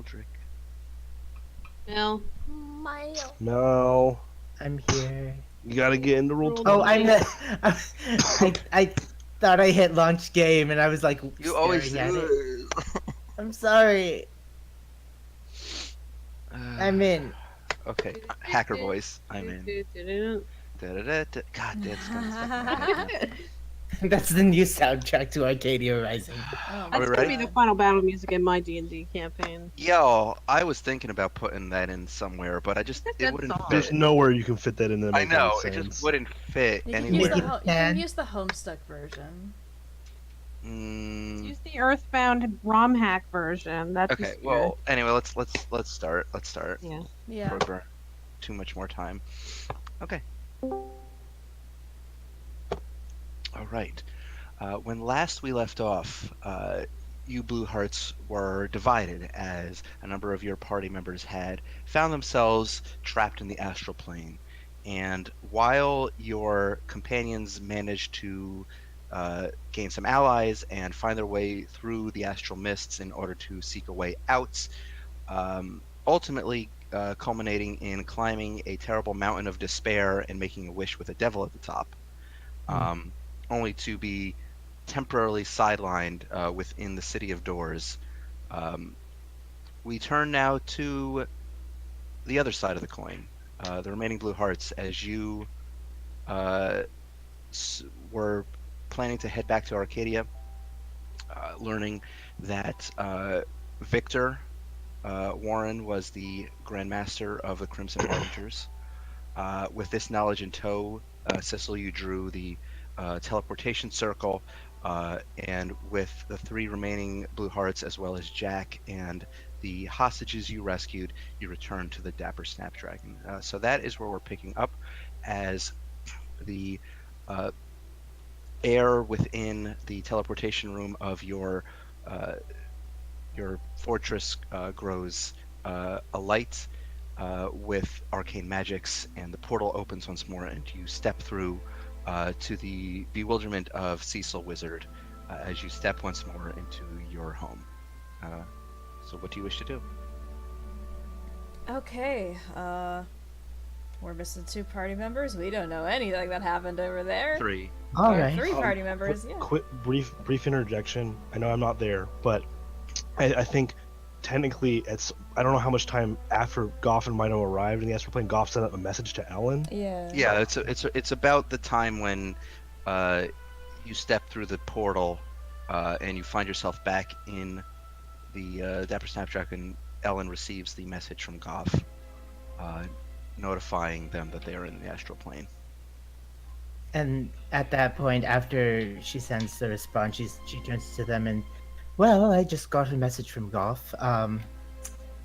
Eldrick. No. No. I'm here. You gotta get into roll Roll 20. Oh, I'm the. I thought I hit launch game and I was like You always staring at it. do. I'm sorry. I'm in. Okay, hacker voice. I'm in. Da-da-da-da. God, that's gonna stuck in my head now. That's the new soundtrack to Arcadia Rising. Oh, Are we That's ready? gonna be the final battle music in my D&D campaign. Yo, I was thinking about putting that in somewhere, but That's a it good wouldn't song. There's fit. nowhere you can fit that in that I makes know, any it sense. just wouldn't fit You can, anywhere. you can use the Homestuck version. Use the Earthbound ROM hack version. That's Okay, well, anyway, let's start. Let's start. yeah. Yeah. Before we burn too much more time. Okay. All right. When last we left off, you Blue Hearts were divided as a number of your party members had found themselves trapped in the astral plane. And while your companions managed to gain some allies and find their way through the astral mists in order to seek a way out, ultimately culminating in climbing a terrible mountain of despair and making a wish with a devil at the top, only to be temporarily sidelined within the City of Doors. We turn now to the other side of the coin, the remaining Blue Hearts, as you were planning to head back to Arcadia, learning that Victor Warren was the Grand Master of the Crimson Harbingers. With this knowledge in tow, Cecil, you drew the teleportation circle, and with the 3 remaining Blue Hearts, as well as Jack and the hostages you rescued, you returned to the Dapper Snapdragon. So that is where we're picking up, as the air within the teleportation room of your fortress grows alight with arcane magics, and the portal opens once more, and you step through to the bewilderment of Cecil Wizard as you step once more into your home. So what do you wish to do? Okay, we're missing 2 party members. We don't know anything that happened over there. 3. All Or right. 3 party members, Quick, yeah. quick brief interjection. I know I'm not there, but I think technically I don't know how much time after Goff and Mino arrived in the astral plane, Goff sent a message to Ellen. Yeah. Yeah, it's about the time when you step through the portal and you find yourself back in the Dapper Snapdragon. Ellen receives the message from Goff, notifying them that they are in the astral plane. And at that point, after she sends the response, she turns to them and, well, I just got a message from Goff.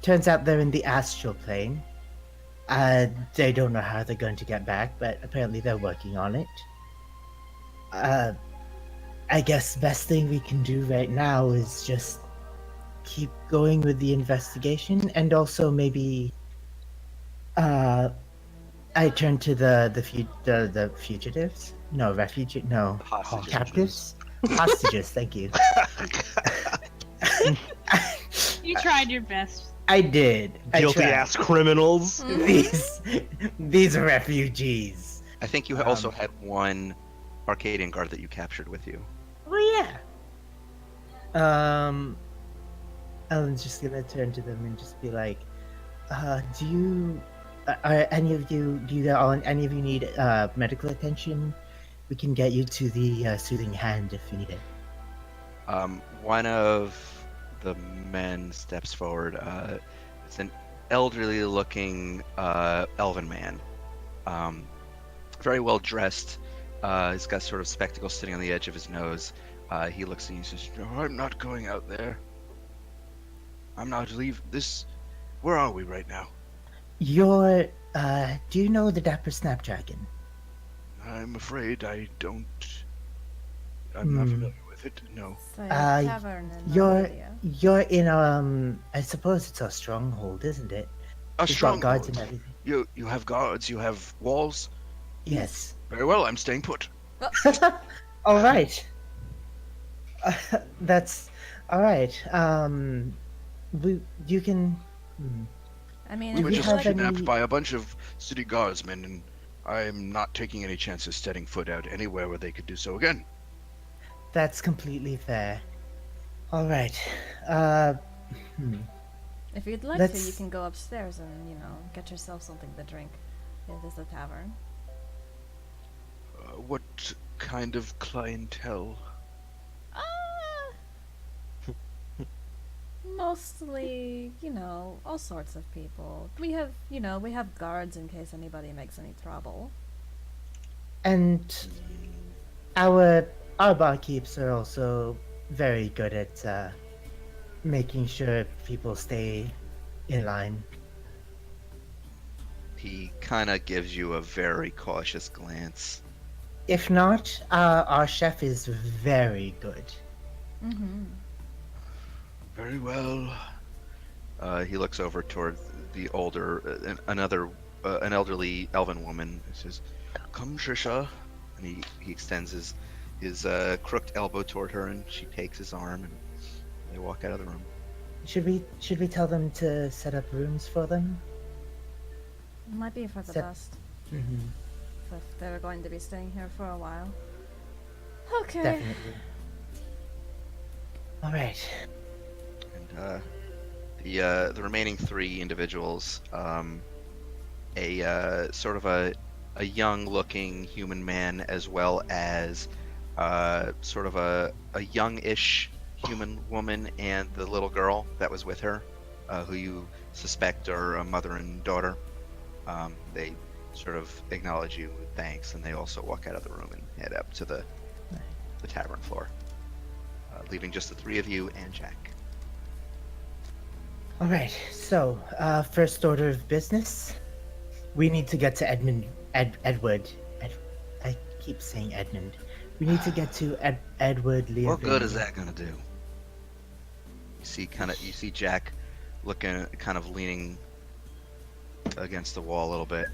Turns out they're in the astral plane. They don't know how they're going to get back, but apparently they're working on it. I guess the best thing we can do right now is just keep going with the investigation, and also maybe I turn to the fugitives. No, Hostages. captives. Hostages. Thank you. You tried your best. I did. Guilty ass criminals. These refugees. I think you also had 1 Arcadian guard that you captured with you. Oh yeah. Ellen's just gonna turn to them and just be like, do you any of you need medical attention? We can get you to the soothing hand if you need it. One of the men steps forward. It's an elderly looking elven man. Very well dressed. He's got sort of spectacles sitting on the edge of his nose. He looks and he says, "No, I'm not going out there. I'm not leaving this. Where are we right now?" Do you know the Dapper Snapdragon? I'm afraid I don't. I'm not familiar with it. No. It's like a tavern in You're in I suppose it's a stronghold, isn't it? A You've got guards stronghold. and everything. You have guards. You have walls. Yes. Very well. I'm staying put. All right. That's all right. You can. Hmm. I mean, We if were Do you you just have like, kidnapped any? by a bunch of city guardsmen, and I'm not taking any chances setting foot out anywhere where they could do so again. That's completely fair. All right. Uh, hmm. if you'd like to, you Let's. can go upstairs and get yourself something to drink. It is a tavern. What kind of clientele? Ah, mostly, all sorts of people. We have guards in case anybody makes any trouble. And our our barkeeps are also very good at making sure people stay in line. He kind of gives you a very cautious glance. If not, our chef is very good. Mm-hmm. Very well. He looks over toward the older, an elderly elven woman. He says, "Come, Trisha," and he extends his crooked elbow toward her, and she takes his arm, and they walk out of the room. Should we tell them to set up rooms for them? Might be for the Set- best. Mm-hmm. If they're going to be staying here for a while. Okay. Definitely. All right. And the remaining three individuals, sort of a young-looking human man, as well as sort of a young-ish human woman, and the little girl that was with her, who you suspect are a mother and daughter. They sort of acknowledge you with thanks, and they also walk out of the room and head up to the tavern floor, leaving just the three of you and Jack. All right. So, first order of business. We need to get to Edward. I keep saying Edmund. We need to get to Edward Leovigne. What good is that gonna do? You see Jack looking, kind of leaning against the wall a little bit.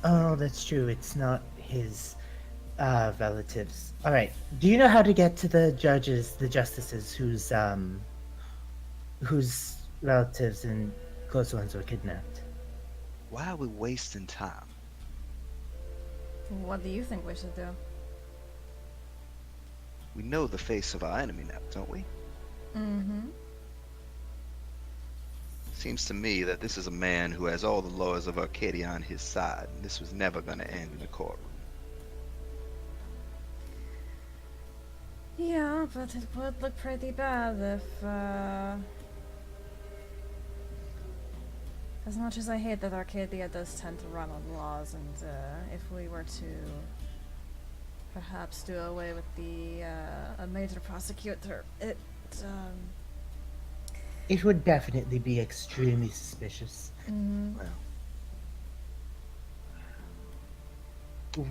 Oh, that's true. It's not his relatives. All right. Do you know how to get to the justices whose relatives and close ones were kidnapped? Why are we wasting time? What do you think we should do? We know the face of our enemy now, don't we? Mm-hmm. Seems to me that this is a man who has all the laws of Arcadia on his side, and this was never going to end in a courtroom. Yeah, but it would look pretty bad if, as much as I hate that Arcadia does tend to run on laws, and if we were to perhaps do away with a major prosecutor, It would definitely be extremely suspicious. Well,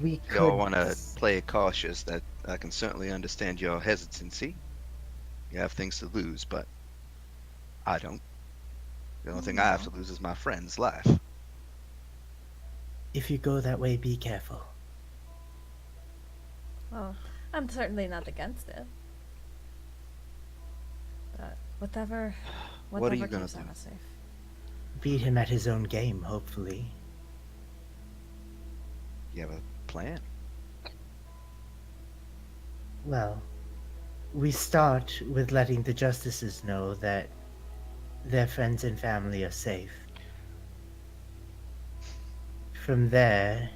We if could. y'all want to play it cautious, that I can certainly understand your hesitancy. You have things to lose, but I don't. The only thing I have to lose is my friend's life. If you go that way, be careful. well, I'm certainly not against it. But whatever What are you gonna keeps do? Anna safe. Beat him at his own game, hopefully. You have a plan? Well, we start with letting the justices know that their friends and family are safe. From there,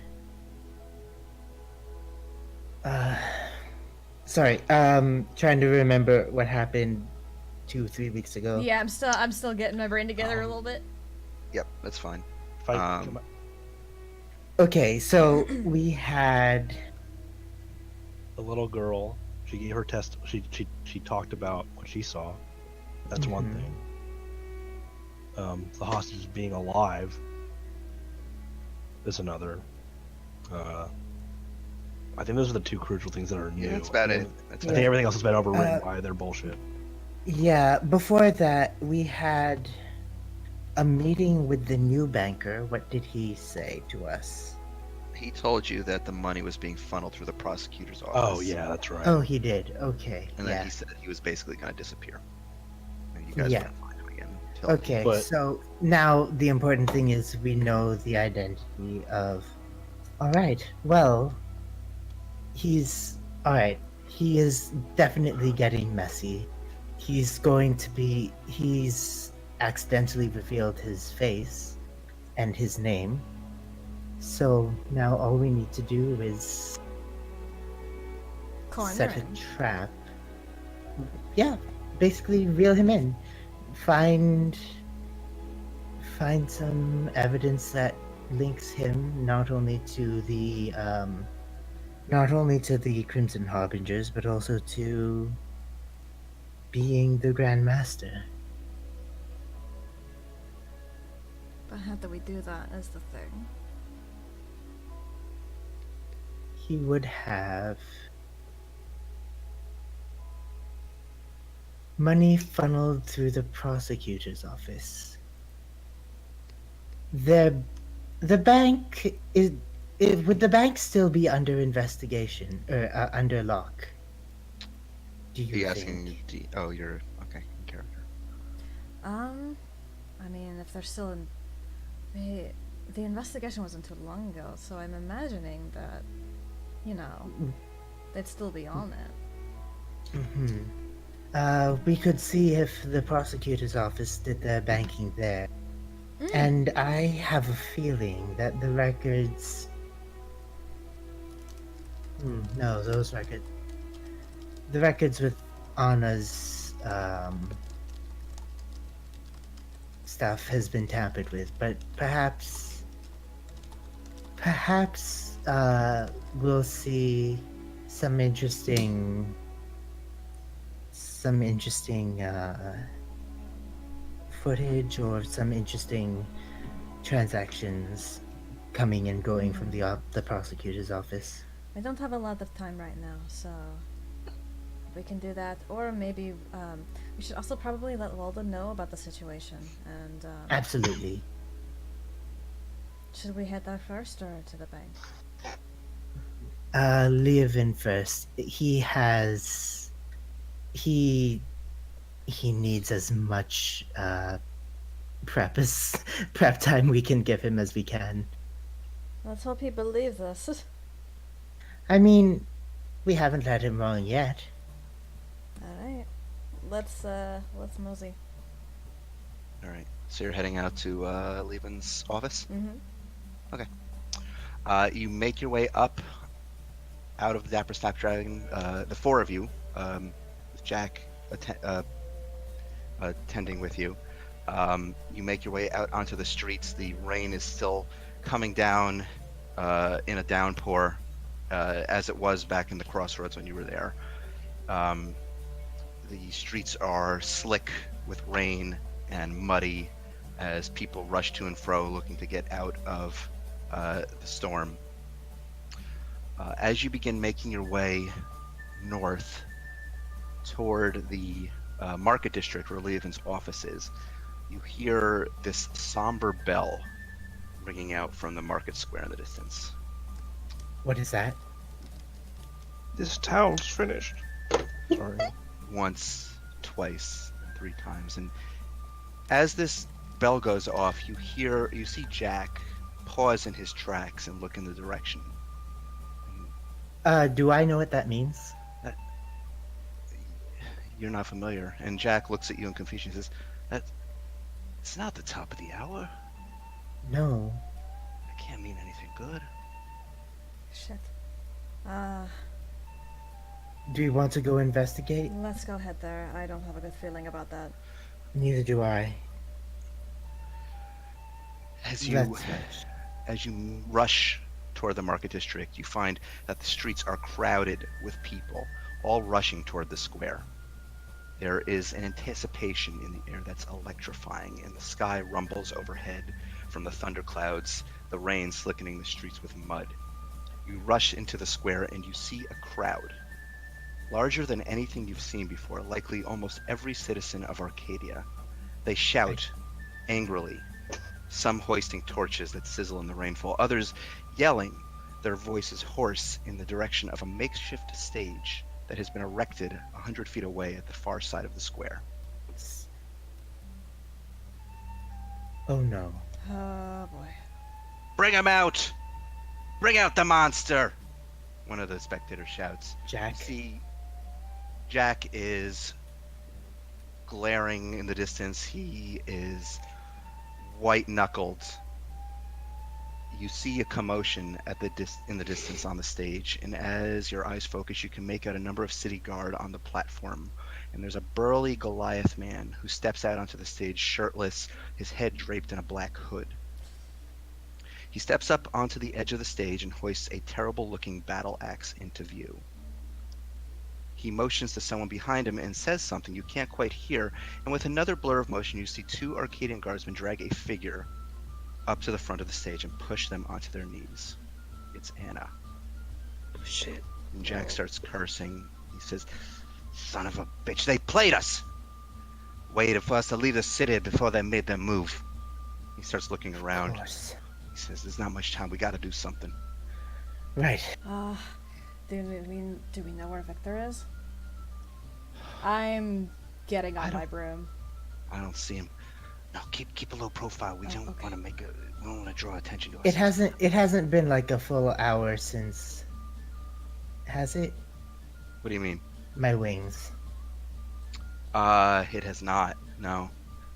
sorry, trying to remember what happened 2-3 weeks ago. Yeah, I'm still getting my brain together a little bit. Yep, that's fine. If I, Um, Okay, so we had the little girl, she gave her test. She talked about what she saw. That's one Mhm. thing. The hostages being alive is another. I think those are the two crucial things that are new. Yeah, that's about it. That's I about think it. everything else has been overridden Uh, by their bullshit. Yeah, before that, we had a meeting with the new banker. What did he say to us? He told you that the money was being funneled through the prosecutor's office. Oh yeah, that's right. Oh, he did. Okay. And then Yeah. he said he was basically going to disappear. And you guys Yeah. wouldn't find him again. Tell me. Okay, But so now the important thing is we know the identity of. All right. Well, he's all right. He is definitely getting messy. He's going to be. He's accidentally revealed his face and his name. So now all we need to do is Corner set a him. trap. Yeah, basically reel him in. Find some evidence that links him not only to the Crimson Harbingers, but also to being the Grand Master. But how do we do that is the thing. He would have money funneled through the prosecutor's office. The bank is. Would the bank still be under investigation or under lock? Do Are you you think? asking? Oh, you're okay in character. I mean, if they're still in, the investigation wasn't too long ago, so I'm imagining that, you know, they'd still be on it. We could see if the prosecutor's office did their banking there. Mm. And I have a feeling that the records. No, those records. The records with Anna's stuff has been tampered with, but perhaps we'll see some interesting footage or some interesting transactions coming and going from the prosecutor's office. I don't have a lot of time right now, so we can do that. Or maybe we should also probably let Walden know about the situation. And Absolutely. should we head there first or to the bank? Leovin first. He needs as much prep time we can give him as we can. Let's hope he believes us. I mean, we haven't let him wrong yet. Alright. Let's mosey. All right. So you're heading out to Levin's office. Mm-hmm. You make your way up out of the Dapper Snapdragon. The four of you, with Jack attending with you. You make your way out onto the streets. The rain is still coming down in a downpour, as it was back in the crossroads when you were there. The streets are slick with rain and muddy as people rush to and fro looking to get out of the storm. As you begin making your way north toward the market district where Leovin's office is, you hear this somber bell ringing out from the market square in the distance. What is that? this town's finished. Sorry. Once, twice, and three times, and as this bell goes off, you see Jack pause in his tracks and look in the direction. Do I know what that means? You're not familiar, and Jack looks at you in confusion and says, "It's not the top of the hour. No. That can't mean anything good." Shit. Do you want to go investigate? Let's go head there. I don't have a good feeling about that. Neither do I. As you Let's As you rush toward the market district, you find that the streets are crowded with people, all rushing toward the square. There is an anticipation in the air that's electrifying, and the sky rumbles overhead from the thunderclouds, the rain slickening the streets with mud. You rush into the square and you see a crowd, larger than anything you've seen before, likely almost every citizen of Arcadia. They shout angrily, some hoisting torches that sizzle in the rainfall, others yelling, their voices hoarse, in the direction of a makeshift stage that has been erected 100 feet away at the far side of the square. Oh no. Oh boy. Bring him out! Bring out the monster! One of the spectators shouts. You Jack. see, Jack is glaring in the distance. He is white-knuckled. You see a commotion at in the distance on the stage, and as your eyes focus, you can make out a number of city guard on the platform. And there's a burly Goliath man who steps out onto the stage shirtless, his head draped in a black hood. He steps up onto the edge of the stage and hoists a terrible-looking battle axe into view. He motions to someone behind him and says something you can't quite hear, and with another blur of motion, you see two Arcadian guardsmen drag a figure up to the front of the stage and push them onto their knees. It's Anna. Shit. And Jack starts cursing. He says, "Son of a bitch, they played us! Waited for us to leave the city before they made their move." He starts looking Of around. course. He says, "There's not much time. We gotta do something." Right. Do we know where Victor is? I'm getting on my broom. I don't see him. No, keep a low profile. We don't okay. want to we don't want to draw attention to us. It hasn't been like a full hour since. Has it? What do you mean? My wings. It has not. No.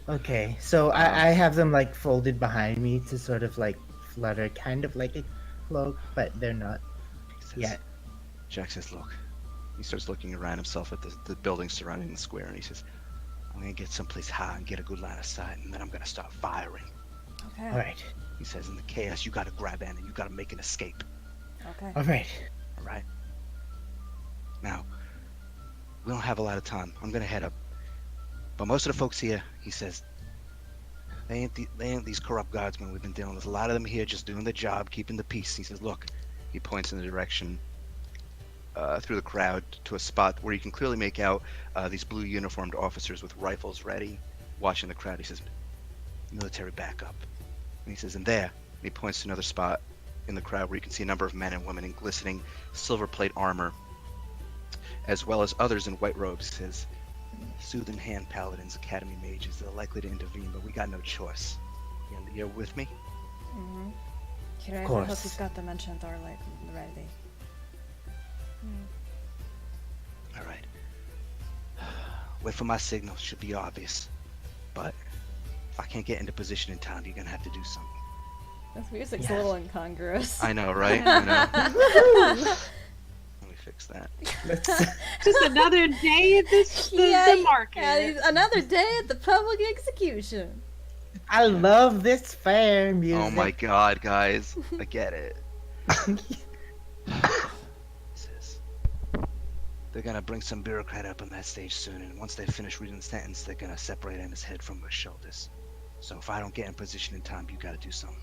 Okay, so I have them like folded behind me to sort of like flutter, kind of like a cloak, but they're not He says, yet. Jack says, "Look." He starts looking around himself at the buildings surrounding the square, and he says, "I'm gonna get someplace high and get a good line of sight, and then I'm gonna start firing." Okay. All right, He says, "In the chaos, you gotta grab Anna. You gotta make an escape. Okay. all right. All right? Now, we don't have a lot of time. I'm gonna head up. But most of the folks here," he says, they ain't these corrupt guardsmen we've been dealing with. A lot of them here just doing the job, keeping the peace." He says, "Look," he points in the direction through the crowd to a spot where you can clearly make out these blue uniformed officers with rifles ready, watching the crowd. He says, "Military backup." And he says, "And there," and he points to another spot in the crowd where you can see a number of men and women in glistening silver plate armor, as well as others in white robes. He says, "Soothing Hand Paladins, Academy Mages, they're likely to intervene, but we got no choice." You're with me? Mm-hmm. Kira, I course. hope you've got Dimension Door like ready. All right. Wait for my signal. Should be obvious. But if I can't get into position in time, you're gonna have to do something. This music's Yes. a little incongruous. I know, right? I know. Let me fix that. Let's, Just another day at the market. Yeah, another day at the public execution. I love this fair music. Oh my god, guys. I get it. Says, "They're gonna bring some bureaucrat up on that stage soon, and once they finish reading the sentence, they're gonna separate Anna's head from her shoulders. So if I don't get in position in time, you gotta do something.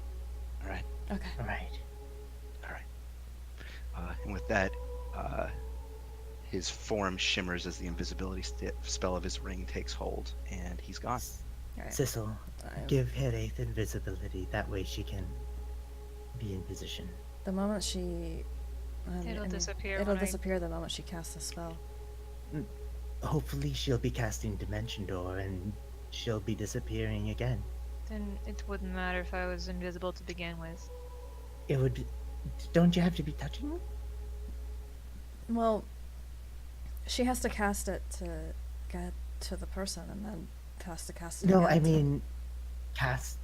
Alright?" Okay. All right. And with that, his form shimmers as the invisibility spell of his ring takes hold, and he's gone. Alright. Sissel, give Headache invisibility. That way she can be in position. The moment she... It'll disappear It'll when I- disappear the moment she casts the spell. Hopefully she'll be casting Dimension Door and she'll be disappearing again. Then it wouldn't matter if I was invisible to begin with. It would... Don't you have to be touching me? Well, she has to cast it to get to the person, and then has to cast it No, again I to- mean... Cast...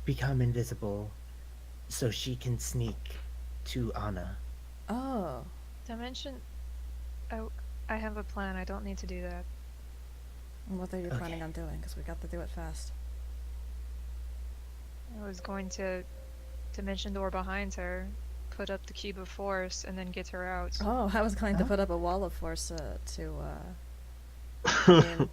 become invisible so she can sneak to Anna. Oh. Dimension... I have a plan. I don't need to do that. And what are you planning Okay. on doing? Because we got to do it fast. I was going to Dimension Door behind her, put up the Cube of Force, and then get her out. Oh, I was going to Huh? put up a wall of force I mean,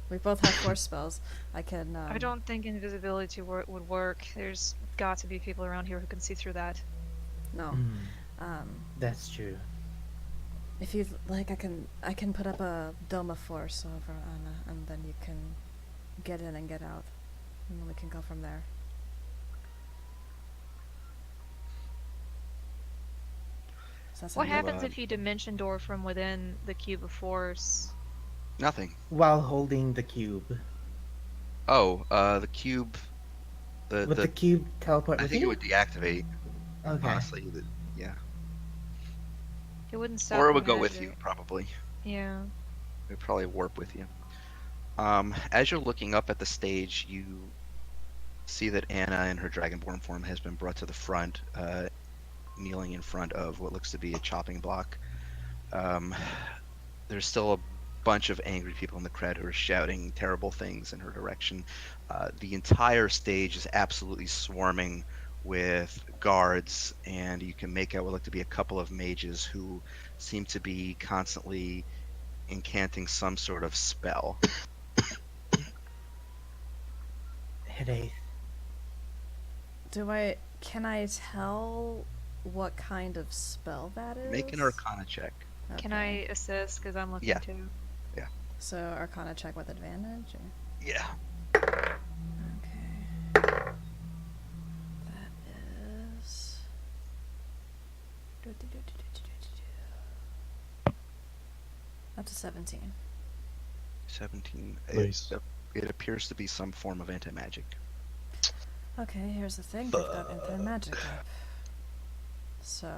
we both have force spells. I can. I don't think invisibility would work. There's got to be people around here who can see through that. No. Mm, that's true. If you like, I can put up a dome of force over Anna, and then you can get in and get out, and then we can go from there. Does that What sound good? happens if you Dimension Door from within the Cube of Force? Nothing. While holding the cube. Oh, the cube Would the cube teleport I with think it me? would deactivate. Okay. Honestly, yeah. It wouldn't stop Or it the would go with you, magic. probably. Yeah. It would probably warp with you. As you're looking up at the stage, you see that Anna in her dragonborn form has been brought to the front, kneeling in front of what looks to be a chopping block. Um, there's still a bunch of angry people in the crowd who are shouting terrible things in her direction. The entire stage is absolutely swarming with guards, and you can make out what look to be a couple of mages who seem to be constantly incanting some sort of spell. Hit Can I tell what kind of spell that is? Make an Arcana check. Can I assist? Because I'm looking Yeah. too. So Arcana check with advantage? Or? Yeah. Okay. That is. That's a 17. 17. Nice. It appears to be some form of anti-magic. Okay, here's the thing. They've got anti-magic up. So.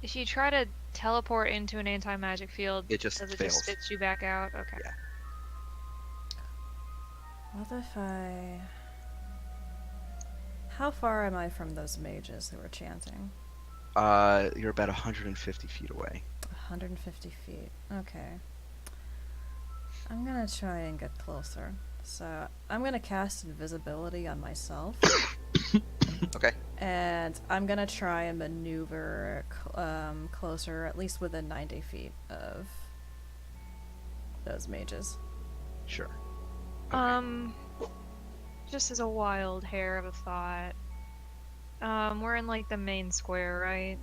If you try to teleport into an anti-magic field, It just does it fails. just spits you back out? Okay. Yeah. What if I. How far am I from those mages who were chanting? You're about 150 feet away. 150 feet. Okay. I'm gonna try and get closer. So, I'm gonna cast invisibility on myself. Okay. And I'm gonna try and maneuver closer, at least within 90 feet of those mages. Sure. Okay. Just as a wild hair of a thought. We're in like the main square, right?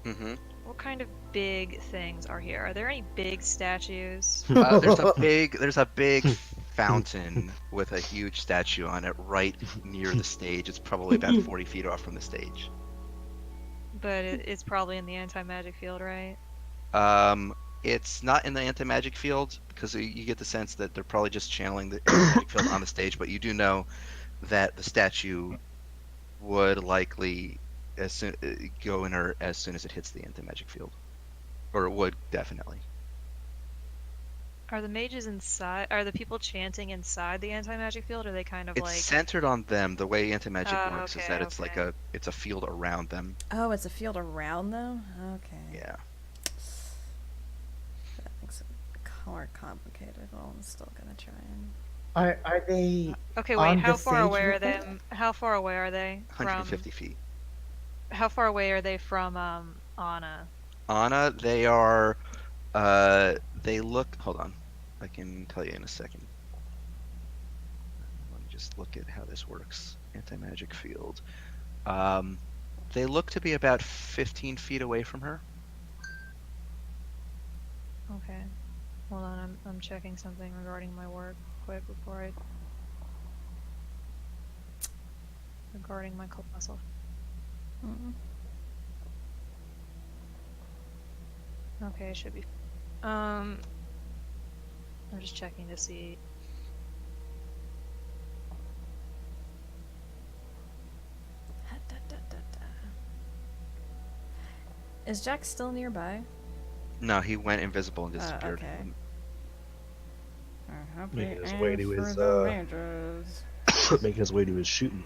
Mm-hmm. What kind of big things are here? Are there any big statues? There's a big fountain with a huge statue on it right near the stage. It's probably about 40 feet off from the stage. But it's probably in the anti-magic field, right? It's not in the anti-magic field because you get the sense that they're probably just channeling the anti-magic field on the stage, but you do know that the statue would likely go in her as soon as it hits the anti-magic field. Or it would, definitely. Are the mages inside? Are the people chanting inside the anti-magic field? Or are they kind of It's like? centered on them. The way anti-magic Oh, works is okay, that it's okay. it's a field around them. Oh, it's a field around them? Okay. Yeah. That makes it more complicated. Well, I'm still gonna try and. Are they Okay, on wait. How the far stage away are with they? them? How far away are they 150 feet. How far away are they from Anna? Anna, they look, hold on. I can tell you in a second. Let me just look at how this works. Anti-magic field. They look to be about 15 feet away from her. Okay. Hold on, I'm checking something regarding my work quick before I. Regarding my colossal. Mm. Okay, it should be. I'm just checking to see. Is Jack still nearby? No, he went invisible and disappeared. Okay. Making his way to his making his way to his shooting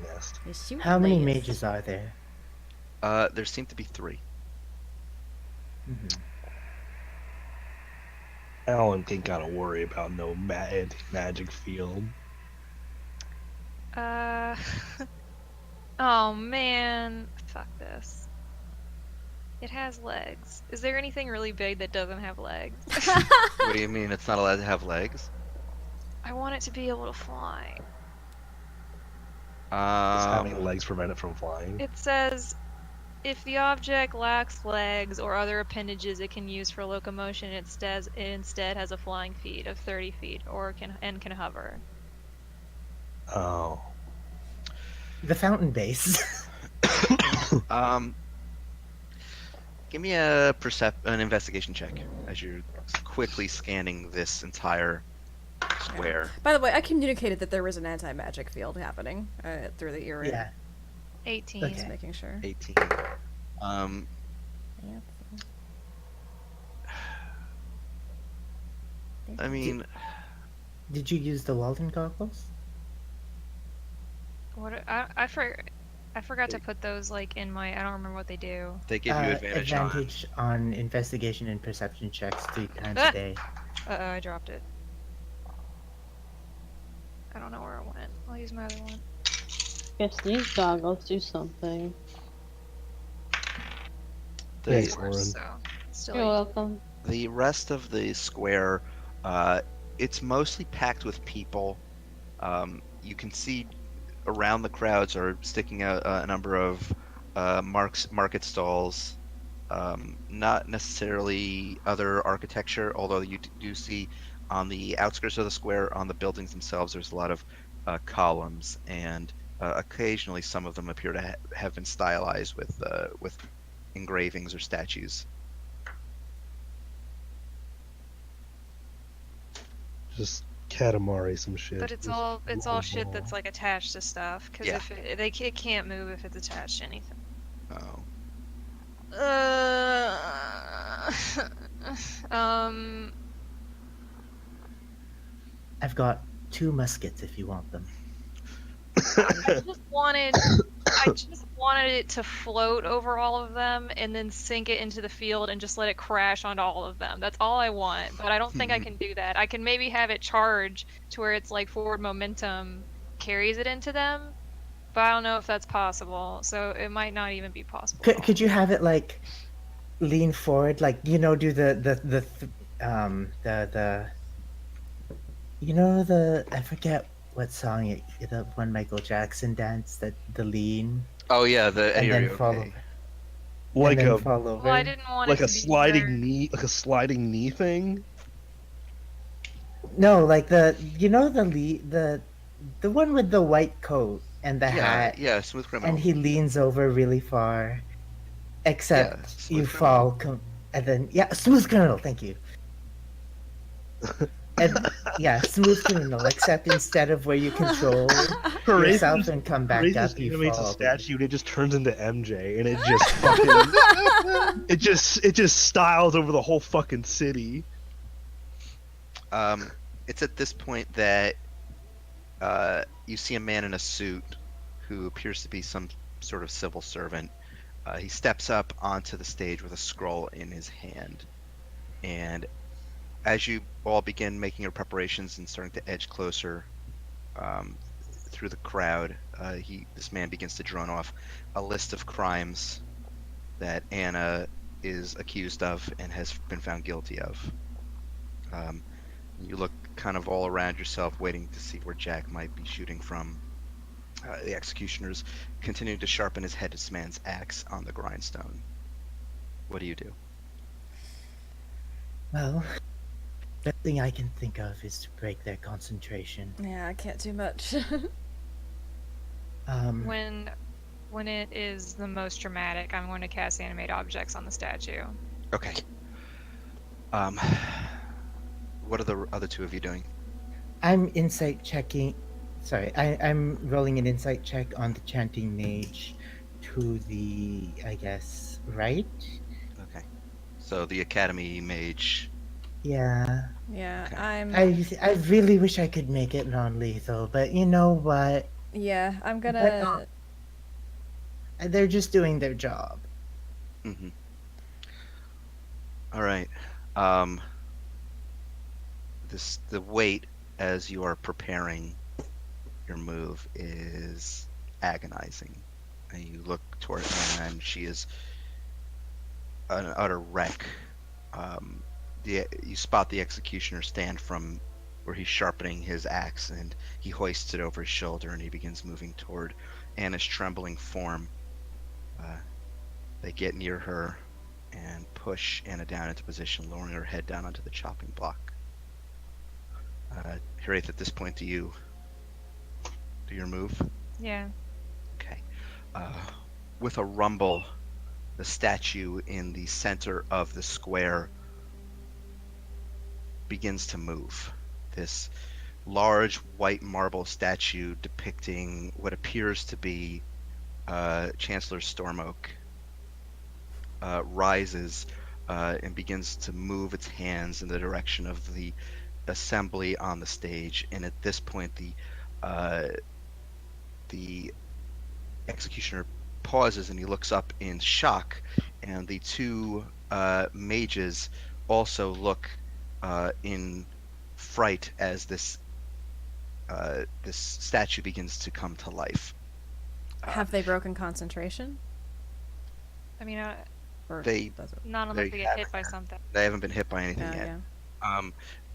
nest. How many mages are there? There seem to be 3. Mm-hmm. Alan ain't gotta worry about no magic field. Oh man, fuck this. It has legs. Is there anything really big that doesn't have legs? What do you mean it's not allowed to have legs? I want it to be able to fly. Does having legs prevent it from flying? It says, if the object lacks legs or other appendages it can use for locomotion, it instead has a flying feet of 30 feet or can hover. Oh. The fountain base. Give me an investigation check as you're quickly scanning this entire square. By the way, I communicated that there was an anti-magic field happening through the earring. Yeah. 18. Just Okay. making sure. 18. Um, Yep. I mean, Did you use the Walden goggles? What I forgot to put those like in my. I don't remember what they do. they give you advantage on. Advantage on investigation and perception checks 3 times Ah! a day. I dropped it. I don't know where it went. I'll use my other one. Guess these goggles do something. Thanks, The, Lauren. So still You're 18. welcome. the rest of the square, it's mostly packed with people. You can see around the crowds are sticking out a number of market stalls. Not necessarily other architecture, although you do see on the outskirts of the square, on the buildings themselves, there's a lot of columns, and occasionally some of them appear to have been stylized with engravings or statues. Just Katamari some shit. But it's Just all shit ball. that's like attached to stuff. Because Yeah. if it can't move if it's attached to anything. Oh. Um. I've got 2 muskets if you want them. I just wanted it to float over all of them and then sink it into the field and just let it crash onto all of them. That's all I want, but I don't think I can do that. I can maybe have it charge to where it's like forward momentum carries it into them, but I don't know if that's possible. So it might not even be possible. Could you have it like lean forward, like do you know the I forget what song the one Michael Jackson dance, that the lean Oh yeah, the and Eddie then fall okay. over Like and then a fall over. Well, I didn't want like it a to be sliding either. knee, like a sliding knee thing. No, like the one with the white coat and the hat, Yeah, smooth criminal. and he leans over really far. Except Yeah, you Smooth fall, and then smooth criminal. Thank you. And smooth criminal. Except instead of where you control yourself and come back Raises up, you animates a fall. statue and it just turns into MJ and it just fucking it just styles over the whole fucking city. It's at this point that you see a man in a suit who appears to be some sort of civil servant. He steps up onto the stage with a scroll in his hand, and as you all begin making your preparations and starting to edge closer through the crowd, this man begins to drone off a list of crimes that Anna is accused of and has been found guilty of. You look kind of all around yourself, waiting to see where Jack might be shooting from. The executioner's continuing to sharpen his headless man's axe on the grindstone. What do you do? Well, the thing I can think of is to break their concentration. Yeah, I can't do much. When it is the most dramatic, I'm going to cast animate objects on the statue. Okay. What are the other two of you doing? I'm insight checking. Sorry, I'm rolling an insight check on the chanting mage to the, I guess, right? Okay. So the Academy mage. Yeah. Yeah, Okay. I really wish I could make it non-lethal, but you know what? Yeah, I'm But, gonna. They're just doing their job. Mm-hmm. All right. The wait as you are preparing your move is agonizing. And you look toward Anna, and she is an utter wreck. You spot the executioner stand from where he's sharpening his axe, and he hoists it over his shoulder, and he begins moving toward Anna's trembling form. They get near her and push Anna down into position, lowering her head down onto the chopping block. Harriet, at this point, do you do your move? Yeah. Okay. With a rumble, the statue in the center of the square begins to move. This large white marble statue depicting what appears to be Chancellor Stormoak rises and begins to move its hands in the direction of the assembly on the stage. And at this point, the executioner pauses and he looks up in shock, and the two mages also look in fright as this statue begins to come to life. Have they broken concentration? I mean, Or They does it? not They unless they get hit by something. They haven't been hit by anything Oh, yet. yeah.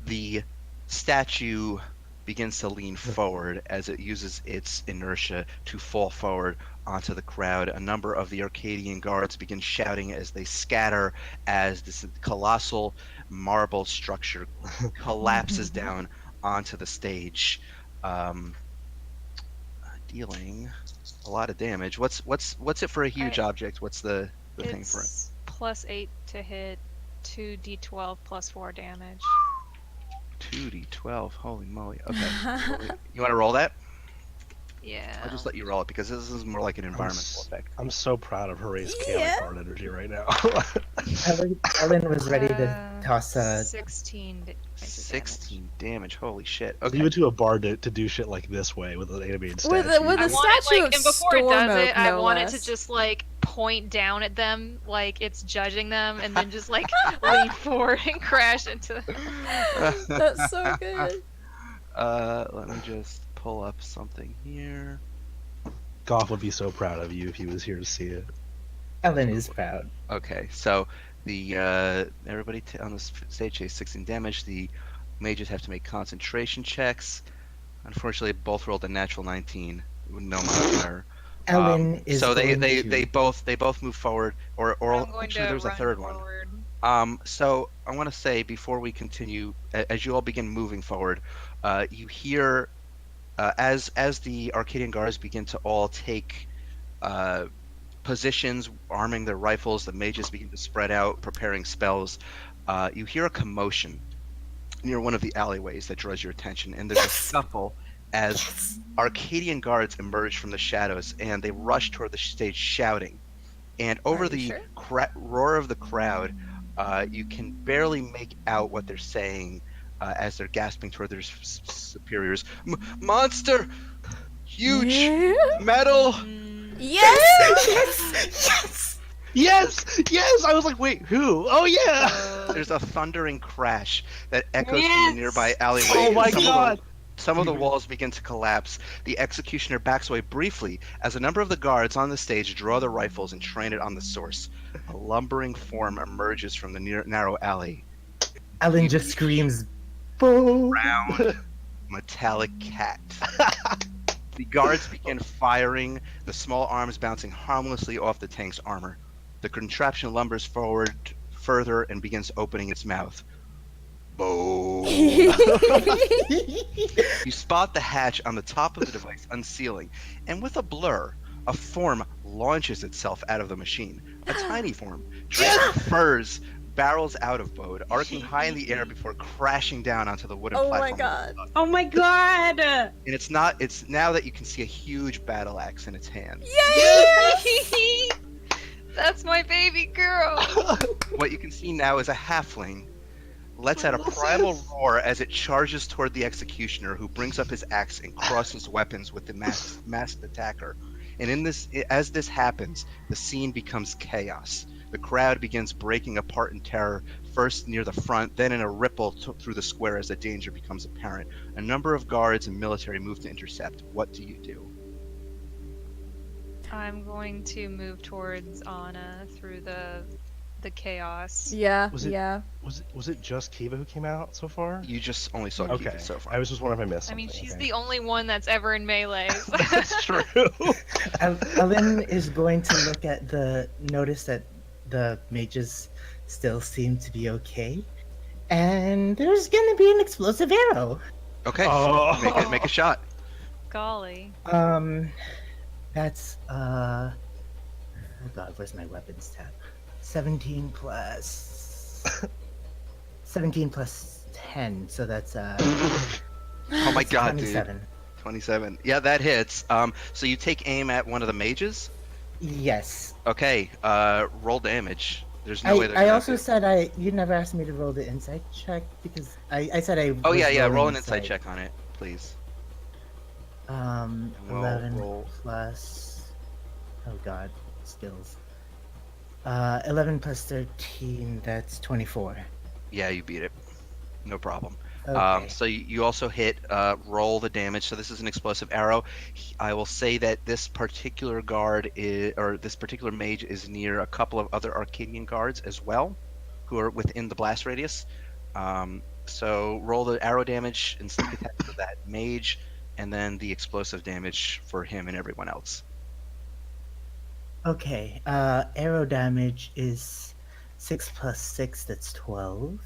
The statue begins to lean forward as it uses its inertia to fall forward onto the crowd. A number of the Arcadian guards begin shouting as they scatter as this colossal marble structure collapses down onto the stage, dealing a lot of damage. What's it for a huge object? What's the thing for it? It's +8 to hit, 2d12 +4 damage. 2d12. Holy moly. Okay. You want to roll that? Yeah. I'll just let you roll it because this is more like an environmental effect. I'm so proud of Horace's Yeah. chaotic card energy right now. Ellen was ready to toss a. 16 points of 16 damage. Holy shit. Okay. Leave it to a bard to do shit like this way with an animated statue. With a damage. I want it, statue like, of and before it does it, Stormoak, I no want it to less. just like point down at them like it's judging them, and then just like lean forward and crash into. That's so good. Let me just pull up something here. Goff would be so proud of you if he was here to see it. Ellen is proud. Okay, so the everybody on the stage takes 16 damage. The mages have to make concentration checks. Unfortunately, both rolled a natural 19 with no modifier. Ellen is. So going they to- both move forward, or I'm going actually to there was a run third one. forward. So I want to say before we continue, as you all begin moving forward, you hear as the Arcadian guards begin to all take positions, arming their rifles. The mages begin to spread out, preparing spells. You hear a commotion near one of the alleyways that draws your attention, and there's a scuffle as Arcadian guards emerge from the shadows and they rush toward the stage shouting. And over you the sure? roar of the crowd, you can barely make out what they're saying as they're gasping toward their superiors. Monster! Huge! Yeah. Metal! Yes! Yes! I was like, wait, who? Oh yeah! There's a thundering crash that echoes from Yes! the nearby alleyway. Oh and my some god! Some of the walls begin to collapse. The executioner backs away briefly as a number of the guards on the stage draw their rifles and train it on the source. A lumbering form emerges from the narrow alley. Ellen just screams, "Boom!" Round, metallic cat. The guards begin firing, the small arms bouncing harmlessly off the tank's armor. The contraption lumbers forward further and begins opening its mouth. Boom. You spot the hatch on the top of the device unsealing, and with a blur, a form launches itself out of the machine. A tiny form, draped in furs, barrels out of mode, arcing high in the air before crashing down onto the wooden Oh my platform. god. Oh my god! And it's now that you can see a huge battle axe in its hand. Yay! That's my baby girl. What you can see now is a halfling lets out a primal roar as it charges toward the executioner, who brings up his axe and crosses weapons with the masked attacker. And as this happens, the scene becomes chaos. The crowd begins breaking apart in terror, first near the front, then in a ripple through the square as the danger becomes apparent. A number of guards and military move to intercept. What do you do? I'm going to move towards Anna through the chaos. Yeah, Was it- yeah. Was it just Kiva who came out so far? You just only saw Okay. Kiva so far. I was just wondering if I missed I something. mean, she's okay. the only one that's ever in melee. That's true. Ellen is going to notice that the mages still seem to be okay, and there's gonna be an explosive arrow. Okay, Oh. make a shot. Golly. That's oh god, where's my weapons tab? 17 plus 10, so that's Oh my That's god, 27. dude. 27. Yeah, that hits. So you take aim at one of the mages? Yes. Okay, roll damage. There's no way they're I gonna also do. said you never asked me to roll the insight check because I said I Oh was yeah, rolling roll an insight check on it, please. And we'll 11 roll. plus. Oh god, skills. 11 plus 13, that's 24. Yeah, you beat it. No problem. Okay. So you also hit roll the damage. So this is an explosive arrow. I will say that this particular guard is, or this particular mage is near a couple of other Arcadian guards as well, who are within the blast radius. So roll the arrow damage and sneak attack for that mage, and then the explosive damage for him and everyone else. Okay, arrow damage is 6 plus 6, that's 12.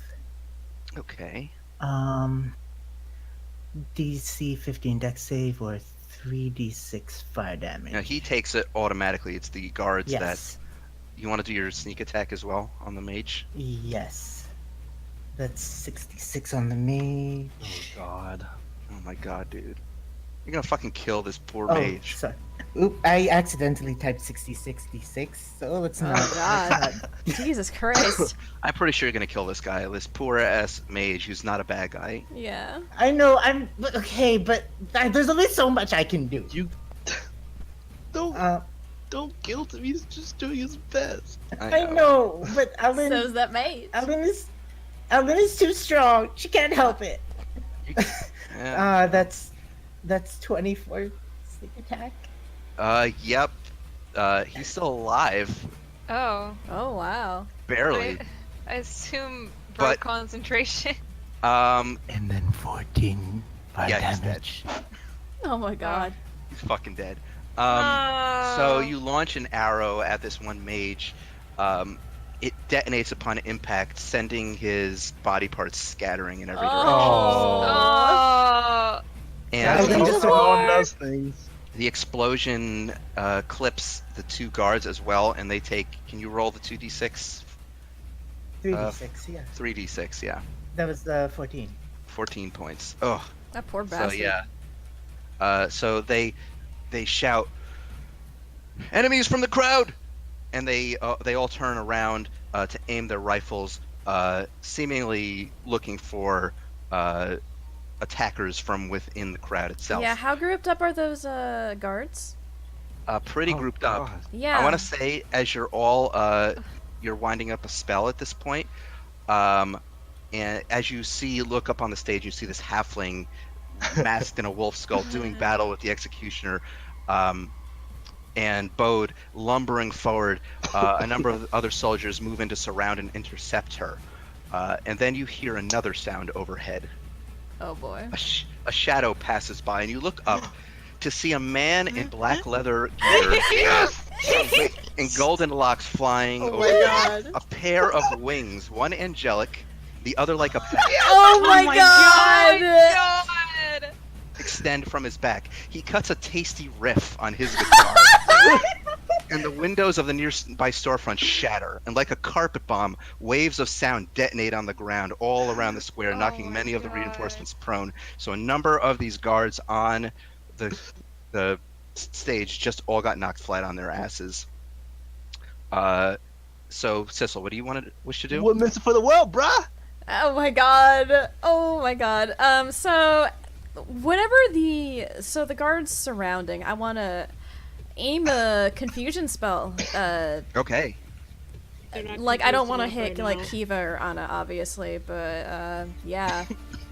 Okay. DC 15 dex save or 3d6 fire damage. Now he takes it automatically. It's the guards that Yes. you want to do your sneak attack as well on the mage. Yes. That's 66 on the mage. Oh god. Oh my god, dude. You're gonna fucking kill this poor Oh, mage. sorry. Oop, I accidentally typed 6066, so let's not. Oh god. Jesus Christ. I'm pretty sure you're gonna kill this guy, this poor ass mage who's not a bad guy. Yeah. I know, okay, but there's only so much I can do. You don't Uh, don't guilt him. He's just doing his best. I know, but So's that mate. Ellen is too strong. She can't help it. Yeah. That's 24 sneak attack. Yep. He's still alive, Oh. Oh wow. barely. I assume But- broke concentration. Um, And then 14 fire Yeah, he's damage. Oh my god. he's fucking dead. So you launch an arrow at this one mage. It detonates upon impact, sending his body parts scattering in every direction. Oh. And That's That's just how a- one does things. the explosion clips the two guards as well, and they take. Can you roll the 2d6? 3d6, yeah. 3d6, yeah. That was 14. 14 points. Oh, That poor so bastard. yeah. So they shout, "Enemies from the crowd!" And they all turn around to aim their rifles, seemingly looking for attackers from within the crowd itself. Yeah, how grouped up are those guards? Pretty Oh, grouped up. God. Yeah. I want to say, as you're all you're winding up a spell at this point, and as you look up on the stage, you see this halfling masked in a wolf skull doing battle with the executioner, and Bode lumbering forward. A number of other soldiers move in to surround and intercept her, and then you hear another sound overhead. Oh boy. A shadow passes by, and you look up to see a man in black leather gear and golden locks flying over a pair of wings, one angelic, the other like a bat, Oh my my god! God. extend from his back. He cuts a tasty riff on his guitar, and the windows of the nearby storefront shatter, and like a carpet bomb, waves of sound detonate on the ground all around the square, knocking my many of the God. reinforcements prone. So a number of these guards on the stage just all got knocked flat on their asses. So Sissel, what do you wish to do? What meant for the world, bruh? Oh my god. Oh my god. So whenever the guards surrounding, I want to aim a confusion spell. Okay. They're not Like I don't confused want to enough hit right like now. Kiva or Anna, obviously, but yeah,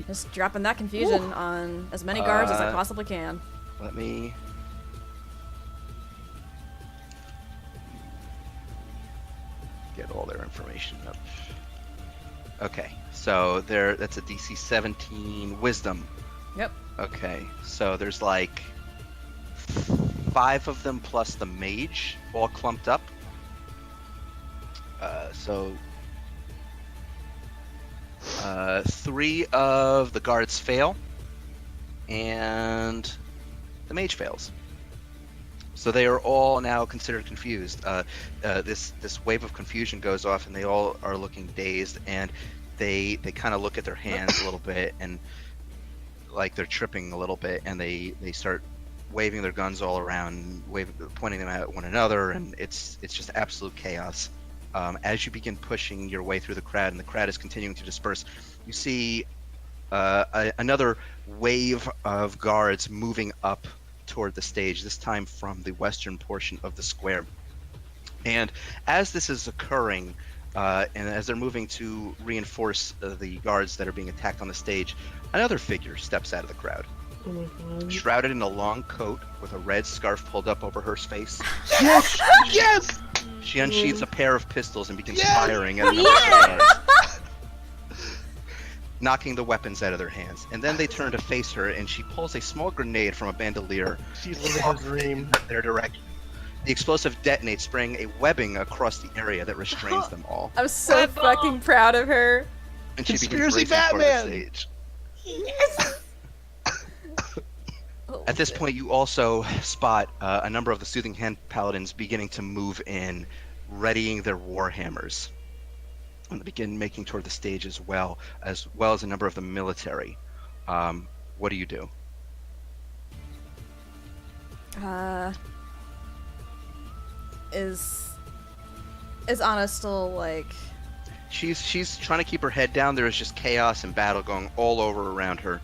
just dropping that confusion on as many guards as I possibly can. Let me. Get all their information up. Okay, so that's a DC 17 Wisdom. Yep. Okay, so there's like 5 of them plus the mage, all clumped up. So 3 of the guards fail, and the mage fails. So they are all now considered confused. This wave of confusion goes off, and they all are looking dazed, and they kind of look at their hands a little bit, and like they're tripping a little bit, and they start waving their guns all around, pointing them at one another, and it's just absolute chaos. As you begin pushing your way through the crowd, and the crowd is continuing to disperse, you see another wave of guards moving up toward the stage, this time from the western portion of the square. And as this is occurring, and as they're moving to reinforce the guards that are being attacked on the stage, another figure steps out of the crowd. Oh my god. Shrouded in a long coat with a red scarf pulled up over her face, Yes! Yes! she unsheathes a pair of pistols and begins Yes! firing at a number of guards, knocking the weapons out of their hands. And then they turn to face her, and she pulls a small grenade from a bandolier She's living her dream. their direction. The explosive detonates, spraying a webbing across the area that restrains them all. I'm so Eyeball. fucking proud of her. And she begins Conspiracy racing toward the Batman! stage. Yes! Oh, At this shit. point, you also spot a number of the Soothing Hand Paladins beginning to move in, readying their war hammers. And they begin making toward the stage as well as a number of the military. What do you do? Is Anna still like? She's trying to keep her head down. There is just chaos and battle going all over around her.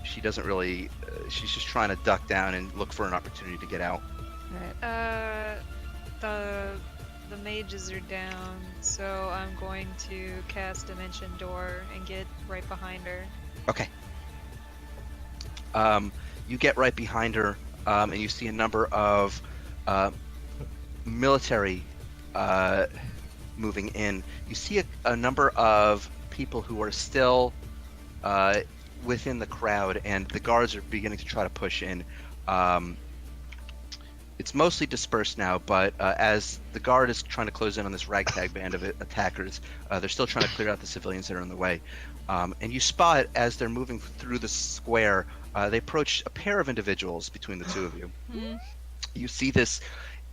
She doesn't really. She's just trying to duck down and look for an opportunity to get out. Alright. The mages are down, so I'm going to cast Dimension Door and get right behind her. Okay. You get right behind her, and you see a number of military moving in. You see a number of people who are still within the crowd, and the guards are beginning to try to push in. It's mostly dispersed now, but as the guard is trying to close in on this ragtag band of attackers, they're still trying to clear out the civilians that are in the way. And you spot, as they're moving through the square, they approach a pair of individuals between the two of you. You see this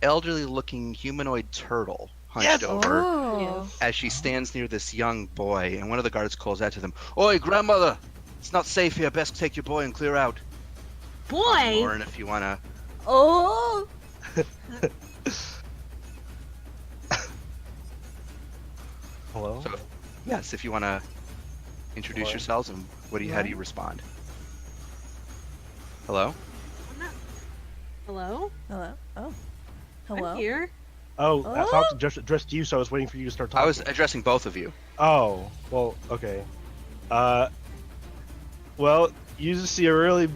elderly-looking humanoid turtle hunched over Oh. as she stands near this young boy, and one of the guards calls out to them, "Oi, grandmother! It's not safe here. Best take your boy and clear out." Boy! Lauren, if you wanna... Oh. Hello? So, yes, if you wanna introduce Hello? yourselves, and how do you respond? Hello? Hello? Hello. Oh. Hello. I'm here. Oh, I Oh. thought to just addressed you, so I was waiting for you to start talking. I was addressing both of you. Oh, well, okay. Well, you just see a really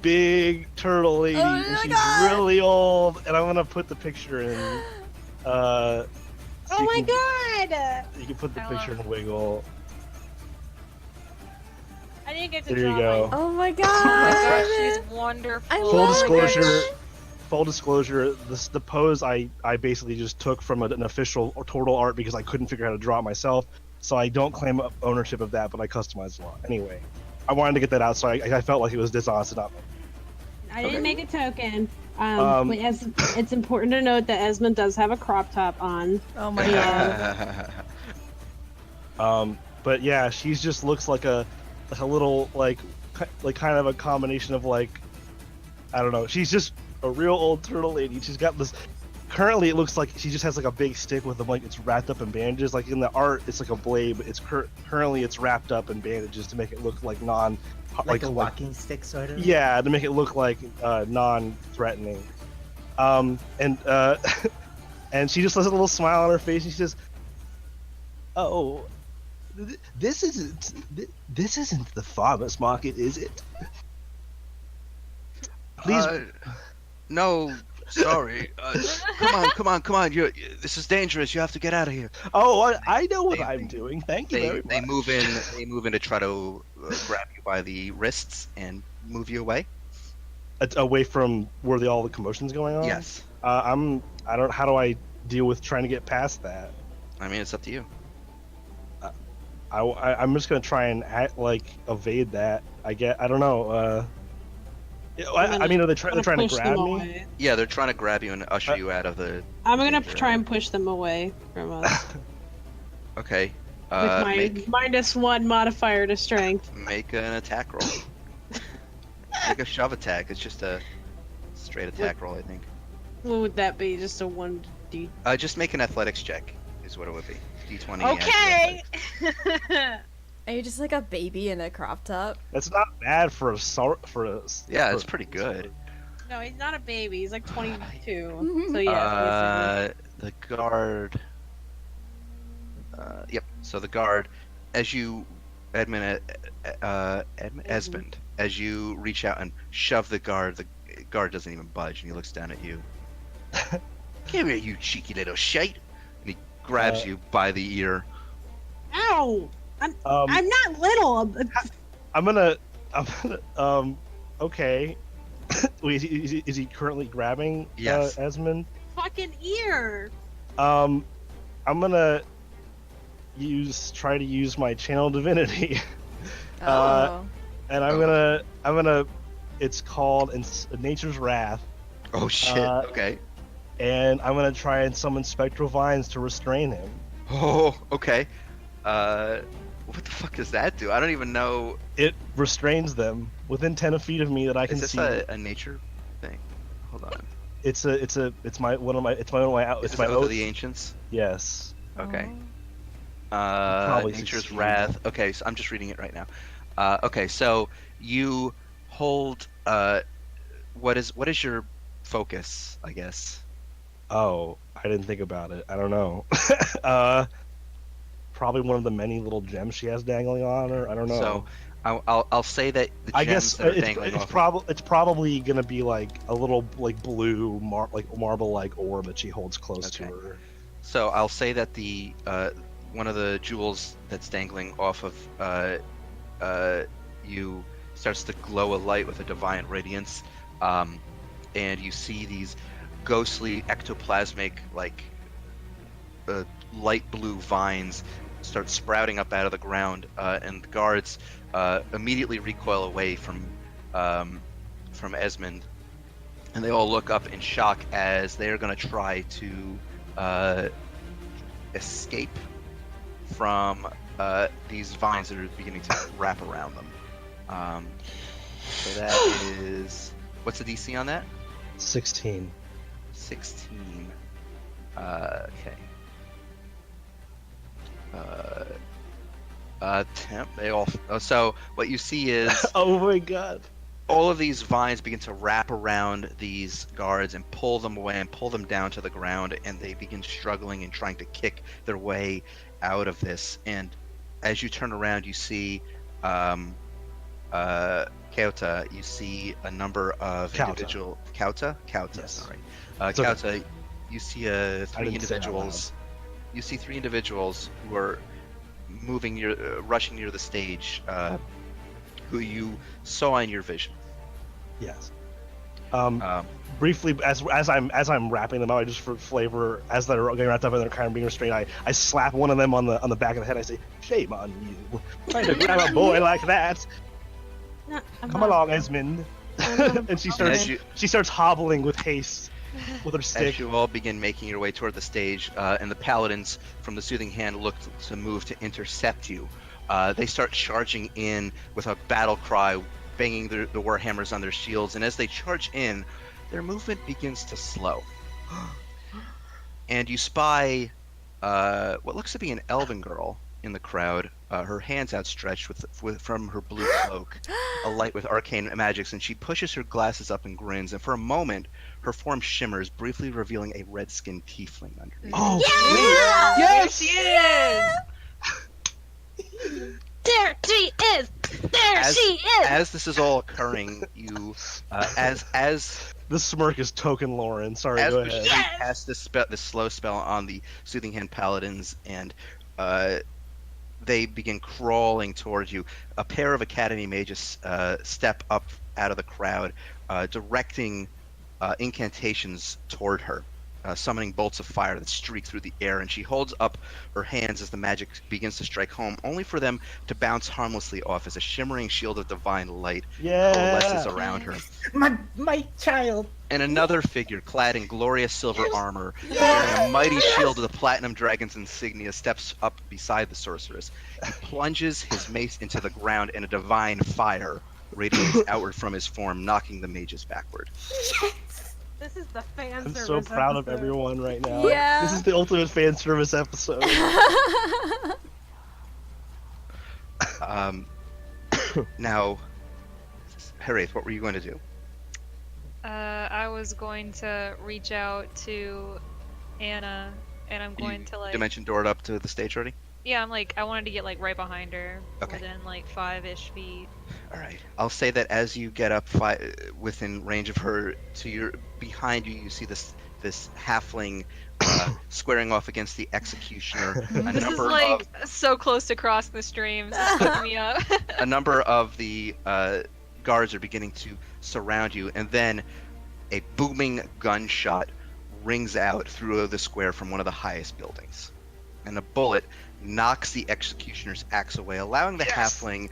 big turtle lady, Oh and my she's God. really old, and I'm gonna put the picture in. Oh you my can- god! You can put the I picture love in Wiggle. I didn't get to There you draw go. Oh my Oh my gosh, god. she's wonderful. I Full love disclosure, it. full disclosure, the pose I basically just took from an official turtle art because I couldn't figure out how to draw it myself, so I don't claim ownership of that, but I customized a lot. Anyway, I wanted to get that out, so I felt like it was dishonest to not make. I didn't make a token. Um, But it's important to note that Esmond does have a crop top on. Oh my Yeah. god. But yeah, she's just looks like a little like kind of a combination of like, I don't know. She's just a real old turtle lady. She's got this. Currently, it looks like she just has like a big stick with them, like it's wrapped up in bandages. Like in the art, it's like a blade, but it's currently it's wrapped up in bandages to make it look like Like a walking stick, sort of. yeah, to make it look like non-threatening. And and she just has a little smile on her face, and she says, "Oh, this isn't the farmers market, is it? Please." No, sorry. Come on. This is dangerous. You have to get out of here. Oh, I know what They- I'm doing. Thank you They very they much. move in. They move in to try to grab you by the wrists and move you away. Away from where all the commotion's going on. Yes. I don't. How do I deal with trying to get past that? I mean, it's up to you. I'm just gonna try and evade that. I don't know. I mean, are they trying to grab me? Away. Yeah, they're trying to grab you and usher you out of the. I'm gonna danger try area. and push them away from us. Okay. my -1 modifier to strength. Make an attack roll. Make a shove attack. It's just a straight attack roll, I think. What would that be? Just a 1d? Just make an athletics check. Is what it would be. D20. Okay. Are you just like a baby in a crop top? That's not bad for a Yeah, it's pretty good. No, he's not a baby. He's like 22. So yeah. The guard. Yep. So the guard, as you, Esmond, as you reach out and shove the guard doesn't even budge, and he looks down at you. Come here, you cheeky little shite! And he grabs you by the ear. Ow! I'm not little. Okay. Wait, is he currently grabbing Yes. Esmond? Fucking ear. I'm gonna try to use my channel divinity. Oh. And I'm gonna it's called Nature's Wrath. Oh shit! Okay. And I'm gonna try and summon spectral vines to restrain him. Oh, okay. What the fuck does that do? I don't even know. It restrains them within 10 feet of me that I can Is this see. a nature thing? Hold on. It's my Oath of the Ancients. Yes. Okay. Oh. Probably Nature's succeed. Wrath. Okay, so I'm just reading it right now. Okay, so you hold. What is your focus? I guess. Oh, I didn't think about it. I don't know. Probably one of the many little gems she has dangling on her. I don't know. So, I'll say that the gems I guess that are dangling off. it's probably gonna be like a little like blue marble like orb that she holds close to Okay. her. So I'll say that the one of the jewels that's dangling off of you starts to glow a light with a divine radiance, and you see these ghostly ectoplasmic like light blue vines start sprouting up out of the ground, and the guards immediately recoil away from Esmond, and they all look up in shock as they are going to try to escape from these vines that are beginning to wrap around them. So that is, what's the DC on that? 16. 16. Okay. Temp. They all. So what you see is Oh my god. all of these vines begin to wrap around these guards and pull them away and pull them down to the ground, and they begin struggling and trying to kick their way out of this. And as you turn around, you see Kauta. You see a number of individual Kauta. Yes. Sorry. It's okay. Kauta. You see three didn't say it out individuals. You see three individuals who are rushing near the stage, who you saw in your vision. Yes. Um, Briefly, as I'm wrapping them out, I just for flavor, as they're getting wrapped up and they're kind of being restrained, I slap one of them on the back of the head. I say, "Shame on you, trying to grab a boy like that. Come along, Esmond." And she starts hobbling with haste with her stick. As you all begin making your way toward the stage, and the paladins from the Soothing Hand look to move to intercept you, they start charging in with a battle cry, banging the warhammers on their shields, and as they charge in, their movement begins to slow. And you spy what looks to be an elven girl in the crowd, her hands outstretched from her blue cloak, alight with arcane magics, and she pushes her glasses up and grins, and for a moment, her form shimmers, briefly revealing a red-skinned tiefling underneath. Oh, Yes, she is. There she is. There she is. As this is all occurring, you, as the smirk is token Lauren. Sorry, as go we ahead. cast this slow spell on the Soothing Hand paladins, and they begin crawling towards you, a pair of Academy mages step up out of the crowd, directing incantations toward her. summoning bolts of fire that streak through the air, and she holds up her hands as the magic begins to strike home, only for them to bounce harmlessly off as a shimmering shield of divine light coalesces Yeah. around her. My child. And another figure, clad in glorious silver armor, bearing a mighty shield with a platinum dragon's insignia, steps up beside the sorceress. He plunges his mace into the ground, and a divine fire radiates outward from his form, knocking the mages backward. This is the fan I'm service so proud of episode. everyone right now. Yeah. This is the ultimate fan service episode. Now, Harriet, what were you going to do? I was going to reach out to Anna, and I'm going to like. Dimension doored up to the stage already? Yeah, I'm like, I wanted to get like right behind her, Okay. within like 5-ish feet. All right. I'll say that as you get up within range of her, to your behind you, you see this halfling squaring off against the executioner. This is like so close to crossing the stream. This is fucking me up. A number of the guards are beginning to surround you, and then a booming gunshot rings out through the square from one of the highest buildings, and a bullet knocks the executioner's axe away, allowing the halfling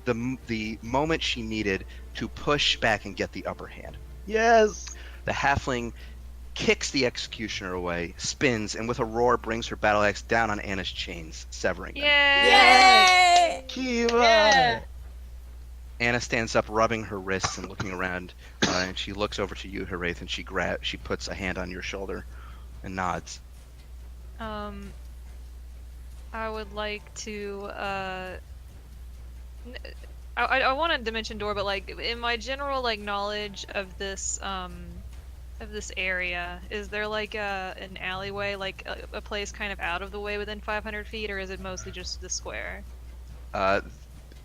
the moment she needed to push back and get the upper hand. Yes. The halfling kicks the executioner away, spins, and with a roar brings her battle axe down on Anna's chains, severing them. Yay! Kiva. Yeah. Anna stands up, rubbing her wrists and looking around, and she looks over to you, Heraith, and she puts a hand on your shoulder and nods. I would like to, I want a dimension door, but like in my general like knowledge of this area, is there like an alleyway, like a place kind of out of the way within 500 feet, or is it mostly just the square?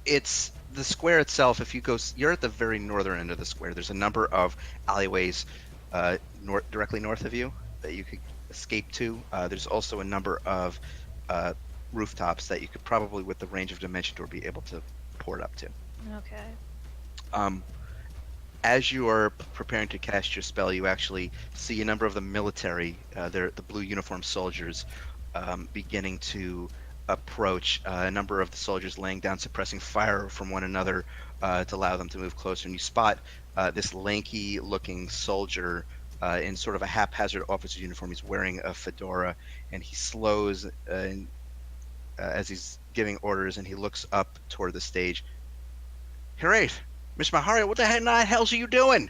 It's the square itself. If you go, you're at the very northern end of the square. There's a number of alleyways directly north of you that you could escape to. There's also a number of rooftops that you could probably, with the range of dimension door, be able to port up to. Okay. As you are preparing to cast your spell, you actually see a number of the military, the blue uniformed soldiers, beginning to approach. A number of the soldiers laying down suppressing fire from one another to allow them to move closer. And you spot this lanky-looking soldier in sort of a haphazard officer's uniform. He's wearing a fedora, and he slows as he's giving orders, and he looks up toward the stage. Harriet, Miss Maharia, what the hell's are you doing?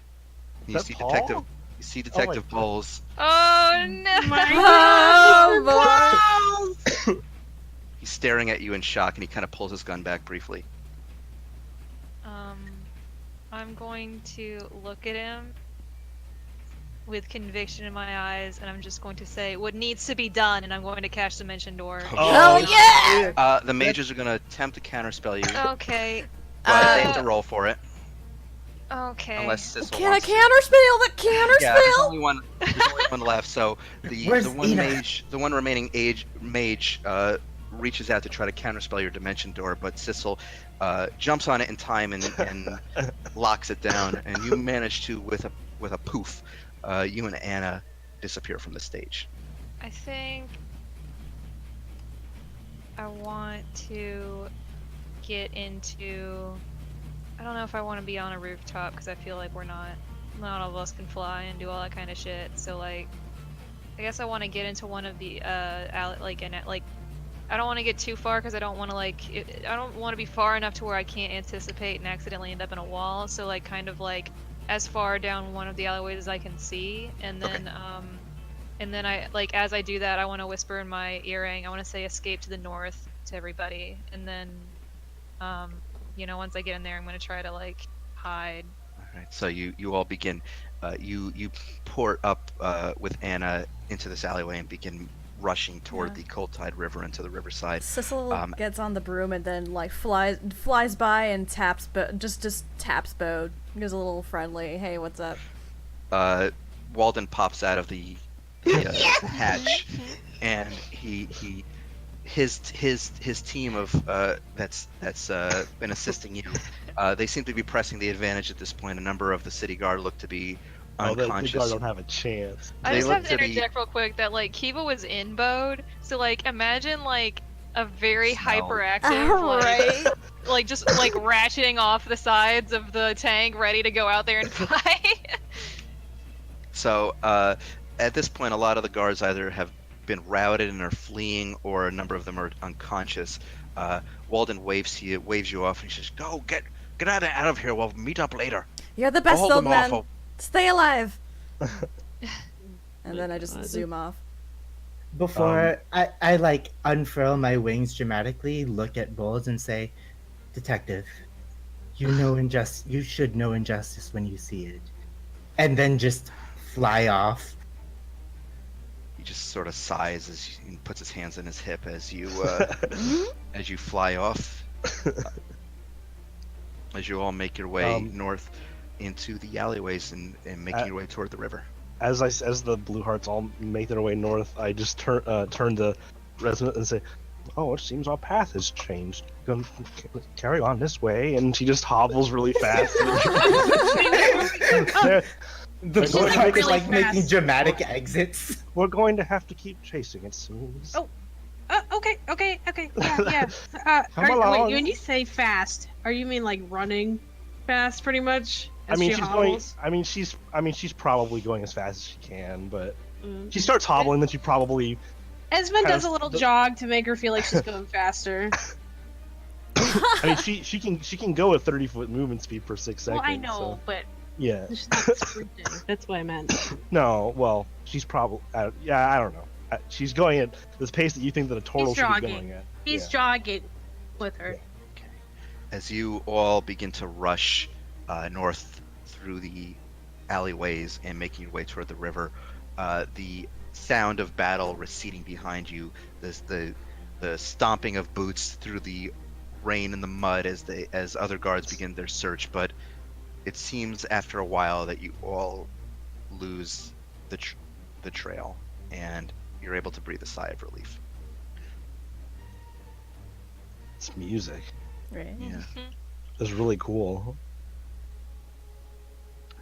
And Is that Paul? You see Detective Bowles. Oh no! Oh, boy. He's staring at you in shock, and he kind of pulls his gun back briefly. I'm going to look at him with conviction in my eyes, and I'm just going to say what needs to be done, and I'm going to cast Dimension Door. Oh, yeah! The mages are going to attempt to counterspell you, Okay. but they have to roll for it. Okay. Unless Sissel Can I wants to. counterspell the counterspell? Yeah, there's only one left. So Where's the one Ina? the one remaining mage reaches out to try to counterspell your dimension door, but Sissel jumps on it in time and locks it down, and you manage to with a poof, you and Anna disappear from the stage. I think I want to get into. I don't know if I want to be on a rooftop because I feel like not all of us can fly and do all that kind of shit. So like, I guess I want to get into one of the I don't want to get too far because I don't want to I don't want to be far enough to where I can't anticipate and accidentally end up in a wall. So like kind of like as far down one of the alleyways as I can see, and then and then I like as I do that I want to whisper in my earring. I want to say escape to the north to everybody, and then once I get in there I'm going to try to like hide. All right. So you all begin. You port up with Anna into this alleyway and begin rushing toward the Cold Tide River into the riverside. Sissel gets on the broom and then like flies by and taps just taps Bode. Gives a little friendly, hey, what's up? Walden pops out of the hatch, and his team of that's been assisting you. They seem to be pressing the advantage at this point. A number of the city guard look to be Oh, the guard unconscious. don't have a chance. I They just have look to to the- interject real quick that like Kiva was in Bode, so like imagine like a very Smell. hyperactive Right. like just like ratcheting off the sides of the tank, ready to go out there and fight. So at this point, a lot of the guards either have been routed and are fleeing, or a number of them are unconscious. Walden waves you off, and he says, "Go get out of here. We'll meet up later." You're the I'll best, hold old them off. man. Stay alive. And My then I just God. zoom off. Before I like unfurl my wings dramatically, look at Bowles and say, "Detective, you should know injustice when you see it," and then just fly off. He just sort of sighs he puts his hands on his hip as you fly off. As you all make your way north into the alleyways and making your way toward the river. As the Blue Hearts all make their way north, I just turn to resident and say, "Oh, it seems our path has changed. Gonna carry on this way." And she just hobbles really fast. The She's Blue like Heart is really like making fast. dramatic exits. We're going to have to keep chasing, it seems. Oh. Okay. Yeah. Come along. Wait, when you say fast, are you mean like running fast, pretty much? I as mean, she she's going. hobbles? She's probably going as fast as she can, but Mm. she starts hobbling. Then she probably. Esmond kind does of a little the- jog to make her feel like she's going faster. I mean, she can go at 30-foot movement speed per 6 seconds. Well, I know, So, but yeah. she's not sprinting. That's what I meant. No. Well, she's probably. Yeah, I don't know. She's going at this pace that you think that a turtle He's should be jogging. going at. He's Yeah. jogging with her. As you all begin to rush north through the alleyways and making your way toward the river, the sound of battle receding behind you, the stomping of boots through the rain and the mud as other guards begin their search. But it seems after a while that you all lose the trail, and you're able to breathe a sigh of relief. It's music. Right. Yeah. It's really cool.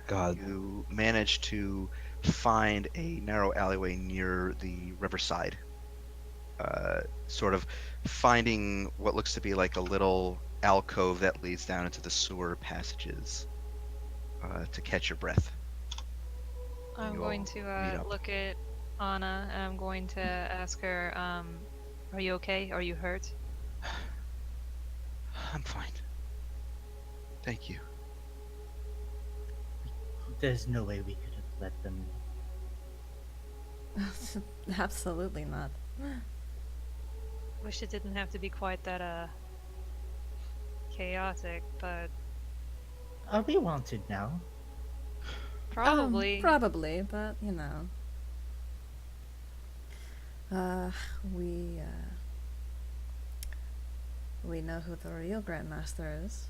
God. You manage to find a narrow alleyway near the riverside, sort of finding what looks to be like a little alcove that leads down into the sewer passages to catch your breath. I'm You going all to meet up. look at Anna and I'm going to ask her, are you okay? Are you hurt? I'm fine. Thank you. There's no way we could have let them. Absolutely not. Wish it didn't have to be quite that chaotic, but Are we wanted now? probably. Probably, but you know. We know who the real Grandmaster is.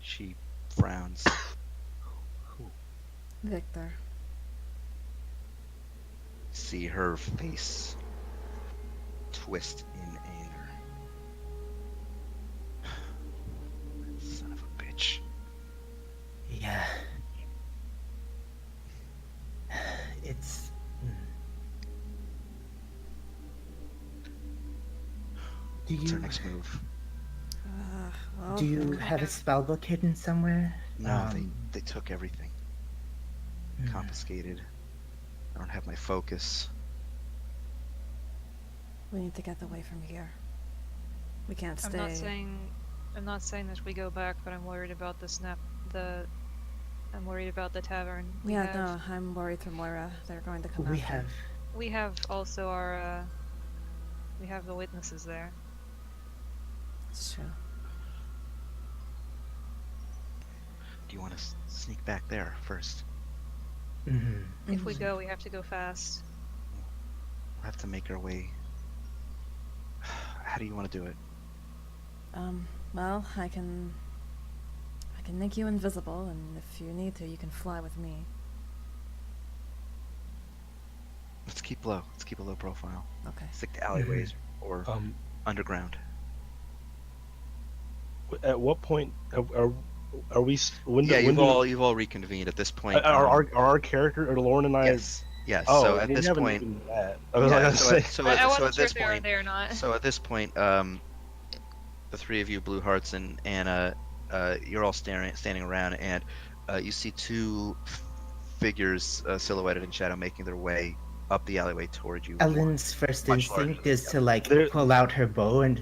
She frowns. Victor. See her face twist in anger. Son of a bitch. Yeah. It's. Do What's her you next move? Well, do you have a spell book hidden somewhere? No, they took everything. Hmm. Confiscated. I don't have my focus. we need to get away from here. We can't stay. I'm not saying that we go back, but I'm worried about I'm worried about the tavern. Yeah, no, I'm worried for Moira. They're going to come We after. have. We have also our we have the witnesses there. It's true. Do you want to sneak back there first? Mhm. If we go, we have to go fast. We'll have to make our way. How do you want to do it? Well, I can make you invisible, and if you need to, you can fly with me. Let's keep low. Let's keep a low profile. Okay. Stick to alleyways or underground. At what point Are we? When, Yeah, when you've all reconvened at this point. are our character or Lauren and I? Yes, yes. Oh, So at well, we this haven't point, even met. I was yeah. gonna say. I So wasn't at sure this if they were point, there or not. so at this point, the three of you, Blue Hearts and Anna, you're all standing around, and you see two figures silhouetted in shadow making their way up the alleyway toward you. Ellen's first Much larger instinct than is the to like There- pull out her bow and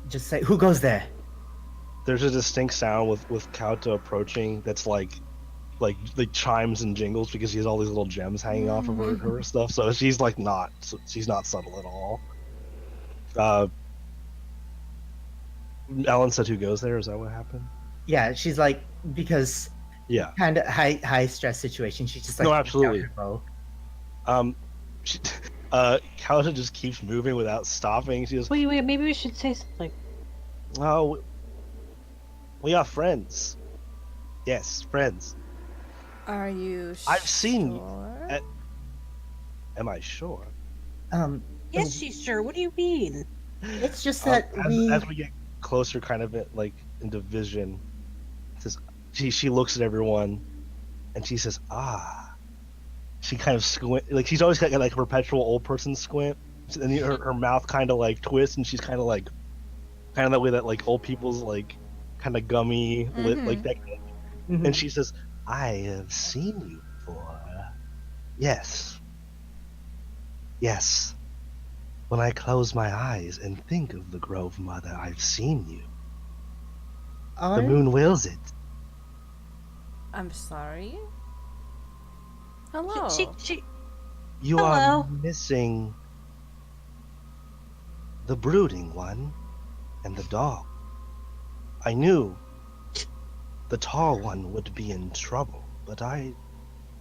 just say, "Who goes there?" There's a distinct sound with Kauta approaching that's like chimes and jingles because she has all these little gems hanging off of her stuff. So she's like she's not subtle at all. Uh, Ellen said, "Who goes there?" Is that what happened? Yeah, she's like, because Yeah. kind of high stress situation. She's just like, No, pulls out absolutely. her bow. She, Kauta just keeps moving without stopping. She goes, Wait, maybe we should say something. "Oh, we are friends. Yes, friends. Are you I've seen you sure? at- Am I sure?" Yes, she's sure. What do you mean? It's just that As we get closer, kind of into vision, says she looks at everyone, and she says, "Ah." She kind of squint, like she's always got like a perpetual old person squint, and her mouth kind of like twists, and she's kind of that way that like old people's like kind of gummy lip like that. Mhm. And she says, "I have seen you before. Yes, yes. When I close my eyes and think of the Grove Mother, I've seen you. The Are- moon wills it." I'm sorry. Hello. She You Hello. are missing the brooding one and the dog. I knew the tall one would be in trouble, but I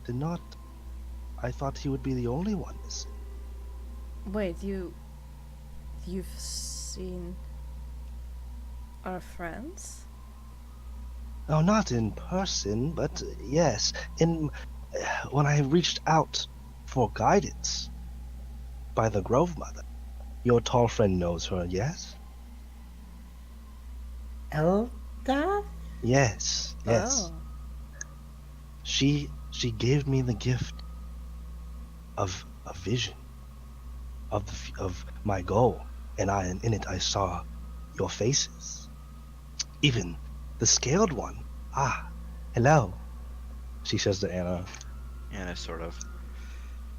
did not. I thought he would be the only one missing. Wait, you've seen our friends? Oh, not in person, but yes, when I reached out for guidance by the Grove Mother. Your tall friend knows her, yes? Elda? Yes, yes. Oh. She gave me the gift of a vision of my goal, and in it I saw your faces, even the scaled one. Ah, hello, she says to Anna. Anna sort of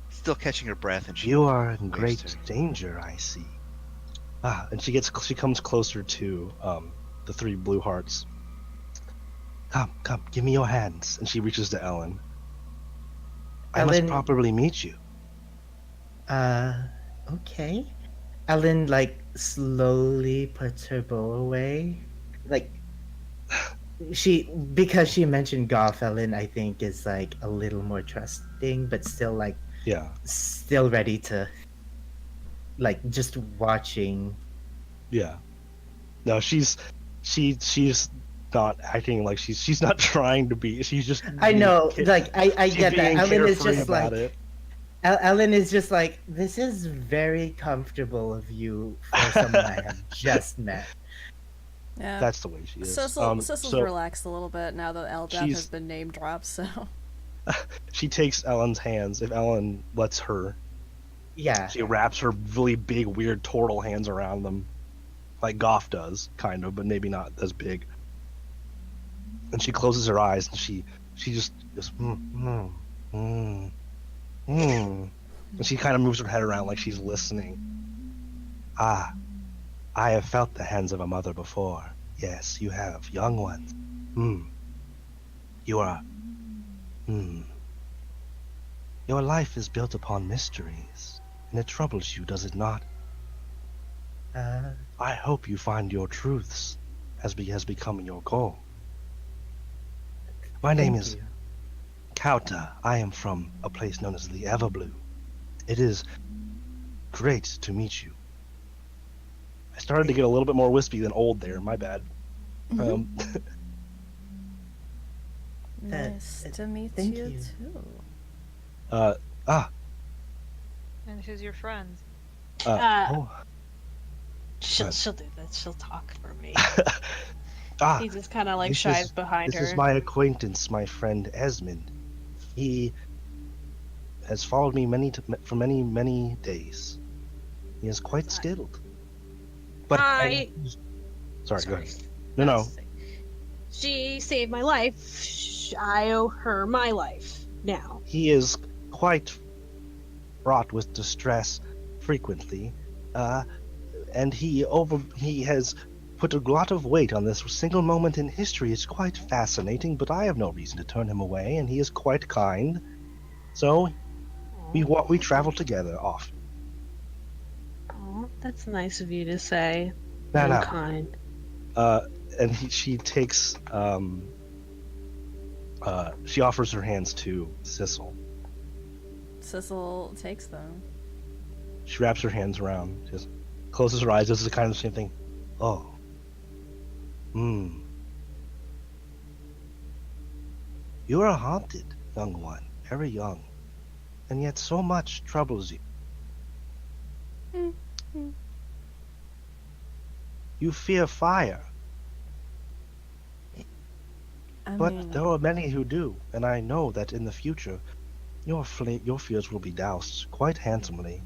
still catching her breath, and she You are in waves great to her. danger, I see. Ah, and she comes closer to the three Blue Hearts. Come, give me your hands. And she reaches to Ellen. I must Ellen- properly meet you. Okay. Ellen, like, slowly puts her bow away. Like, because she mentioned Goff, Ellen, I think, is, like, a little more trusting, but still, like, Yeah, still ready to, like, just watching. yeah. No, she's not acting like she's not trying to be. She's just. I know, being- like, I she's get that. being Ellen is carefree just about like, it. Ellen is just like, this is very comfortable of you for someone I have just met. Yeah. That's the way she is. Sissel's So relaxed a little bit now that Eldath she's- has been name dropped, so. she takes Ellen's hands. If Ellen lets her, Yeah. she wraps her really big, weird turtle hands around them, like Goff does, kind of, but maybe not as big. And she closes her eyes, and she just goes, and she kind of moves her head around like she's listening. Ah, I have felt the hands of a mother before. Yes, you have, young ones. You are. Your life is built upon mysteries, and it troubles you, does it not? I hope you find your truths as has become your goal. My name Thank is you. Kauta. I am from a place known as the Everblue. It is great to meet you. I started to get a little bit more wispy than old there. My bad. Nice to meet thank you, you. too. And who's your friend? Oh, she'll do that. She'll talk for me. Ah, He just kind of like this shies is behind this her. is my acquaintance, my friend Esmond. He has followed me for many days. He is quite skilled. But sorry, go Sorry. ahead. I No. was just saying, she saved my life. I owe her my life now. He is quite fraught with distress frequently, and he has put a lot of weight on this single moment in history. It's quite fascinating, but I have no reason to turn him away, and he is quite kind. So we travel together often. Oh, that's nice of you to say. Now, I'm now, kind. she takes she offers her hands to Sissel. Sissel takes them. She wraps her hands around, just closes her eyes. This is kind of the same thing. Oh. You are haunted, young one, very young, and yet so much troubles you. You fear fire, but there are many who do, and I know that in the future, your fears will be doused quite handsomely.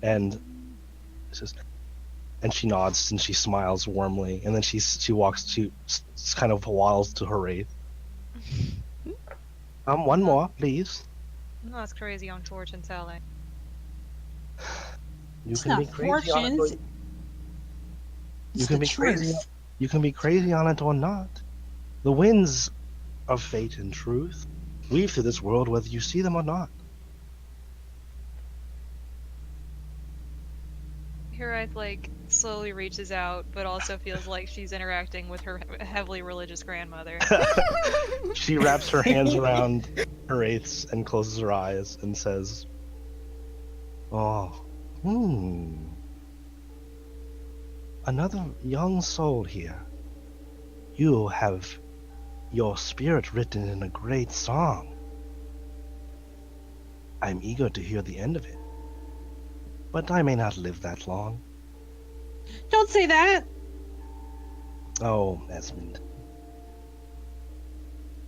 And she nods and she smiles warmly, and then she kind of waddles to her wraith. One more, please. No, that's crazy on fortune telling. You It's can not be crazy on it. fortunes. You It's can the be crazy. truth. You can be crazy on it or not. The winds of fate and truth weave through this world whether you see them or not. Hirith like slowly reaches out, but also feels like she's interacting with her heavily religious grandmother. She wraps her hands around her wraiths and closes her eyes and says, "Oh, another young soul here. You have your spirit written in a great song. I'm eager to hear the end of it, but I may not live that long." Don't say that. Oh, Esmond.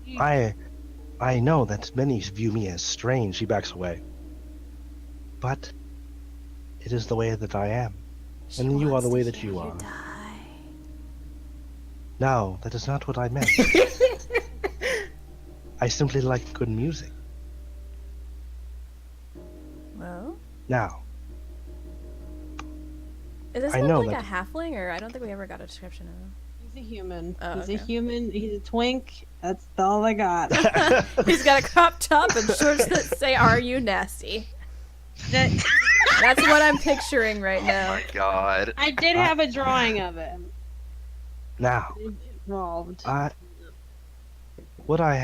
You- I know that many view me as strange. She backs away. But it is the way that I am. And you are the way that you are. No, that is not what I meant. I simply like good music. Well, Now, is this I one know like that- a halfling, or I don't think we ever got a description of him. He's a human. Oh, He's okay. a human. He's a twink. That's all I got. He's got a crop top and shorts that say "Are you nasty?" That's what I'm picturing right now. Oh my god. I did have a drawing of him. now, Involved. how I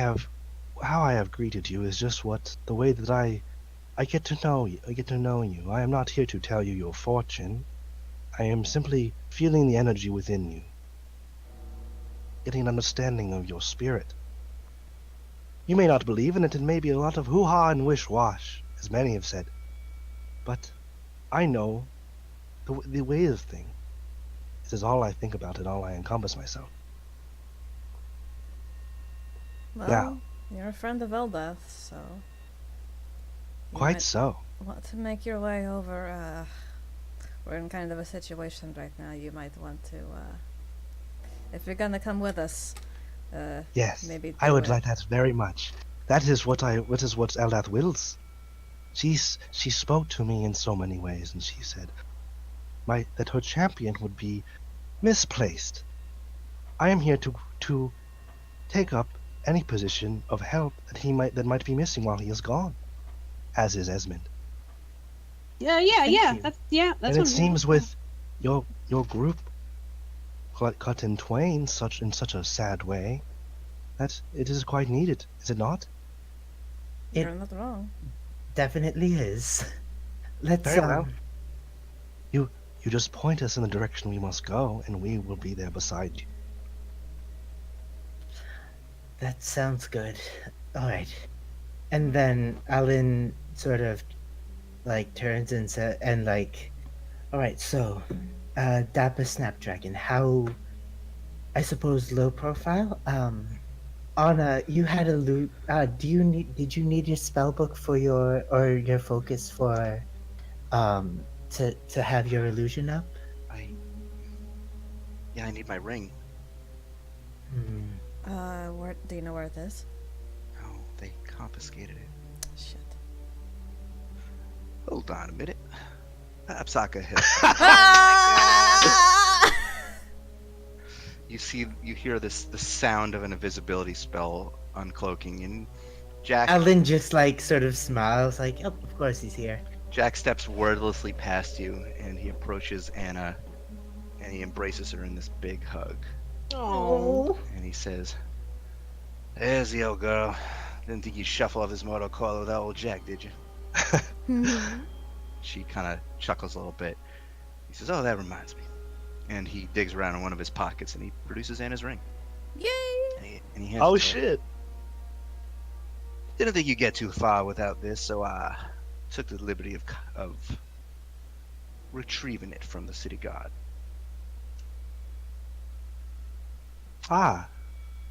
have greeted you is just the way that I get to know you. I get to know you. I am not here to tell you your fortune. I am simply feeling the energy within you, getting an understanding of your spirit. You may not believe in it, and may be a lot of hoo-ha and wish-wash, as many have said. But I know the way of thing. It is all I think about and all I encompass myself. Well, Now. you're a friend of Eldeth, so you Quite might so. want to make your way over. We're in kind of a situation right now. You might want to, if you're gonna come with us, Yes, maybe I do would it. like that very much. That is what Eldath wills. She spoke to me in so many ways, and she said that her champion would be misplaced. I am here to take up any position of help that might be missing while he is gone, as is Esmond. Yeah. you. That's And it what seems with your group cut in twain in such a sad way that it is quite needed, is it not? You're not wrong. Definitely is. Let's Very well. You just point us in the direction we must go, and we will be there beside you. That sounds good. All right. And then Alan sort of like turns and all right, so Dapper Snapdragon, how, I suppose, low profile? Anna, you had a loot. Did you need your spell book for your focus for, to have your illusion up? I Yeah, I need my ring. Hmm. Where do you know where it is? Oh, they confiscated it. Shit. Hold on a minute. Perhaps I could help. Ah! You hear the sound of an invisibility spell uncloaking, and Jack Ellen just like sort of smiles, like, oh, of course he's here. Jack steps wordlessly past you, and he approaches Anna, and he embraces her in this big hug, Oh. and he says, "There's the old girl. Didn't think you'd shuffle off this mortal coil without old Jack, did you?" She kind of chuckles a little bit. He says, "Oh, that reminds me." And he digs around in one of his pockets, and he produces Anna's ring. Yay! And he hands Oh it to her. shit! Didn't think you'd get too far without this, so I took the liberty of retrieving it from the city guard. Ah,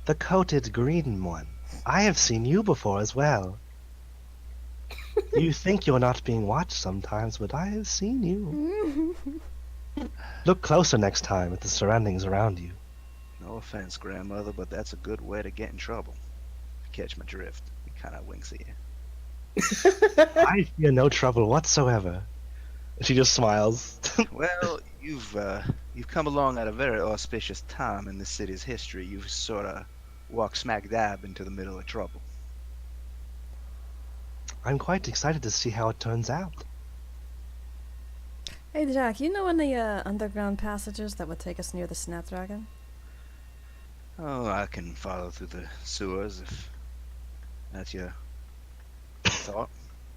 the coated green one. I have seen you before as well. You think you're not being watched sometimes, but I have seen you. Look closer next time at the surroundings around you. No offense, grandmother, but that's a good way to get in trouble. If you catch my drift. He kind of winks at you. I fear no trouble whatsoever. She just smiles. Well, you've come along at a very auspicious time in the city's history. You've sort of walked smack dab into the middle of trouble. I'm quite excited to see how it turns out. Hey Jack, you know any underground passages that would take us near the Snapdragon? Oh, I can follow through the sewers if that's your thought.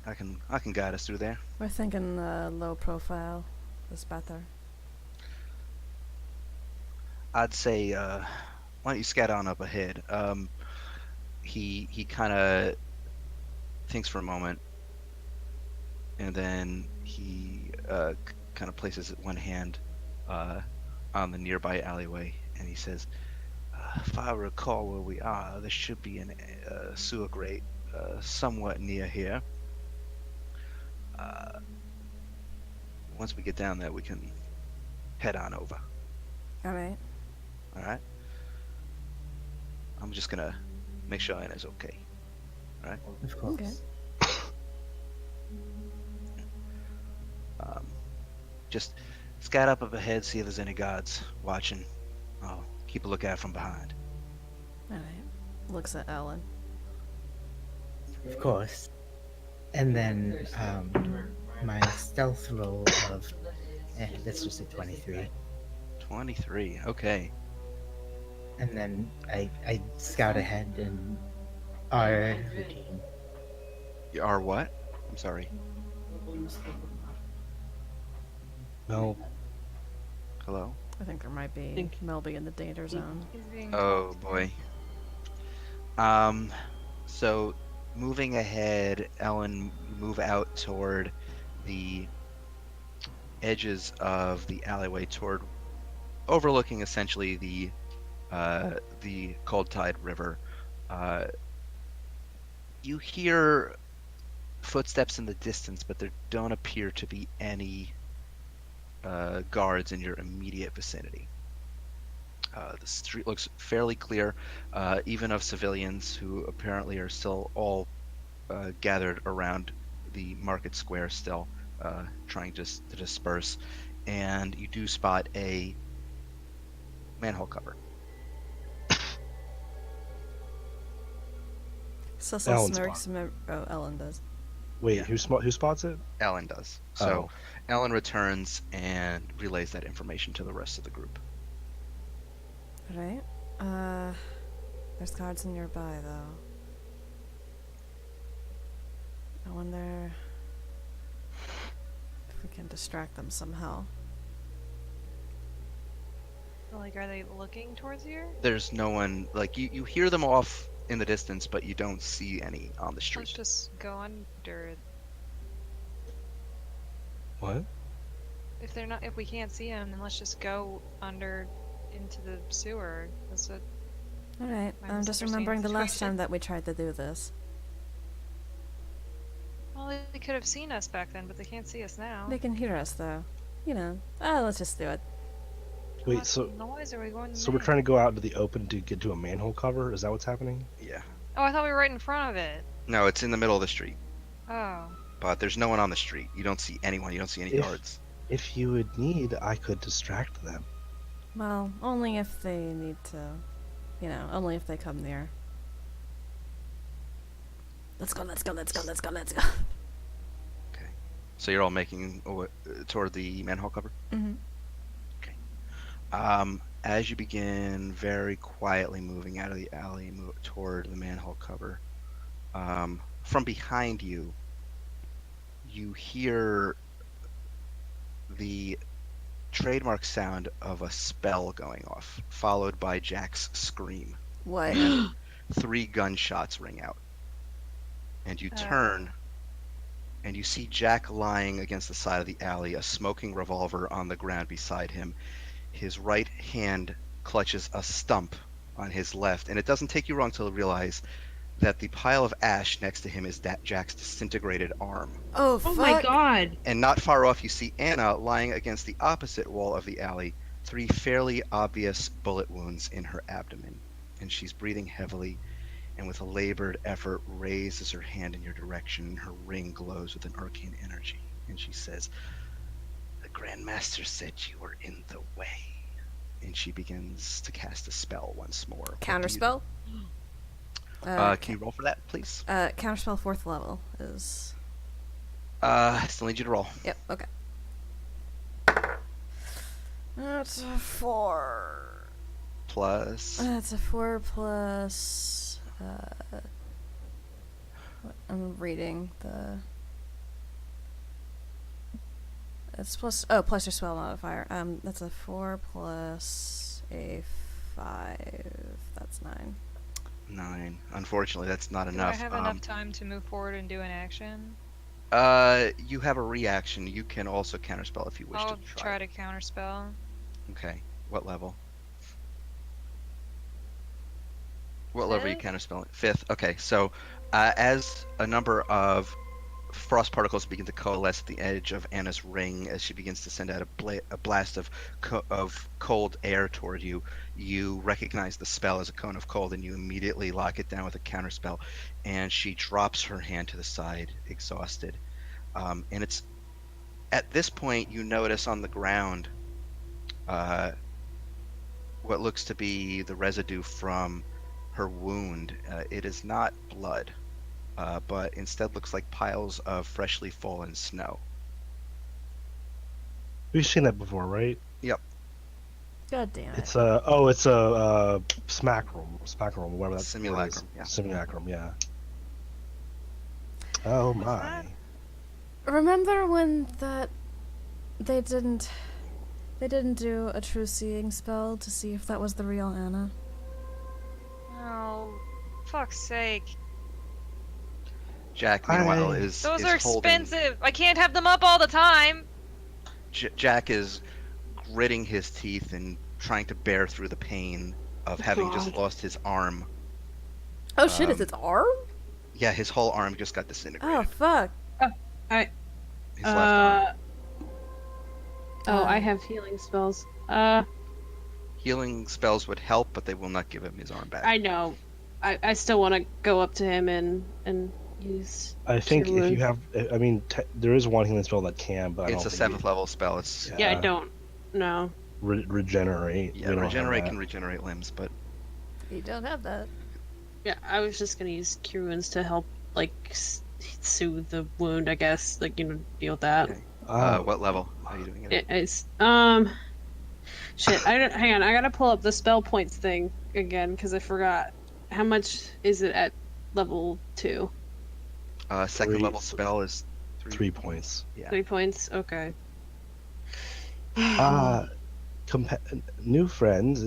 I can guide us through there. We're thinking low profile is better. I'd say, why don't you scat on up ahead? He kind of thinks for a moment, and then he kind of places one hand on the nearby alleyway, and he says, "If I recall where we are, there should be a sewer grate somewhat near here. Once we get down there, we can head on over. Alright. All right? I'm just gonna make sure Anna's okay. Of course. Okay. Just scat up ahead, see if there's any guards watching. I'll keep a lookout from behind." Alright. Looks at Ellen. Of course. And then my stealth roll of that's just a 23. 23. Okay. And then I scout ahead and our routine. You are what? I'm sorry. No, Hello? I think there might be Think- Melby in the danger zone. He's being Oh boy. So moving ahead, Ellen, move out toward the edges of the alleyway, toward overlooking essentially the Cold Tide River. You hear footsteps in the distance, but there don't appear to be any guards in your immediate vicinity. The street looks fairly clear, even of civilians who apparently are still all gathered around the market square still, trying just to disperse. And you do spot a manhole cover. Cecil Ellen smirks. Oh, Ellen does. wait, Yeah. who spots it? Ellen does. So Ellen returns and relays that information to the rest of the group. Alright. There's guards nearby though. I wonder if we can distract them somehow. like, are they looking towards here? There's no one, like, you hear them off in the distance, but you don't see any on the Let's street. just go under. What? if we can't see them, then let's just go under into the sewer. That's what. Alright, I'm I'm just misunderstanding remembering the last situation. time that we tried to do this. Well, they could have seen us back then, but they can't see us now. They can hear us, though. Let's just do it. Wait, What's so the noise? Are we going? so we're trying to go out into the open to get to a manhole cover? Is that what's happening? Yeah. Oh, I thought we were right in front of it. No, it's in the middle of the street, Oh. but there's no one on the street. You don't see anyone. You don't see any If- guards. If you would need, I could distract them. Well, only if they need to. Only if they come near. Let's go. So you're all making toward the manhole cover. Mm-hmm. As you begin very quietly moving out of the alley toward the manhole cover, from behind you, you hear the trademark sound of a spell going off, followed by Jack's scream. What? 3 gunshots ring out. And you turn, and you see Jack lying against the side of the alley, a smoking revolver on the ground beside him. His right hand clutches a stump on his left, and it doesn't take you long to realize that the pile of ash next to him is Jack's disintegrated arm. Oh, Oh fuck! my god. And not far off, you see Anna lying against the opposite wall of the alley, 3 fairly obvious bullet wounds in her abdomen. And she's breathing heavily, and with a labored effort raises her hand in your direction, and her ring glows with an arcane energy. And she says, "The Grand Master said you were in the way." And she begins to cast a spell once more. What do you do? Counterspell? Can you roll for that, please? Counterspell 4th level is... Still need you to roll. Yep, okay. That's a 4. Plus. That's a 4 plus... I'm reading the... It's plus... Oh, plus your spell modifier. That's a 4 plus a 5. That's 9. 9. Unfortunately, that's not Do enough. I have enough time to move forward and do an action? You have a reaction. You can also counterspell if you wish I'll to try to counterspell. Okay. What level? What level are you counterspelling? 5th. Okay. So, as a number of frost particles begin to coalesce at the edge of Anna's ring, as she begins to send out a blast of cold air toward you, you recognize the spell as a cone of cold, and you immediately lock it down with a counterspell. And she drops her hand to the side, exhausted. And it's at this point you notice on the ground what looks to be the residue from her wound. It is not blood, but instead looks like piles of freshly fallen snow. We've seen that before, right? Yep. God damn it. It's a smack room, whatever that Simulacrum, yeah. Simulacrum, yeah. Oh my. that? Remember when they didn't do a true seeing spell to see if that was the real Anna? Oh, fuck's sake. Jack, meanwhile, is Those is are holding. expensive. I can't have them up all the time. Jack is gritting his teeth and trying to bear through the pain of having just God. lost his arm. Oh shit, it's its arm? Yeah, his whole arm just got Oh disintegrated. fuck. His left arm. Oh, I have healing spells. Healing spells would help, but they will not give him his arm back. I know. I still want to go up to him and use. I think Cure if you Wounds. have, I mean, there is one healing spell that can, but I It's a don't think 7th level spell. It's Yeah. Yeah, I don't. No. regenerate. yeah, We don't have regenerate that. can regenerate limbs, but You don't have that. Yeah, I was just gonna use Cure Wounds to help, like, soothe the wound, I guess. Like, deal with that. Okay. Oh, what level are you doing it? It's shit. Hang on. I gotta pull up the spell points thing again because I forgot. How much is it at level 2? Second Three. level spell is 3 points. Yeah. 3 points. Okay. New friends.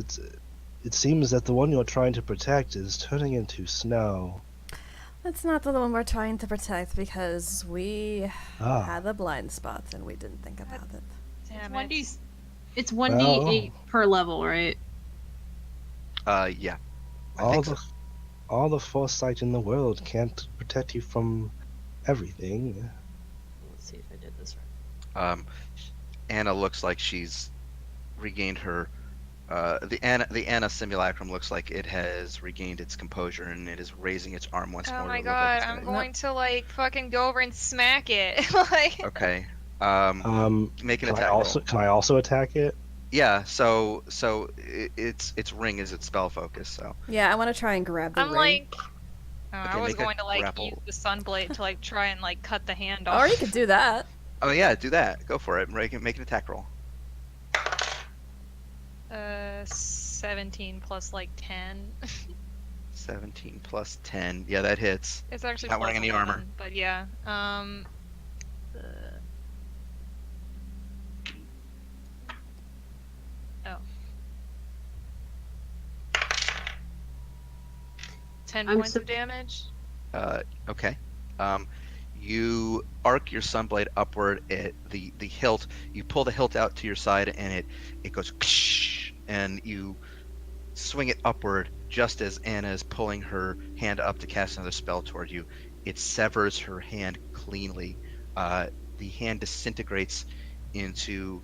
It seems that the one you're trying to protect is turning into snow. That's not the one we're trying to protect because we Ah. had a blind spot and we didn't think about it. Damn One D. it. It's 1d8 per level, right? Yeah, I all think the so. all the foresight in the world can't protect you from everything. Let's see if I did this right. Anna looks like she's regained her. The Anna simulacrum looks like it has regained its composure and it is raising its arm once Oh more my to look like god, it's I'm gonna. going to like fucking go over and smack it. Like, Okay. Make an Can I attack also roll. attack it? Yeah. Its ring is its spell focus. So Yeah, I want to try and grab the I'm ring. like, I okay, was make a going to like use grapple. the sunblade to like try and like cut the hand Or you off. could do that. Oh yeah, do that. Go for it. Make an attack roll. 17 plus like 10. 17 plus 10. Yeah, that hits. It's actually Not plus wearing any 11, armor. but yeah. Uh, oh. 10 I'm points of damage. Okay. You arc your sunblade upward at the hilt. You pull the hilt out to your side, and it goes, and you swing it upward just as Anna is pulling her hand up to cast another spell toward you. It severs her hand cleanly. The hand disintegrates into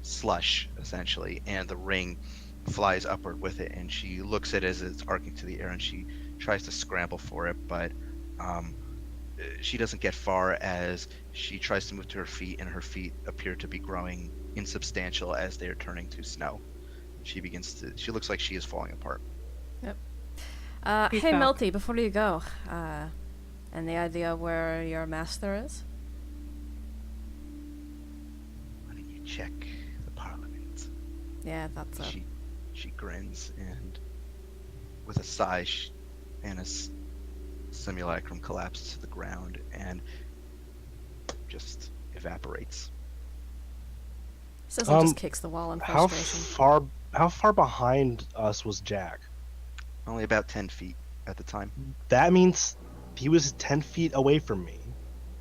slush, essentially, and the ring flies upward with it. And she looks at it as it's arcing to the air, and she tries to scramble for it, but she doesn't get far as she tries to move to her feet, and her feet appear to be growing insubstantial as they are turning to snow. She looks like she is falling apart. Hey, Peace out. Melty, before you go, any idea where your master is? Why don't you check the parliament? Yeah, that's it. She grins, and with a sigh, Anna's simulacrum collapses to the ground and just evaporates. Sizzle just kicks the wall in How frustration. far behind us was Jack? Only about 10 feet at the time. That means he was 10 feet away from me.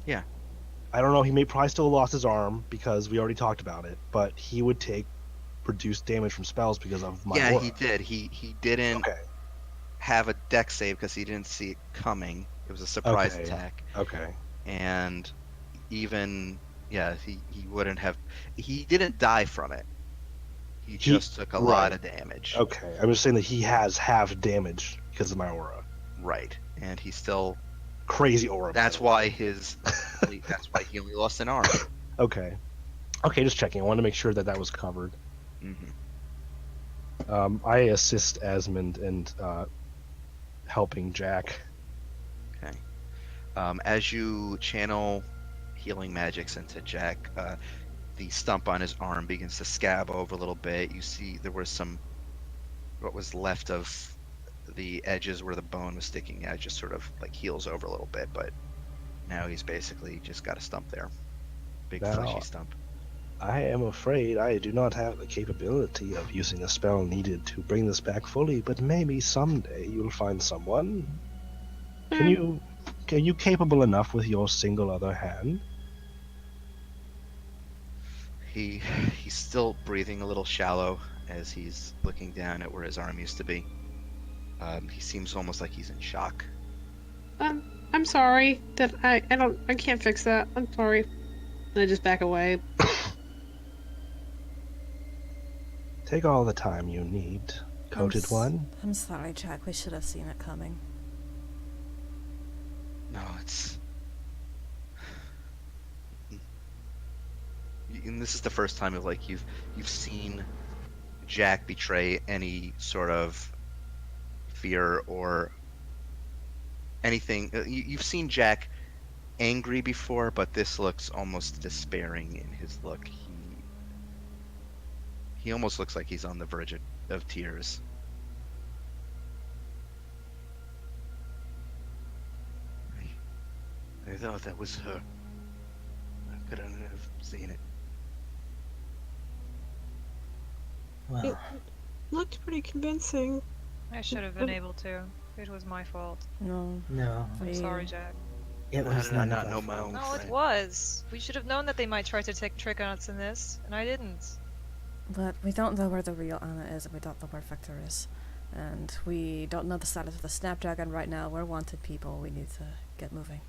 Yeah. I don't know. He may probably still lost his arm because we already talked about it, but he would take reduced damage from spells because of my aura. He did. He didn't Okay. have a dex save because he didn't see it coming. It was a surprise Okay. attack. Okay. And even he wouldn't have. He didn't die from it. He just took a lot of damage. Okay. I'm just saying that he has half damage because of my aura. Right. And he still. Crazy aura. That's why that's why he only lost an arm. Okay. Okay, just checking. I wanted to make sure that was covered. Mm-hmm. I assist Asmund in helping Jack. Okay. As you channel healing magics into Jack, the stump on his arm begins to scab over a little bit. You see there was what was left of the edges where the bone was sticking out just sort of like heals over a little bit, but now he's basically just got a stump there. Big Now- fleshy stump. I am afraid I do not have the capability of using a spell needed to bring this back fully, but maybe someday you'll find someone. Are you capable enough with your single other hand? He's still breathing a little shallow as he's looking down at where his arm used to be. He seems almost like he's in shock. I'm sorry that I can't fix that. I'm sorry. And I just back away. Take all the time you need, coated one. I'm sorry, Jack. We should have seen it coming. No, it's. And this is the first time of like you've seen Jack betray any sort of fear or anything. You've seen Jack angry before, but this looks almost despairing in his look. He almost looks like he's on the verge of tears. I thought that was her. I couldn't have seen it. Well, Looked pretty convincing. I should have been able to. It was my fault. No. no. I'm sorry, Jack. It How was did I none of not our know my fault. own No, it friend? was. We should have known that they might try to take trick on us in this, and I didn't. But we don't know where the real Anna is, and we don't know where Victor is. And we don't know the status of the Snapdragon right now. We're wanted people. We need to get moving.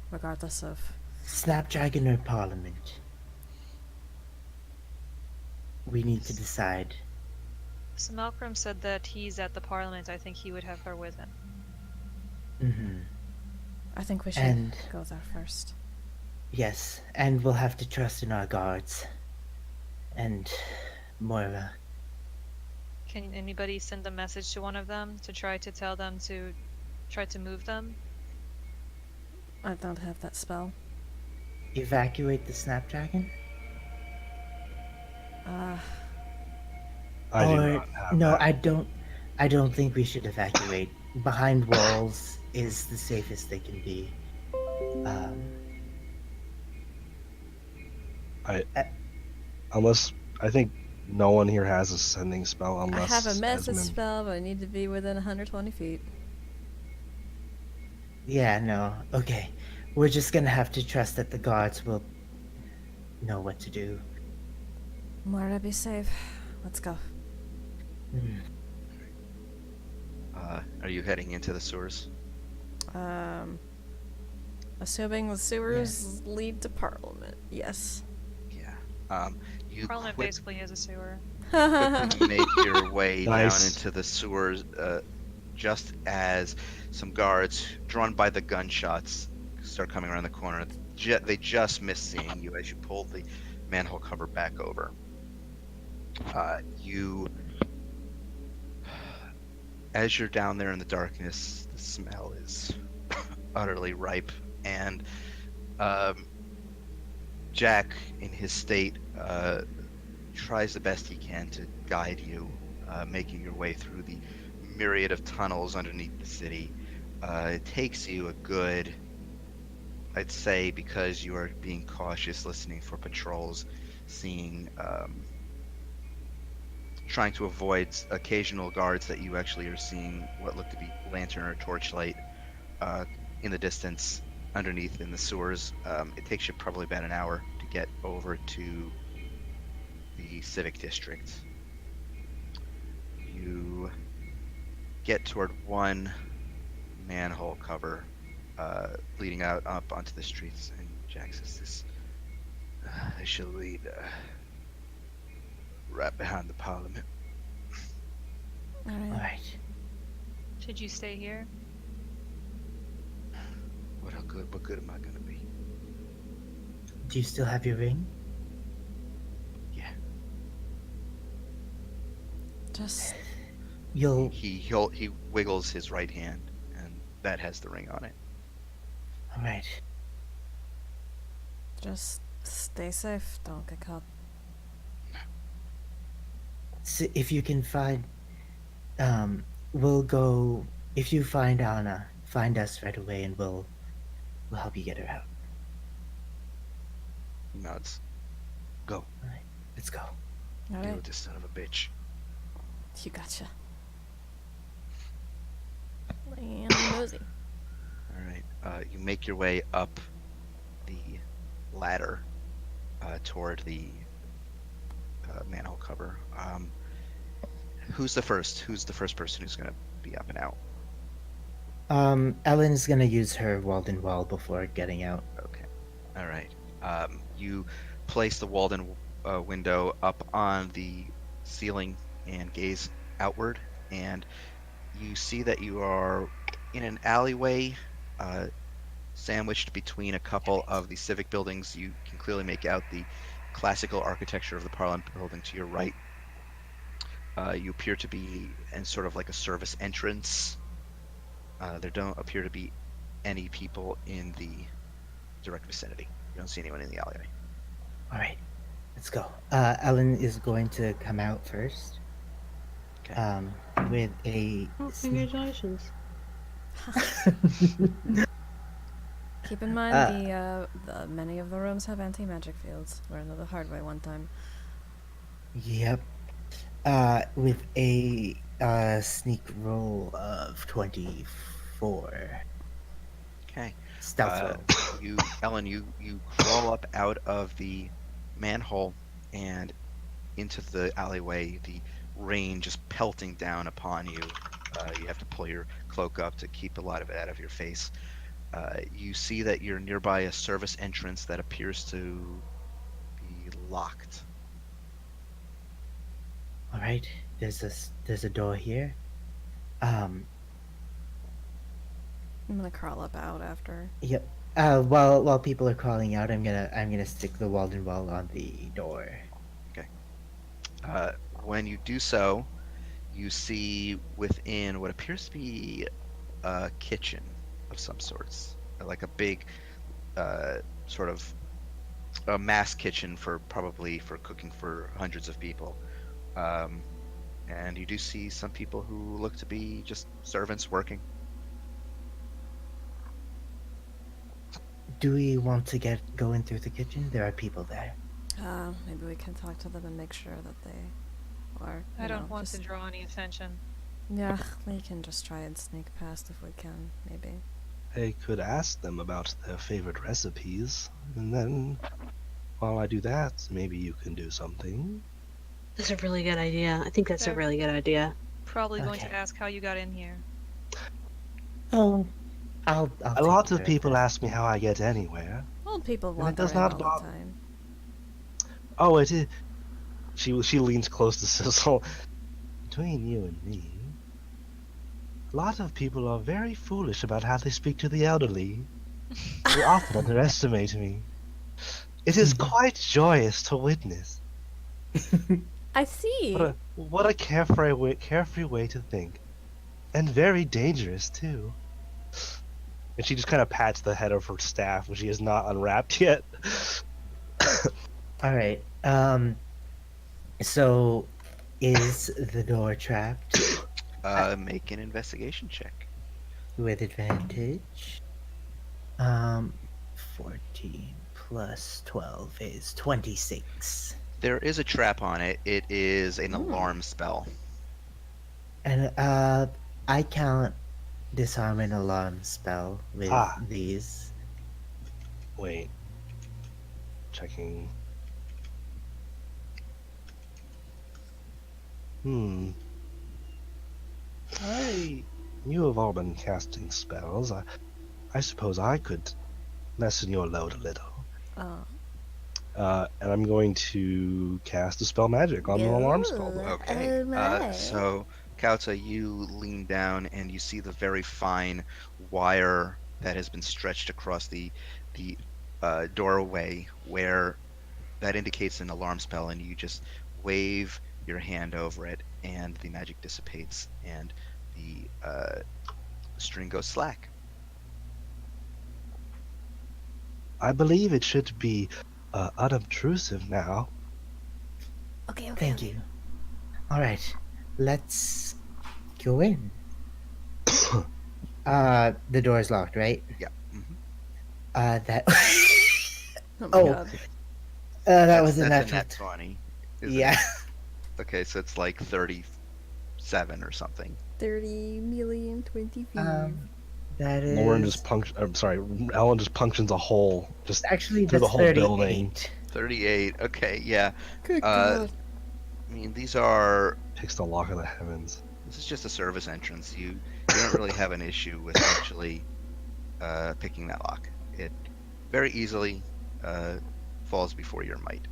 Regardless of... Snapdragon or Parliament? We need to decide. So Malcolm said that he's at the Parliament. I think he would have her with him. Mm-hmm. I think we should And go there first. yes, and we'll have to trust in our guards. And Moira. Can anybody send a message to one of them to try to tell them to try to move them? I don't have that spell. Evacuate the Snapdragon? I do Or not have no, that. I don't think we should evacuate. Behind walls is the safest they can be. Um, Unless I think no one here has a sending spell unless I have a message Esmond. spell, but I need to be within 120 feet. yeah, no. Okay. We're just gonna have to trust that the guards will know what to do. Moira, be safe. Let's go. Hmm. Are you heading into the sewers? Assuming the sewers lead to Parliament. Yes. Yeah. You Parliament basically is a sewer. quickly make your way down Nice. into the sewers, just as some guards, drawn by the gunshots, start coming around the corner. They just miss seeing you as you pull the manhole cover back over. As you're down there in the darkness, the smell is utterly ripe, and Jack, in his state, tries the best he can to guide you, making your way through the myriad of tunnels underneath the city. It takes you a good, I'd say, because you are being cautious, listening for patrols, seeing, trying to avoid occasional guards that you actually are seeing what look to be lantern or torchlight in the distance underneath in the sewers. It takes you probably about an hour to get over to the civic district. You get toward one manhole cover leading out up onto the streets, and Jack says this shall lead right behind the Parliament. Alright. Alright. Should you stay here? What good am I gonna be? Do you still have your ring? Yeah. Just He wiggles his right hand, and that has the ring on it. Alright. Just stay safe. Don't get caught. So if you can find, we'll go. If you find Anna, find us right away, and we'll help you get her out. He nods. Go. Let's go. Deal Alright. with this son of a bitch. You gotcha. And nosy. Alright. You make your way up the ladder toward the manhole cover. Who's the first? Who's the first person who's gonna be up and out? Ellen is gonna use her Walden Wall before getting out. Okay. All right. You place the Walden window up on the ceiling and gaze outward, and you see that you are in an alleyway sandwiched between a couple of the civic buildings. You can clearly make out the classical architecture of the Parliament building to your right. You appear to be in sort of like a service entrance. There don't appear to be any people in the direct vicinity. You don't see anyone in the alleyway. Alright. Let's go. Ellen is going to come out first. Okay. With a Oh, sneak- congratulations. Keep in mind the many of the rooms have anti-magic fields. Learned the hard way one time. Yep. With a sneak roll of 24. Okay. Stealth Uh, roll. Ellen, you crawl up out of the manhole and into the alleyway. The rain just pelting down upon you. You have to pull your cloak up to keep a lot of it out of your face. You see that you're nearby a service entrance that appears to be locked. All right, there's a door here. Um, I'm gonna crawl up out after. yep. While people are crawling out, I'm gonna stick the Walden wall on the door. When you do so, you see within what appears to be a kitchen of some sorts, like a big sort of a mass kitchen for probably for cooking for hundreds of people. Um, and you do see some people who look to be just servants working. Do we want to go in through the kitchen? There are people there. Maybe we can talk to them and make sure that they are. I you don't know, want just, to draw any attention. Yeah, we can just try and sneak past if we can. Maybe. I could ask them about their favorite recipes, and then while I do that, maybe you can do something. That's a really good idea. I think that's a Okay. really good idea. Probably going to Okay. ask how you got in here. Oh, I'll A take lot care of people that. ask me how I get anywhere. Old people it wander does in not all bother- the time. Oh, it is. She leans close to Sizzle. Between you and me, a lot of people are very foolish about how they speak to the elderly. They often underestimate me. It is quite joyous to witness. I see. What a carefree way to think, and very dangerous too. And she just kind of pats the head of her staff, which she has not unwrapped yet. All right. So is the door trapped Make an investigation check. with advantage? 14 plus 12 is 26. There is a trap on it. It is an alarm spell. And I count disarm and alarm spell with these. Wait. Checking. You have all been casting spells. I suppose I could lessen your load a little. Oh. And I'm going to cast a spell magic on the alarm spell. Okay. my. So, Kauta, you lean down and you see the very fine wire that has been stretched across the doorway where that indicates an alarm spell, and you just wave your hand over it, and the magic dissipates, and the string goes slack. I believe it should be unobtrusive now. Okay. Thank you. All right, let's go in. The door's locked, right? Yeah. That. Oh my Oh. god. That was a that's natural. net 20. isn't Yeah. it? Okay, so it's like 37 or something. 30,020,000 feet. That is. Ellen just punctions a hole just Actually, through the that's whole 38. building. 38. Okay, yeah. Good Uh, god. I mean, these are. Picks the lock of the heavens. This is just a service entrance. You don't really have an issue with actually picking that lock. It very easily falls before your might.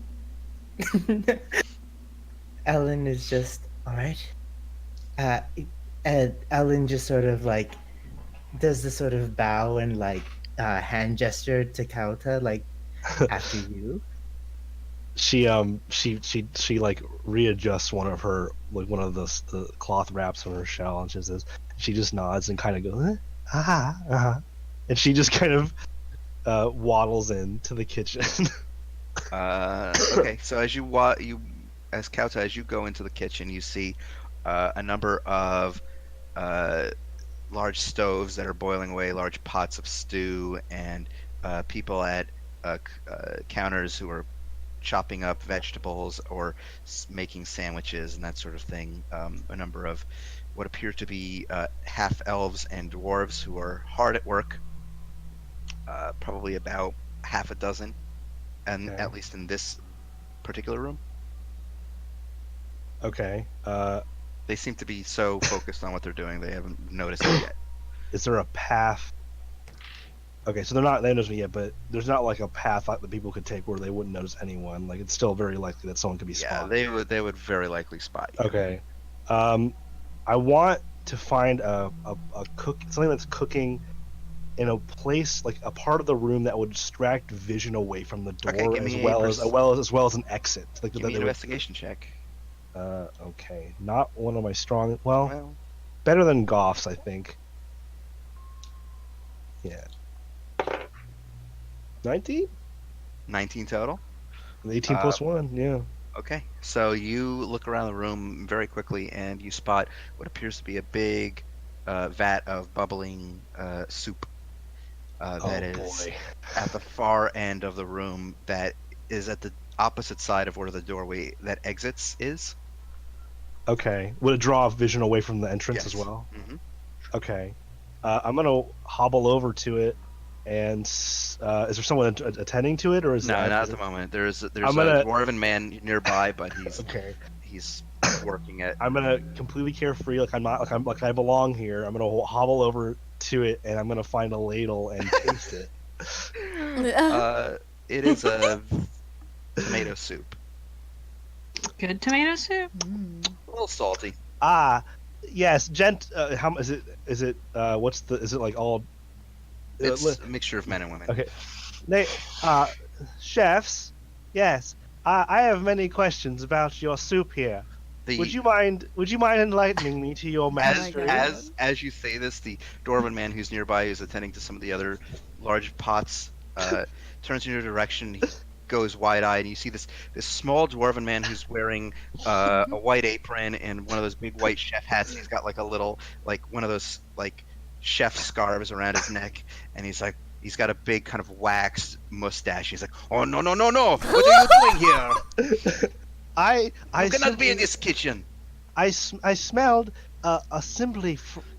Ellen is just all right. Ellen just sort of like does the sort of bow and like hand gesture to Kauta, like after you. She like readjusts one of the cloth wraps on her shell, and she just nods and kind of goes, and she just kind of waddles into the kitchen. Okay, so as as Kauta, as you go into the kitchen, you see a number of large stoves that are boiling away large pots of stew, and people at counters who are chopping up vegetables or making sandwiches and that sort of thing. A number of what appear to be half elves and dwarves who are hard at work. probably about half a dozen, and Okay. at least in this particular room. Okay. They seem to be so focused on what they're doing, they haven't noticed it yet. Is there a path? Okay, so they don't notice me yet, but there's not like a path like that people could take where they wouldn't notice anyone. Like it's still very likely that someone could be Yeah, spotted. they would very likely spot you. Okay. I want to find a cook something that's cooking in a place like a part of the room that would distract vision away from the door, Okay, give as me well as an exit. Like give that me an they would. investigation check. Okay, not one of my strong. Well, Well, better than Goff's, I think. Yeah. 19? 19 total. 18 plus 1, yeah. Okay, so you look around the room very quickly and you spot what appears to be a big vat of bubbling soup that is boy. at the far end of the room, that is at the opposite side of where the doorway that exits is. Okay. Would it draw vision away from the entrance as Yes. well? Hmm. Okay. I'm gonna hobble over to it, and is there someone attending to it, or is No, it? not at the moment. There's I'm a gonna. dwarven man nearby, but Okay. he's working it. I'm gonna completely carefree, like I'm not, like I belong here. I'm gonna hobble over to it, and I'm gonna find a ladle and taste it. It is a tomato soup. Good tomato soup. A little salty. Ah, yes, gent. How is it? Is it? What's the? Is it like all? It's a mixture of men and women. Okay. They, chefs. Yes. I have many questions about your soup here. Would you mind enlightening me to your master? As you say this, the dwarven man who's nearby, who's attending to some of the other large pots, turns in your direction. He goes wide-eyed, and you see this small dwarven man who's wearing a white apron and one of those big white chef hats. He's got like a little, like one of those like chef scarves around his neck, and he's got a big kind of waxed mustache. He's like, "Oh no no no no! What are you doing here? I You cannot be in simply- this kitchen." I smelled a simply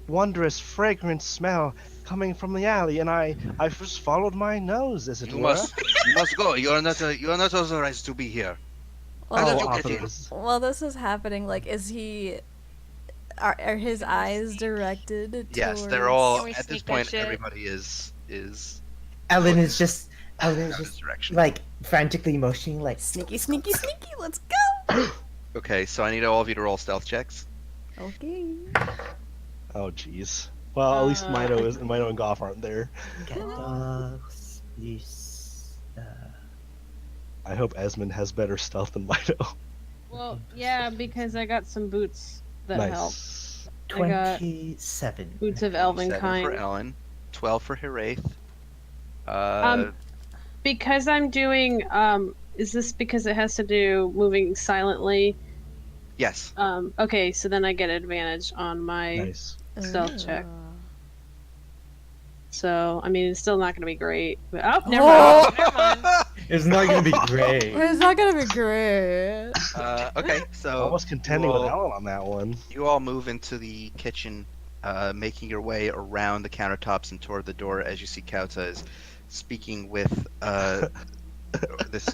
wondrous fragrant smell coming from the alley, and I just followed my nose, as it You were. must go. You are not authorized to be here. How Well, did you get in? authors. while this is happening, like, is he? Are his eyes directed? Yes, they're towards- all Can we at this sneak that point. shit? Everybody is Ellen is just in this direction. like frantically motioning, like Sneaky, sneaky, sneaky. Let's go. Okay, so I need all of you to roll stealth checks. Okay. Oh, jeez. Well, at least Mino and Goff aren't there. get dogs. Use. I hope Esmond has better stealth than Mino. Well, yeah, because I got some boots that help. Nice. I got 27. Boots of elven 7 kind. for Ellen, 12 for Hiraeth. Because I'm doing is this because it has to do moving silently? Yes. Okay, so then I get advantage on my Nice. stealth check. Uh, So I mean it's still not gonna be great. But never Oh! mind. Never mind. It's not gonna be great. It's not gonna be great. Okay, so Almost contending you with all- Ellen on that one. You all move into the kitchen, making your way around the countertops and toward the door as you see Kauta is speaking with this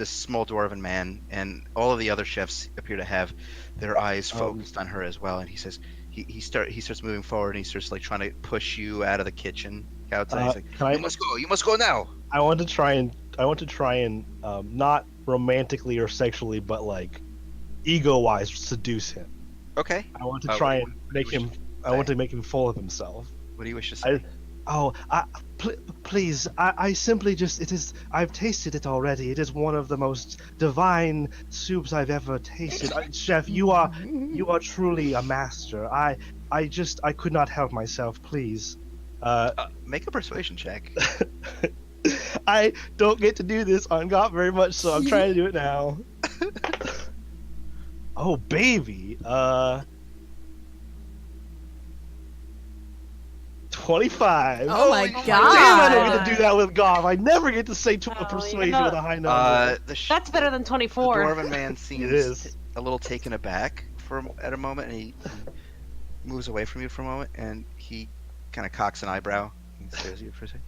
small dwarven man, and all of the other chefs appear to have their eyes focused on her as well. And he says he starts moving forward, and he starts like trying to push you out of the kitchen. Kauta, he's like, Can I? you must go now. I want to try and not romantically or sexually, but like ego-wise, seduce him. Okay. I want to Uh, try what- and what make do you him. wish I want to make him full of himself. What do you wish to say? Please, I simply just, I've tasted it already. It is one of the most divine soups I've ever tasted. Chef, you are truly a master. I could not help myself, please. Make a persuasion check. I don't get to do this on GOT very much, so I'm trying to do it now. Oh, baby. 25. Oh my my god. Damn, I don't get to do that with Goff. I never get to say to a Oh, persuasion yeah. with a high number. That's better than The 24. dwarven man seems It is. a little taken aback at a moment, and he moves away from you for a moment, and he kind of cocks an eyebrow and stares at you for a second.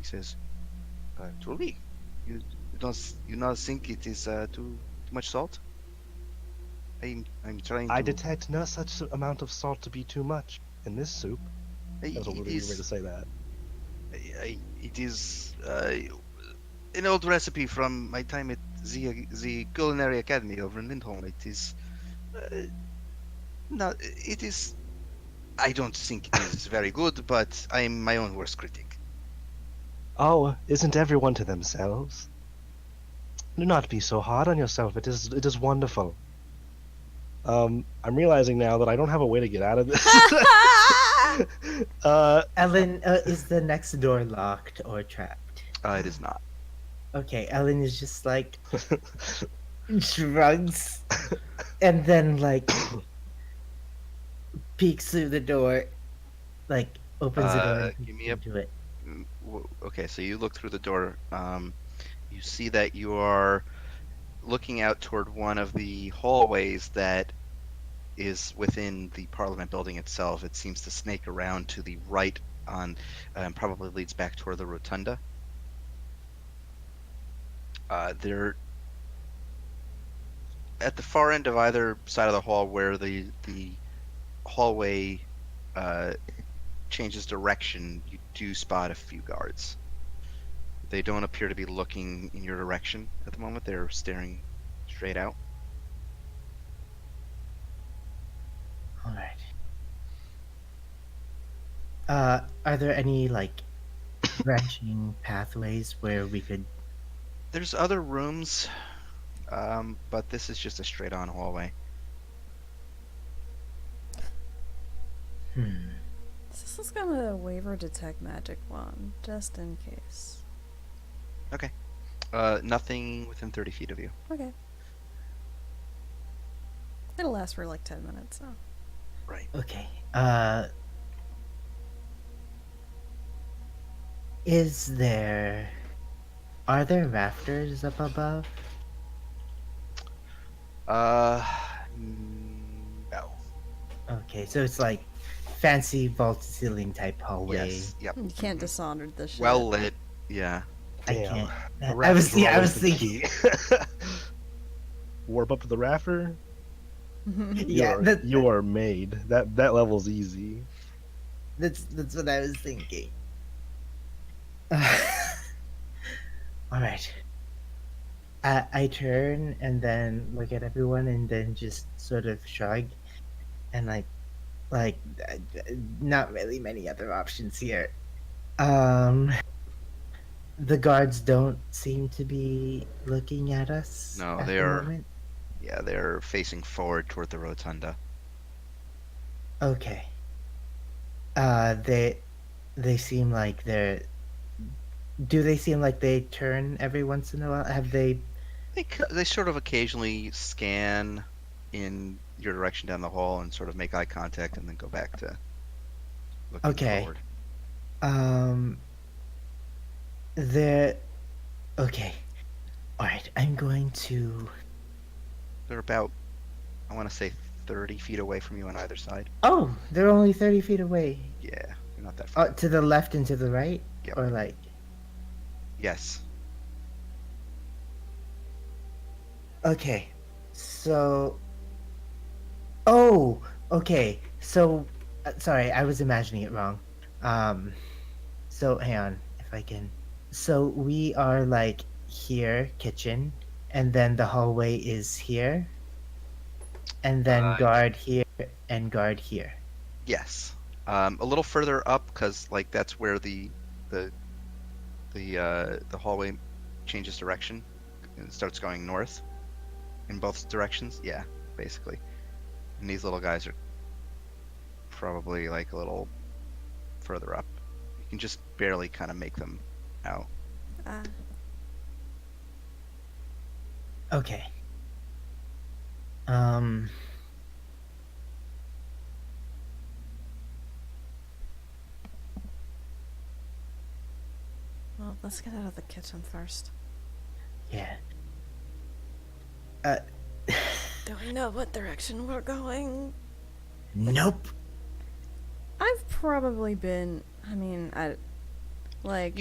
He says, "Truly, you not think it is too much salt? I'm trying I to. detect no such amount of salt to be too much in this soup. That was a It really weird way to is. say that. It is an old recipe from my time at the Culinary Academy over in Lindholm. It is uh, not. It is. I don't think it is very good, but I am my own worst critic. Oh, isn't everyone to themselves? Do not be so hard on yourself. It is wonderful. I'm realizing now that I don't have a way to get out of this. Ellen, is the next door locked or trapped? It is not. Okay, Ellen is just like shrugs and then like peeks through the door, like opens the door and Give peeks me a. into it. Okay, so you look through the door. You see that you are looking out toward one of the hallways that is within the Parliament building itself. It seems to snake around to the right on, and probably leads back toward the rotunda. There, at the far end of either side of the hall, where the hallway changes direction, you do spot a few guards. They don't appear to be looking in your direction at the moment. They're staring straight out. All right. Are there any like branching pathways where we could? There's other rooms, but this is just a straight-on hallway. This is gonna waiver detect magic wand, just in case. Okay. Nothing within 30 feet of you. Okay. It'll last for like 10 minutes, so. Right. Okay. Are there rafters up above? No. Okay, so it's like fancy vault ceiling type hallway. Yes. Yep. You can't dishonor this shit. Well lit. Yeah. I Damn. can't. The I rafters was were I always was the thinking. key. Warp up to the rafter. Yeah, You are made. That level's easy. that's what I was thinking. All right. I turn and then look at everyone and then just sort of shrug and not really many other options here. The guards don't seem to be looking at us No, at they the are. moment. Yeah, they're facing forward toward the rotunda. Okay. They seem like they're. Do they seem like they turn every once in a while? Have they? They sort of occasionally scan in your direction down the hall and sort of make eye contact and then go back to looking Okay. forward. They're. Okay. All right. I'm going to. They're about, I want to say, 30 feet away from you on either side. Oh, they're only 30 feet away. Yeah, you're not that far. To the left and to the right, Yep. or like. Yes. Okay, so. Oh, okay. So, sorry, I was imagining it wrong. So hang on, if I can. So we are like here, kitchen, and then the hallway is here, and then guard here and guard here. Yes. A little further up, because like that's where the hallway changes direction and starts going north in both directions. Yeah, basically. And these little guys are probably like a little further up. You can just barely kind of make them out. Okay. Well, let's get out of the kitchen first. Yeah. Do we know what direction we're going? Nope. I've probably been. I mean, Like,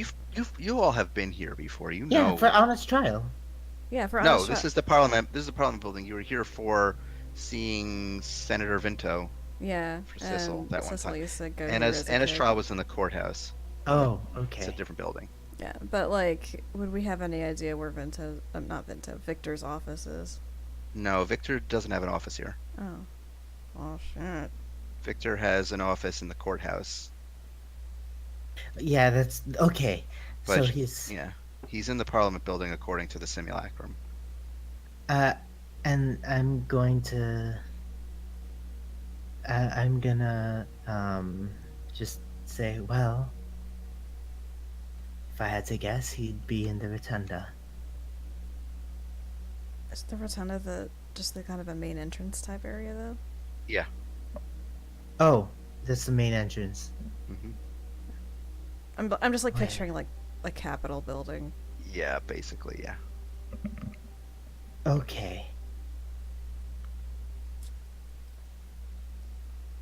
You all have been here before. You Yeah, know. for honest trial. yeah, for No, honest this shot. is the Parliament. This is the Parliament building. You were here for seeing Senator Vinto Yeah, for Sissel and that one time. Cicely used to go here Anna's as a Anna's kid. trial was in the courthouse. Oh, It's a okay. different building. Yeah, but like, would we have any idea where not Vinto, Victor's office is? No, Victor doesn't have an office here. Oh. Oh, shit. Victor has an office in the courthouse, Yeah, that's okay. but So he's yeah, he's in the Parliament building according to the simulacrum. uh, and I'm gonna just say, well, if I had to guess, he'd be in the rotunda. Is the rotunda just the kind of a main entrance type area, though? Yeah. Oh, that's the main entrance. hmm I'm just like Wait. picturing like a Capitol building. Yeah, basically, yeah. Okay.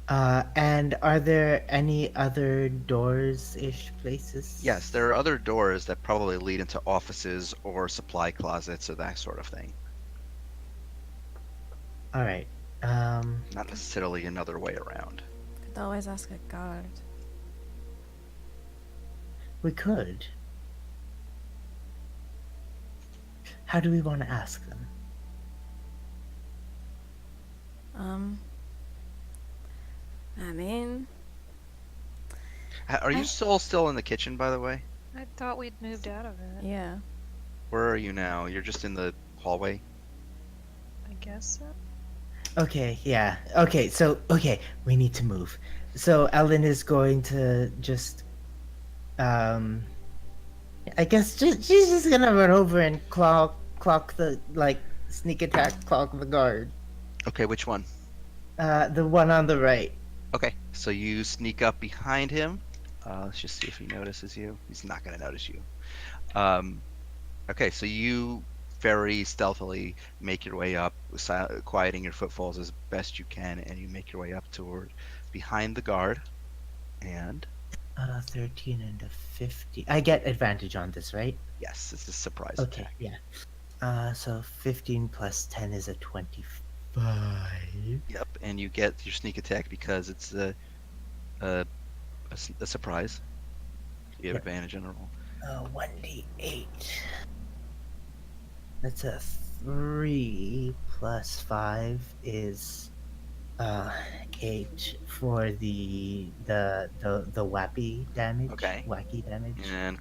And are there any other doors-ish places? Yes, there are other doors that probably lead into offices or supply closets or that sort of thing. All right. Not necessarily another way around. Could always ask a guard. We could. How do we want to ask them? I mean, Are you I- all still in the kitchen, by the way? I thought we'd moved out of it. yeah. Where are you now? You're just in the hallway? I guess so. Okay, yeah. Okay, we need to move. So Ellen is going to just I guess she's just gonna run over and clock the like sneak attack clock the guard. Okay, which one? The one on the right. Okay, so you sneak up behind him. Let's just see if he notices you. He's not going to notice you. Okay, so you very stealthily make your way up, quieting your footfalls as best you can, and you make your way up toward behind the guard. And 13 and a 50. I get advantage on this, right? yes, it's a surprise Okay, attack. yeah. So 15 plus 10 is a 25. Yep, and you get your sneak attack because it's a surprise. You have Yep. advantage on the roll. 1d8. That's a 3 plus 5 is 8 for the wappy damage. Okay. Wacky damage. And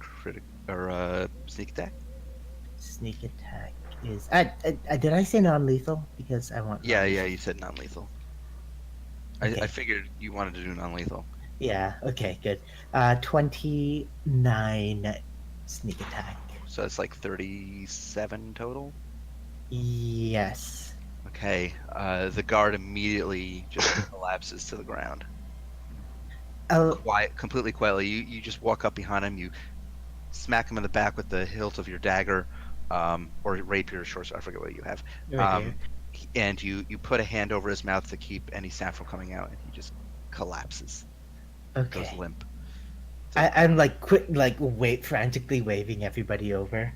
sneak attack. Sneak attack is. Did I say non-lethal? Because I want. Yeah, non-lethal. you said non-lethal. Okay. I figured you wanted to do non-lethal. Yeah. Okay. Good. 29 sneak attack. So that's like 37 total. Yes. Okay. The guard immediately just collapses to the ground. Oh. Completely quietly. You just walk up behind him. You smack him in the back with the hilt of your dagger, or rapier, short. I forget what you have. Right here. And you put a hand over his mouth to keep any sound from coming out, and he just collapses. Okay. Goes limp. I'm like frantically waving everybody over,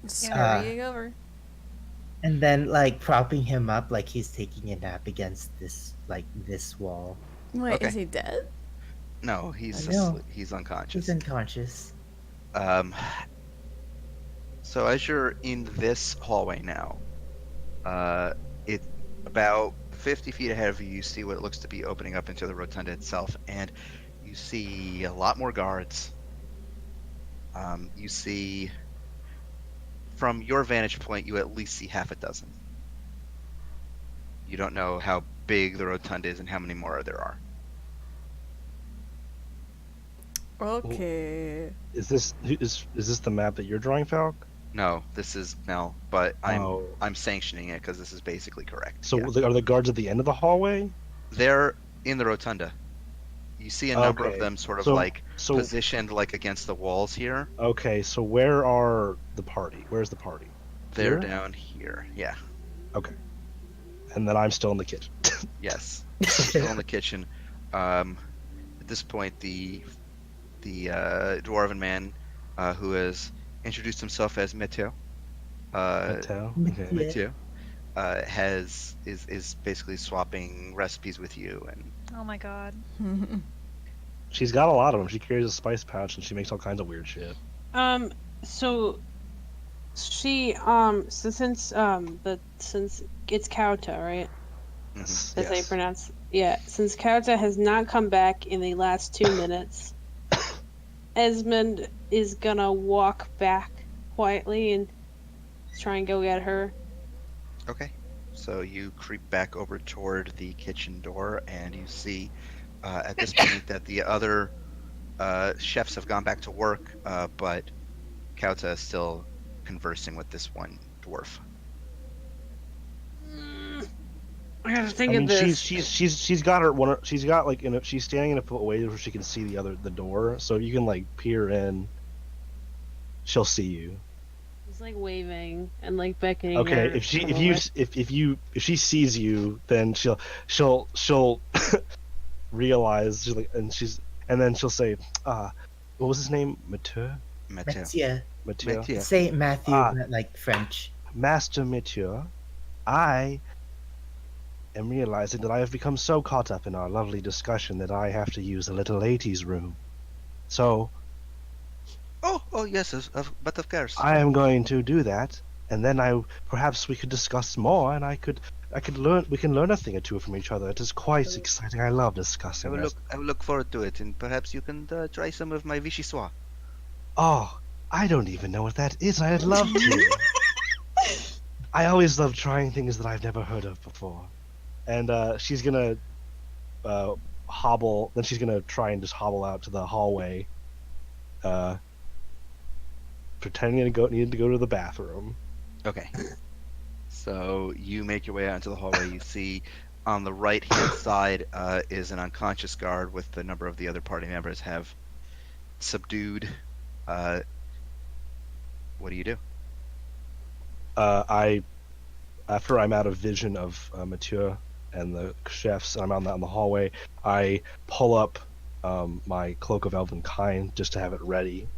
Scurrying over. and then like propping him up like he's taking a nap against this wall. Wait, Okay. is he dead? No, he's I know. asleep. He's unconscious. He's unconscious. So as you're in this hallway now, it about 50 feet ahead of you, you see what looks to be opening up into the rotunda itself, and you see a lot more guards. You see, from your vantage point, you at least see half a dozen. You don't know how big the rotunda is and how many more there are. Okay. Is this the map that you're drawing, Falk? No, this is Mel, but I'm Oh. I'm sanctioning it because this is basically correct. So yeah. are the guards at the end of the hallway? They're in the rotunda. You see a number of Okay. them sort of So- like So positioned like against the walls here. okay, so where are the party? Where's the party? They're Here? down here. Yeah. Okay. And then I'm still in the kitchen. Yes. Still in the kitchen. At this point, the the dwarven man who has introduced himself as Meteo. Mattel. Okay. Yeah. Meteo is basically swapping recipes with you, and Oh my god. She's got a lot of them. She carries a spice pouch and she makes all kinds of weird shit. So she since it's Kauta, right? mhm, That's how you yes. pronounce. Yeah, since Kauta has not come back in the last 2 minutes, Esmond is gonna walk back quietly and try and go get her. Okay. So you creep back over toward the kitchen door, and you see at this point that the other chefs have gone back to work, but Kauta is still conversing with this one dwarf. I gotta think I of mean, this. she's got her one. She's got like she's standing in a foot away where she can see the door. So if you can like peer in, she'll see you. He's like waving and like beckoning Okay, her. if she to if come you over. if she sees you, then she'll realize she's like, and then she'll say, what was his name? Mathieu. Meteo. Mathieu. Mathieu. Meteo. Say Matthew, Ah. but like French. Master Mathieu, I am realizing that I have become so caught up in our lovely discussion that I have to use the little lady's room. So Oh, yes, but of course. I am going to do that, and then perhaps we could discuss more, and I could we can learn a thing or two from each other. It is quite exciting. I love discussing this. I will look forward to it, and perhaps you can try some of my vichyssoise. Oh, I don't even know what that is. I'd love to. I always love trying things that I've never heard of before. And she's gonna hobble. Then she's gonna try and just hobble out to the hallway, pretending needing to go to the bathroom. Okay. So you make your way out into the hallway. You see on the right-hand side is an unconscious guard with the number of the other party members have subdued. What do you do? After I'm out of vision of Mathieu and the chefs, and I'm out in the hallway, I pull up my cloak of elven kind just to have it ready,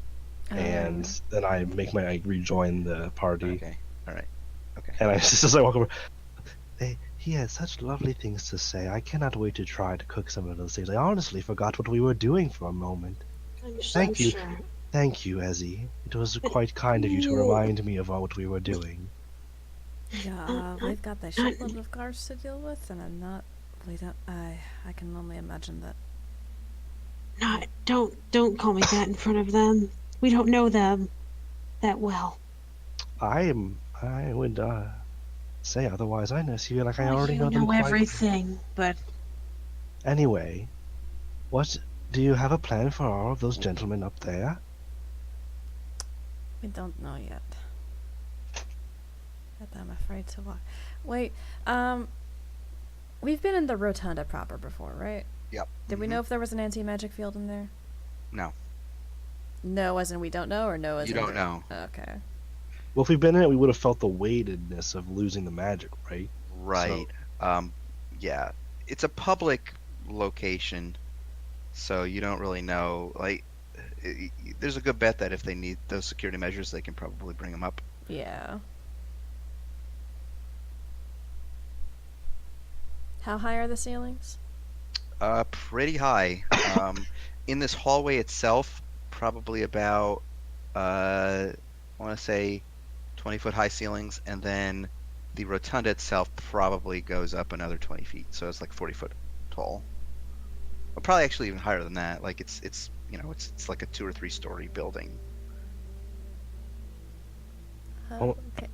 and then I rejoin the party. Okay. All right. Okay. And I just as I walk over, he has such lovely things to say. I cannot wait to try to cook some of those things. I honestly forgot what we were doing for a moment. Thank you. Sure. Thank you, Ezzy. It was quite kind of you to remind me of what we were doing. Yeah, we've got the shitload of cars to deal with, and I'm not. I can only imagine that. No, don't call me that in front of them. We don't know them that well. I would say otherwise. I feel like I already You know them quite. everything, but Anyway, what do you have a plan for all of those gentlemen up there? We don't know yet. But I'm afraid to walk. Wait, we've been in the rotunda proper before, right? Yep. Did we know if there was an anti-magic field in there? No. No, as in we don't know, or no, as You in don't know. Okay. Well, if we've been in it, we would have felt the weightedness of losing the magic, right? Right. Yeah. It's a public location, so you don't really know. Like, there's a good bet that if they need those security measures, they can probably bring them up. Yeah. How high are the ceilings? Pretty high. In this hallway itself, probably about I want to say 20-foot high ceilings, and then the rotunda itself probably goes up another 20 feet, so it's like 40 foot tall. Well, probably actually even higher than that. Like it's it's like a 2 or 3 story building. Oh. Okay.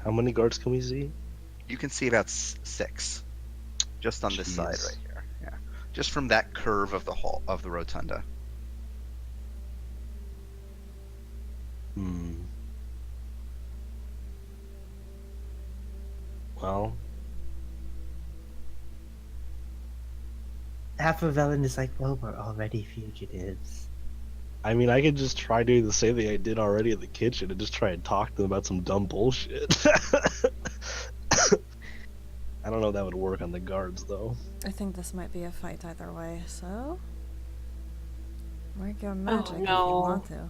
How many guards can we see? You can see about 6, just on this side Jeez. right here. Yeah, just from that curve of the hall of the rotunda. Hmm. Well, Half of Ellen is like, well, we're already fugitives. I mean, I could just try doing the same thing I did already in the kitchen and just try and talk to them about some dumb bullshit. I don't know if that would work on the guards, though. I think this might be a fight either way, so... Work your magic if you no. want to.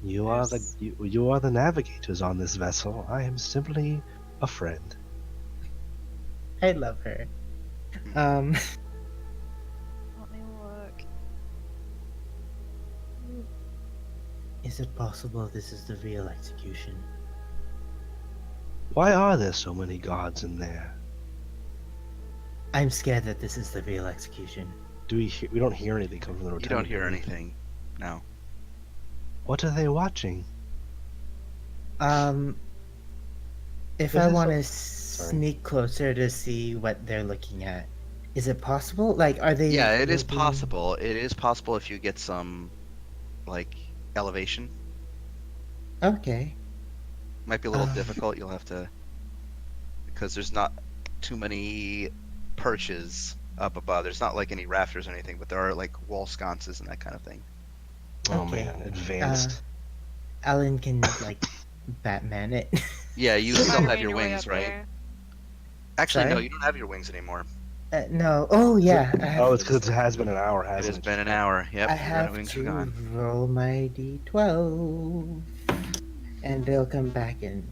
You are the There's- you are the navigators on this vessel. I am simply a friend. I love her. Hmm. Let me look. Is it possible this is the real execution? Why are there so many gods in there? I'm scared that this is the real execution. We don't hear anything come from the You rotunda. don't hear do we? anything. No. What are they watching? Um, if This I is want a- to sneak closer to see what they're looking at, is it possible? Like, are they? Yeah, it is looking- possible. It is possible if you get some, like, elevation. Okay. Might be a little Um, difficult. You'll have to, because there's not too many perches up above. There's not like any rafters or anything, but there are like wall sconces and that kind of thing. Oh Okay. man, advanced. Alan can like Batman it. Yeah, you still have Spider-Man your way wings, up right? there. Actually, no, Sorry? you don't have your wings anymore. No. Oh yeah. I have, Oh, it's because it has been an hour, It hasn't has it? been an hour. Yep, I your have wings are to gone. roll my d12, and they'll come back in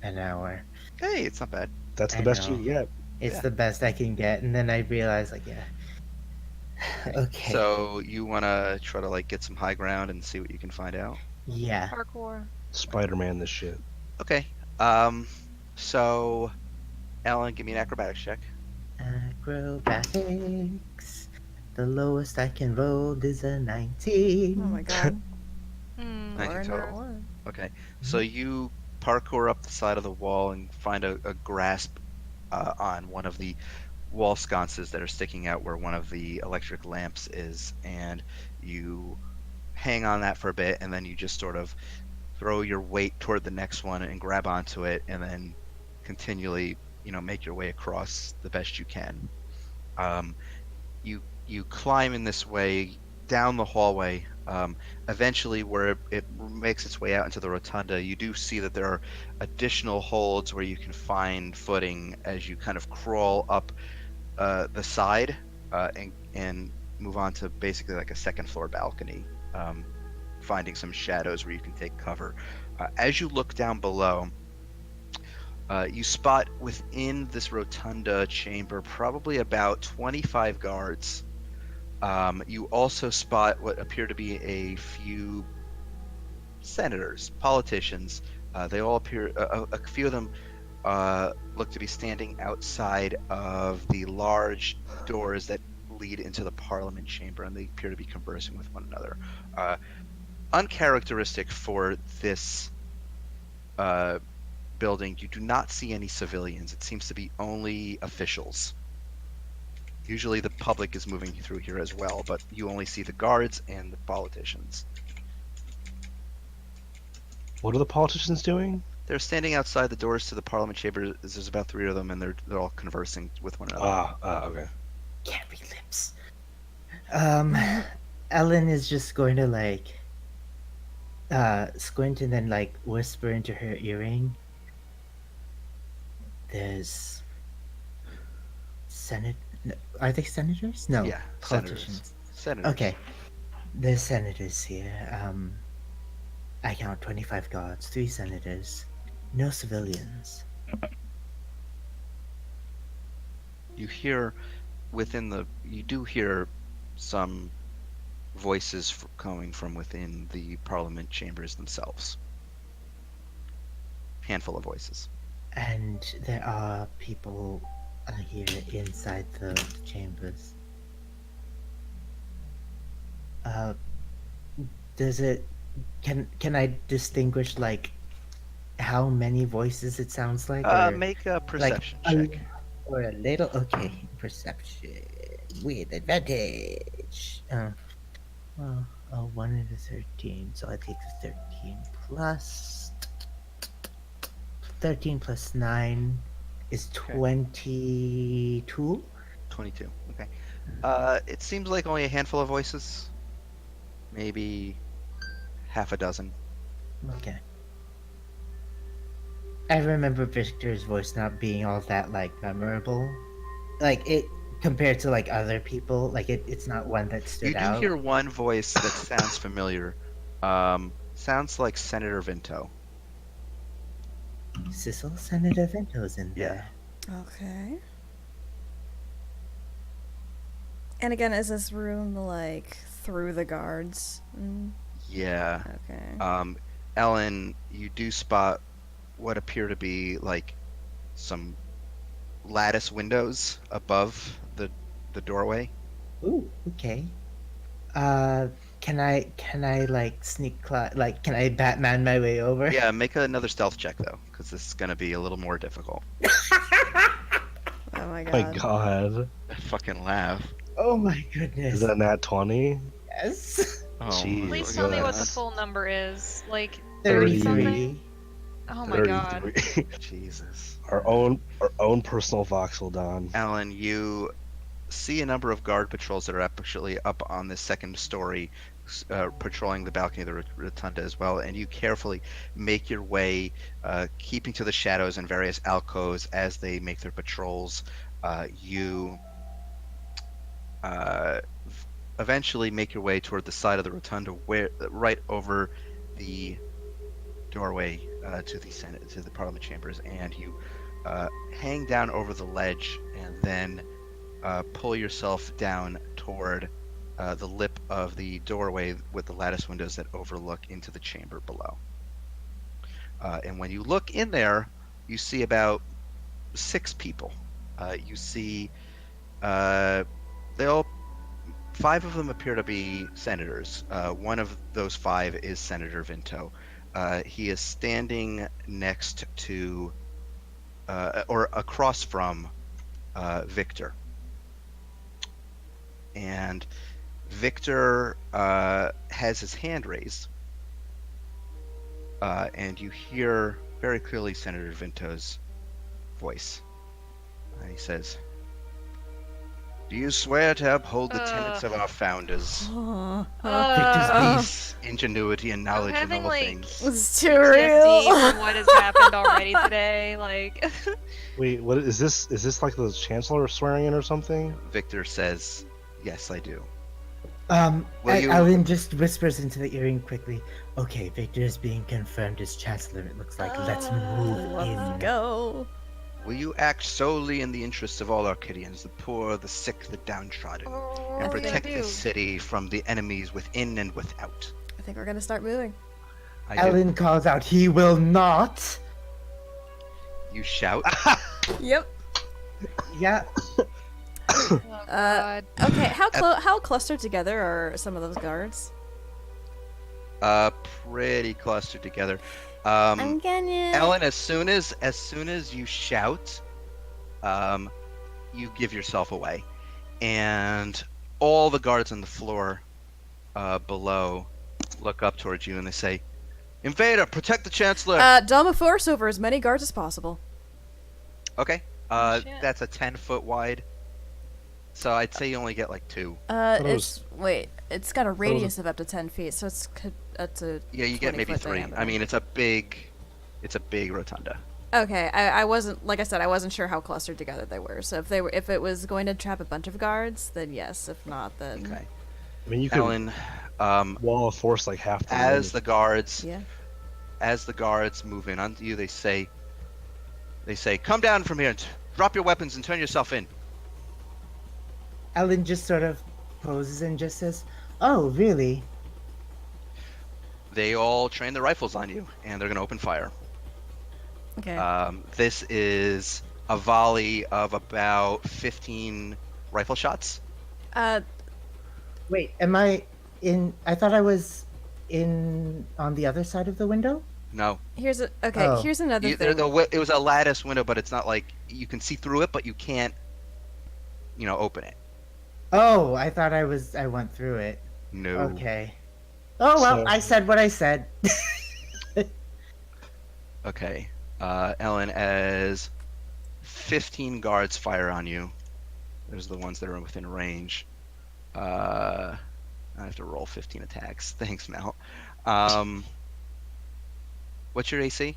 an hour. Hey, it's not bad. That's the I best you know. can get. It's Yeah. the best I can get, and then I realize, like, yeah. Okay. So you want to try to like get some high ground and see what you can find out. Yeah. Parkour. Spider-Man, this shit. Okay. So Ellen, give me an acrobatics check. Acrobatics. The lowest I can roll is a 19. Oh my god. Hmm. 19 Or a nat total. one. Okay. So you parkour up the side of the wall and find a grasp on one of the wall sconces that are sticking out where one of the electric lamps is, and you hang on that for a bit, and then you just sort of throw your weight toward the next one and grab onto it, and then continually, make your way across the best you can. You climb in this way down the hallway. Eventually, where it makes its way out into the rotunda, you do see that there are additional holds where you can find footing as you kind of crawl up the side and move on to basically like a second floor balcony, finding some shadows where you can take cover. As you look down below, you spot within this rotunda chamber probably about 25 guards. You also spot what appear to be a few senators, politicians. They all appear, a few of them look to be standing outside of the large doors that lead into the Parliament chamber, and they appear to be conversing with one another. Uncharacteristic for this building, you do not see any civilians. It seems to be only officials. Usually the public is moving through here as well, but you only see the guards and the politicians. What are the politicians doing? They're standing outside the doors to the Parliament chamber. There's about 3 of them, and they're all conversing with one another. Okay. Can't read lips. Ellen is just going to like squint and then like whisper into her earring. There's are they senators? No, Yeah, politicians. Senators. Okay, there's senators here. I count 25 guards, 3 senators, no civilians. You hear you do hear some voices coming from within the Parliament chambers themselves. Handful of voices. And there are people here inside the chambers. Does it? Can I distinguish like how many voices it sounds like? Or, Make a perception like, check. or a little? Okay, perception with advantage. Well, a 1 and a 13, so I take the 13 plus 9 is 22. 22. Okay. It seems like only a handful of voices. Maybe half a dozen. Okay. I remember Victor's voice not being all that like memorable. Like it compared to like other people, like it's not one that You stood do out. hear one voice that sounds familiar. Sounds like Senator Vinto. Sissel, Senator Vento's in Yeah. there. Okay. And again, is this room like through the guards? Yeah. Okay. Ellen, you do spot what appear to be like some lattice windows above the doorway. Ooh, okay. Can I like like can I Batman my way over? Yeah, make another stealth check though, because this is gonna be a little more difficult. Oh my My god. God. I fucking laugh. Oh my goodness. Is that nat 20? Yes. Oh, Jeez. Please my tell me what the goodness. full number is. Like 30. 30 something? 33. Oh my god. 33. Jesus. our own personal voxel Don. Alan, you see a number of guard patrols that are actually up on the second story, patrolling the balcony of the rotunda as well, and you carefully make your way, keeping to the shadows in various alcoves as they make their patrols. You eventually make your way toward the side of the rotunda, where right over the doorway to the Senate, to the Parliament chambers, and you hang down over the ledge, and then pull yourself down toward the lip of the doorway with the lattice windows that overlook into the chamber below. And when you look in there, you see about 6 people. You see, they all 5 of them appear to be senators. One of those 5 is Senator Vinto. He is standing next to, or across from, Victor. And Victor has his hand raised, and you hear very clearly Senator Vinto's voice. He says, "Do you swear to uphold the tenets of our founders? Uh, Peace, ingenuity, and knowledge in having, all like, things." It's too PTSD real. from what has happened already today. Like, Wait, what is this? Is this like the Chancellor swearing in or something? Victor says, "Yes, I do." I, you- Alan just whispers into the earring quickly. Okay, Victor is being confirmed as Chancellor. It looks like let's move in. Let's go. Will you act solely in the interests of all Arcadians, the poor, the sick, the downtrodden, what and are we gonna protect do? the city from the enemies within and without? I think we're gonna start moving. I do. Alan calls out, "He will not." You shout. Yep. Yeah. Oh, God. Okay. How clustered together are some of those guards? Pretty clustered together. I'm gonna. Ellen, as soon as you shout, you give yourself away, and all the guards on the floor below look up towards you and they say, "Invader, protect the Chancellor." Dom a force over as many guards as possible. Okay. Shit. That's a 10-foot wide. So I'd say you only get like 2. it It's got a radius of up to 10 feet, so it's up to. Yeah, you get maybe 20-foot 3. diameter. I mean, it's a big rotunda. Okay, I wasn't, like I said, I wasn't sure how clustered together they were. So if it was going to trap a bunch of guards, then yes. If not, then Okay. I mean, you could Ellen, wall of force like half the as room. the guards yeah. as the guards move in onto you, they say, "Come down from here and drop your weapons and turn yourself in." Alan just sort of poses and just says, "Oh, really?" They all train their rifles on you, and they're going to open fire. Okay. This is a volley of about 15 rifle shots. Wait, am I in? I thought I was in on the other side of the window. No, Here's Oh. here's another you, thing. it was a lattice window, but it's not like you can see through it, but you can't, open it. Oh, I thought I went through it. No. Okay. Oh well, So- I said what I said. Okay. Ellen, as 15 guards fire on you, those are the ones that are within range. I have to roll 15 attacks. Thanks, Mel. What's your AC?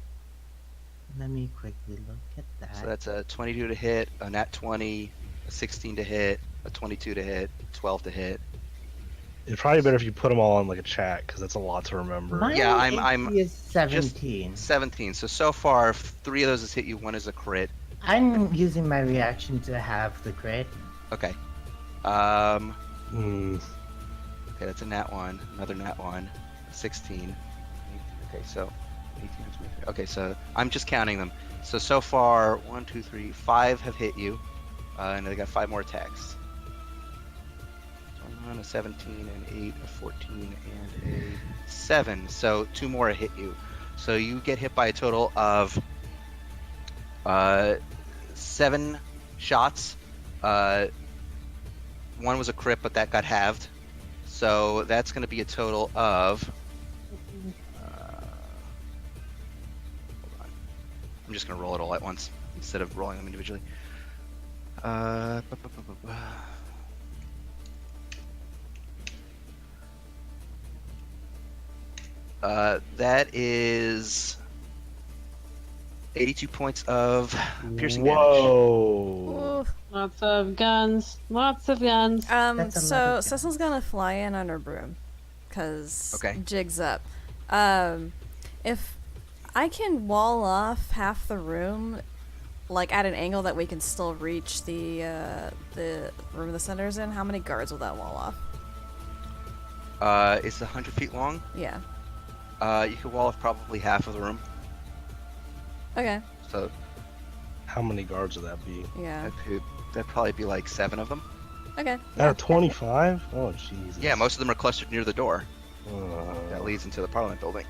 Let me quickly look at that. So that's a 22 to hit, a nat 20, a 16 to hit, a 22 to hit, 12 to hit. It's probably better if you put them all on like a chat because that's a lot to remember. My Yeah, I'm AC is just 17. 17. So far, 3 of those has hit you. 1 is a crit. I'm using my reaction to have the crit. Okay. Hmm. Okay, that's a nat 1. Another nat 1. 16. Okay, so 18, 23. Okay, so I'm just counting them. So far, 1, 2, 3, 5 have hit you, and they got 5 more attacks. So I'm on a 17, an 8, a 14, and a 7. So 2 more hit you. So you get hit by a total of 7 shots. 1 was a crit, but that got halved. So that's going to be a total of. Hold on. I'm just going to roll it all at once instead of rolling them individually. That is 82 points of piercing damage. Whoa. Oof. Lots of guns. Lots of guns. That's a So lot of Cecil's gonna fly in on her broom, cause Okay. jig's up. If I can wall off half the room, like at an angle that we can still reach the room the center's in, how many guards will that wall off? It's 100 feet long. Yeah. You can wall off probably half of the room. Okay. So How many guards would that be? Yeah. that'd probably be like 7 of them. Okay. Out of 25? Oh, Jesus. Yeah, most of them are clustered near the door that Uh, leads into the Parliament building.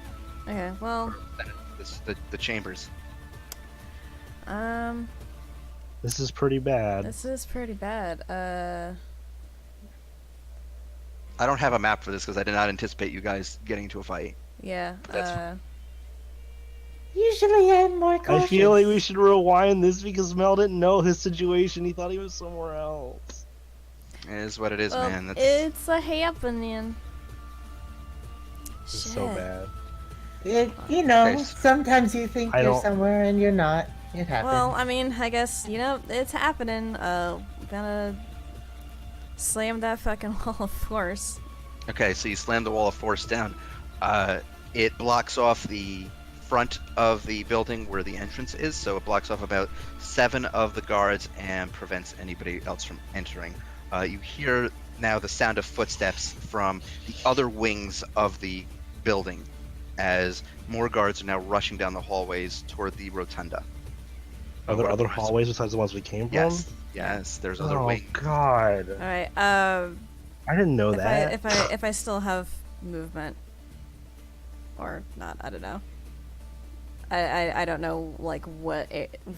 Okay. Well. The chambers. this is pretty bad. This is pretty bad. I don't have a map for this because I did not anticipate you guys getting into a fight. Yeah. That's- Usually I'm more cautious. I feel like we should rewind this because Mel didn't know his situation. He thought he was somewhere else. It is what it is, Well, man. That's it's a happening. This is so Shit. bad. You know, Okay. sometimes you think I you're don't- somewhere and you're not. It happens. Well, I mean, I guess, it's happening. Gonna slam that fucking wall of force. okay. So you slam the wall of force down. It blocks off the front of the building where the entrance is, so it blocks off about 7 of the guards and prevents anybody else from entering. You hear now the sound of footsteps from the other wings of the building as more guards are now rushing down the hallways toward the rotunda. Are there Where other the rest- hallways besides the ones we came from? Yes, there's other Oh, wings. God. All right. I didn't know that. If I still have movement, or not, I don't know. I don't know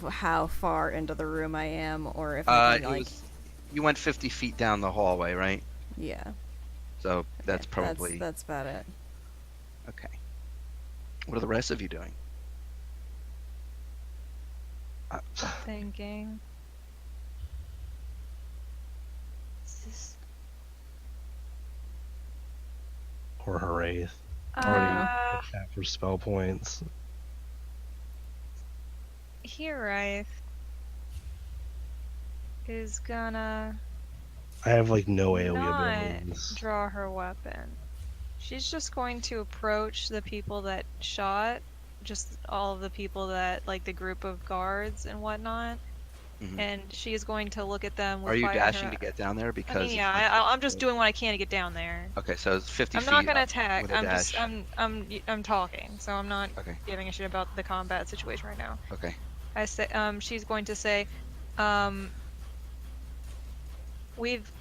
how far into the room I am, or if I can, You went 50 feet down the hallway, right? yeah. So that's Okay, probably that's about it. okay. What are the rest of you doing? Thinking. Or her wraith. Uh, Chat for spell points. Hiraeth is gonna I have like no AoE not abilities. draw her weapon. She's just going to approach the people that shot, just all of the people that, like the group of guards and whatnot, Mhm. and she is going to look at them. With Are you fire dashing her- to get down there? I Because mean, yeah, I'm just doing what I can to get down there. okay, so it's 50 I'm feet. not gonna up attack. with a I'm dash. just I'm talking, so I'm not Okay. giving a shit about the combat situation right now. Okay. I say she's going to say, we've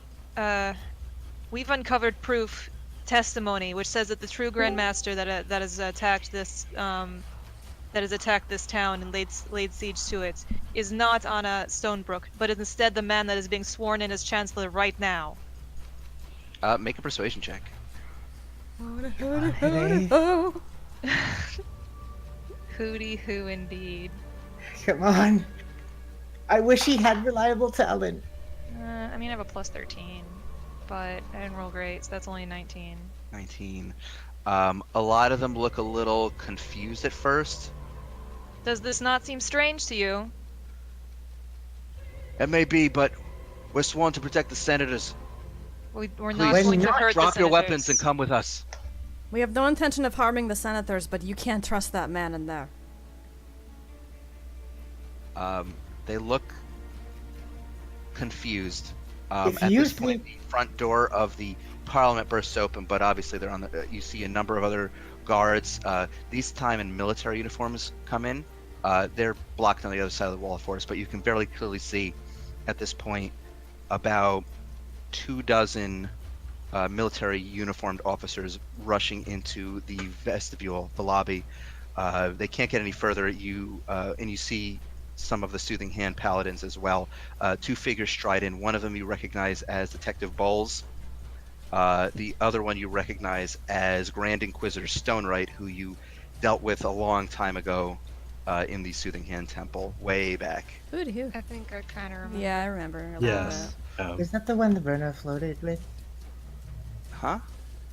uncovered proof, testimony, which says that the true Grandmaster that has attacked this town and laid siege to it is not Anna Stonebrook, but is instead the man that is being sworn in as Chancellor right now. Make a persuasion check. Oh. Hooty hoo indeed. Come on. I wish he had reliable talent. I mean, I have a plus 13, but I didn't roll great, so that's only a 19. 19. A lot of them look a little confused at first. Does this not seem strange to you? It may be, but We're sworn to protect the senators. We're Please, not going to not hurt drop the your weapons senators. and come with us. We have no intention of harming the senators, but you can't trust that man in there. They look confused. If At you this point, think- the front door of the Parliament bursts open, but obviously they're on the. You see a number of other guards. These time in military uniforms come in. They're blocked on the other side of the wall, of course, but you can very clearly see at this point about 24 military uniformed officers rushing into the vestibule, the lobby. They can't get any further. And you see some of the Soothing Hand paladins as well. 2 figures stride in. One of them you recognize as Detective Bowles. The other one you recognize as Grand Inquisitor Stonewright, who you dealt with a long time ago in the Soothing Hand Temple, way back. Hoo-dee-hoo. I think I kind of remember. Yeah, I remember. A little Yes. Is that the one the Verna floated with? Huh?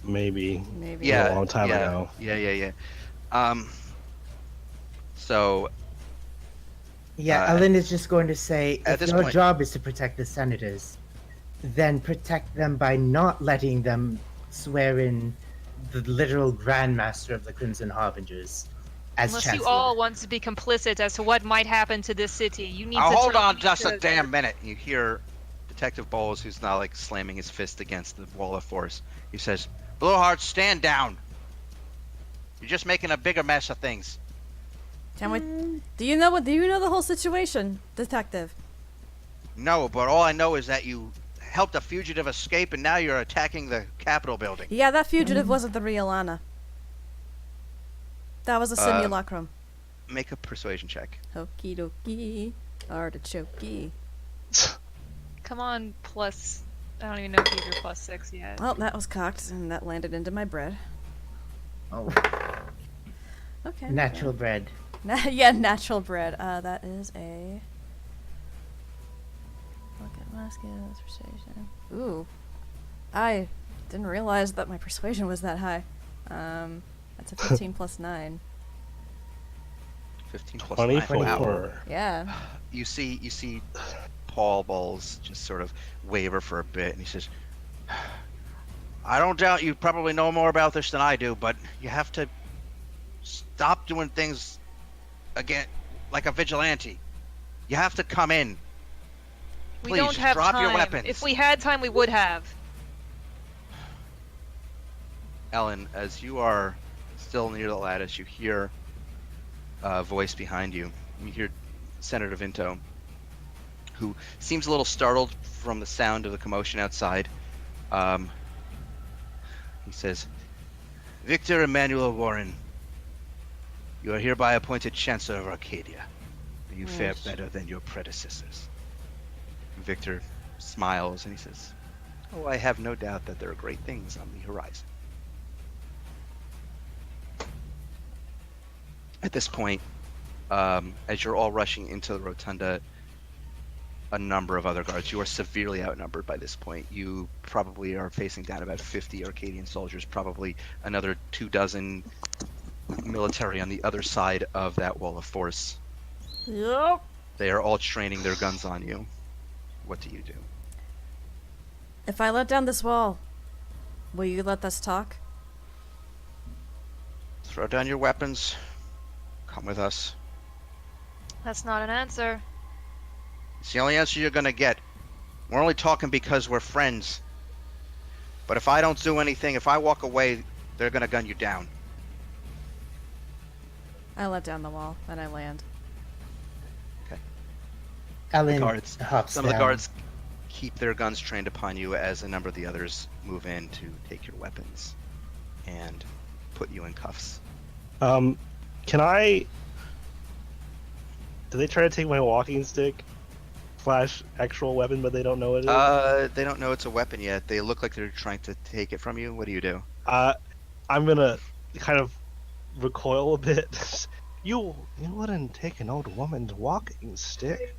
Maybe. bit. Maybe. Yeah, a long time yeah, ago. Yeah. So Yeah, Uh, Ellen is just going to say, at if this your point- job is to protect the senators, then protect them by not letting them swear in the literal Grand Master of the Crimson Harbingers as Unless Chancellor. you all want to be complicit as to what might happen to this city, you need to hold tell on me just a to- damn minute. You hear Detective Bowles, who's now like slamming his fist against the wall of force. He says, "Blueheart, stand down. You're just making a bigger mess of things." Can we? Do you know the whole situation, detective? No, but all I know is that you helped a fugitive escape, and now you're attacking the Capitol building. Yeah, that fugitive wasn't the real Anna. That was a simulacrum. Make a persuasion check. Okie dokie. Artichokey. Come on, plus. I don't even know if you have your +6 yet. Well, that was cocked, and that landed into my bread. Oh, Okay. natural bread. Yeah, natural bread. That is a. Look at my skills, persuasion. Ooh, I didn't realize that my persuasion was that high. That's a 15 plus 9. 15 plus 9. Wow. 24. Yeah. You see Paul Bowles just sort of waver for a bit, and he says, "I don't doubt you probably know more about this than I do, but you have to stop doing things again like a vigilante. You have to come in. We Please, don't just have drop time. your weapons." If we had time, we would have. Ellen, as you are still near the lattice, you hear a voice behind you. You hear Senator Vinto, who seems a little startled from the sound of the commotion outside. He says, "Victor Emmanuel Warren, you are hereby appointed Chancellor of Arcadia. You fare Yes. better than your predecessors." Victor smiles and he says, "Oh, I have no doubt that there are great things on the horizon." At this point, as you're all rushing into the rotunda, a number of other guards, you are severely outnumbered by this point. You probably are facing down about 50 Arcadian soldiers, probably another 24 military on the other side of that wall of force. Yep. They are all training their guns on you. What do you do? If I let down this wall, will you let us talk? Throw down your weapons. Come with us. That's not an answer. It's the only answer you're gonna get. We're only talking because we're friends. But if I don't do anything, if I walk away, they're gonna gun you down. I let down the wall and I land. Ellen Guards. hops Some of the down. guards keep their guns trained upon you as a number of the others move in to take your weapons and put you in cuffs. Can I? Do they try to take my walking stick / actual weapon, but they don't know it is? They don't know it's a weapon yet. They look like they're trying to take it from you. What do you do? I'm gonna kind of recoil a bit. You wouldn't take an old woman's walking stick.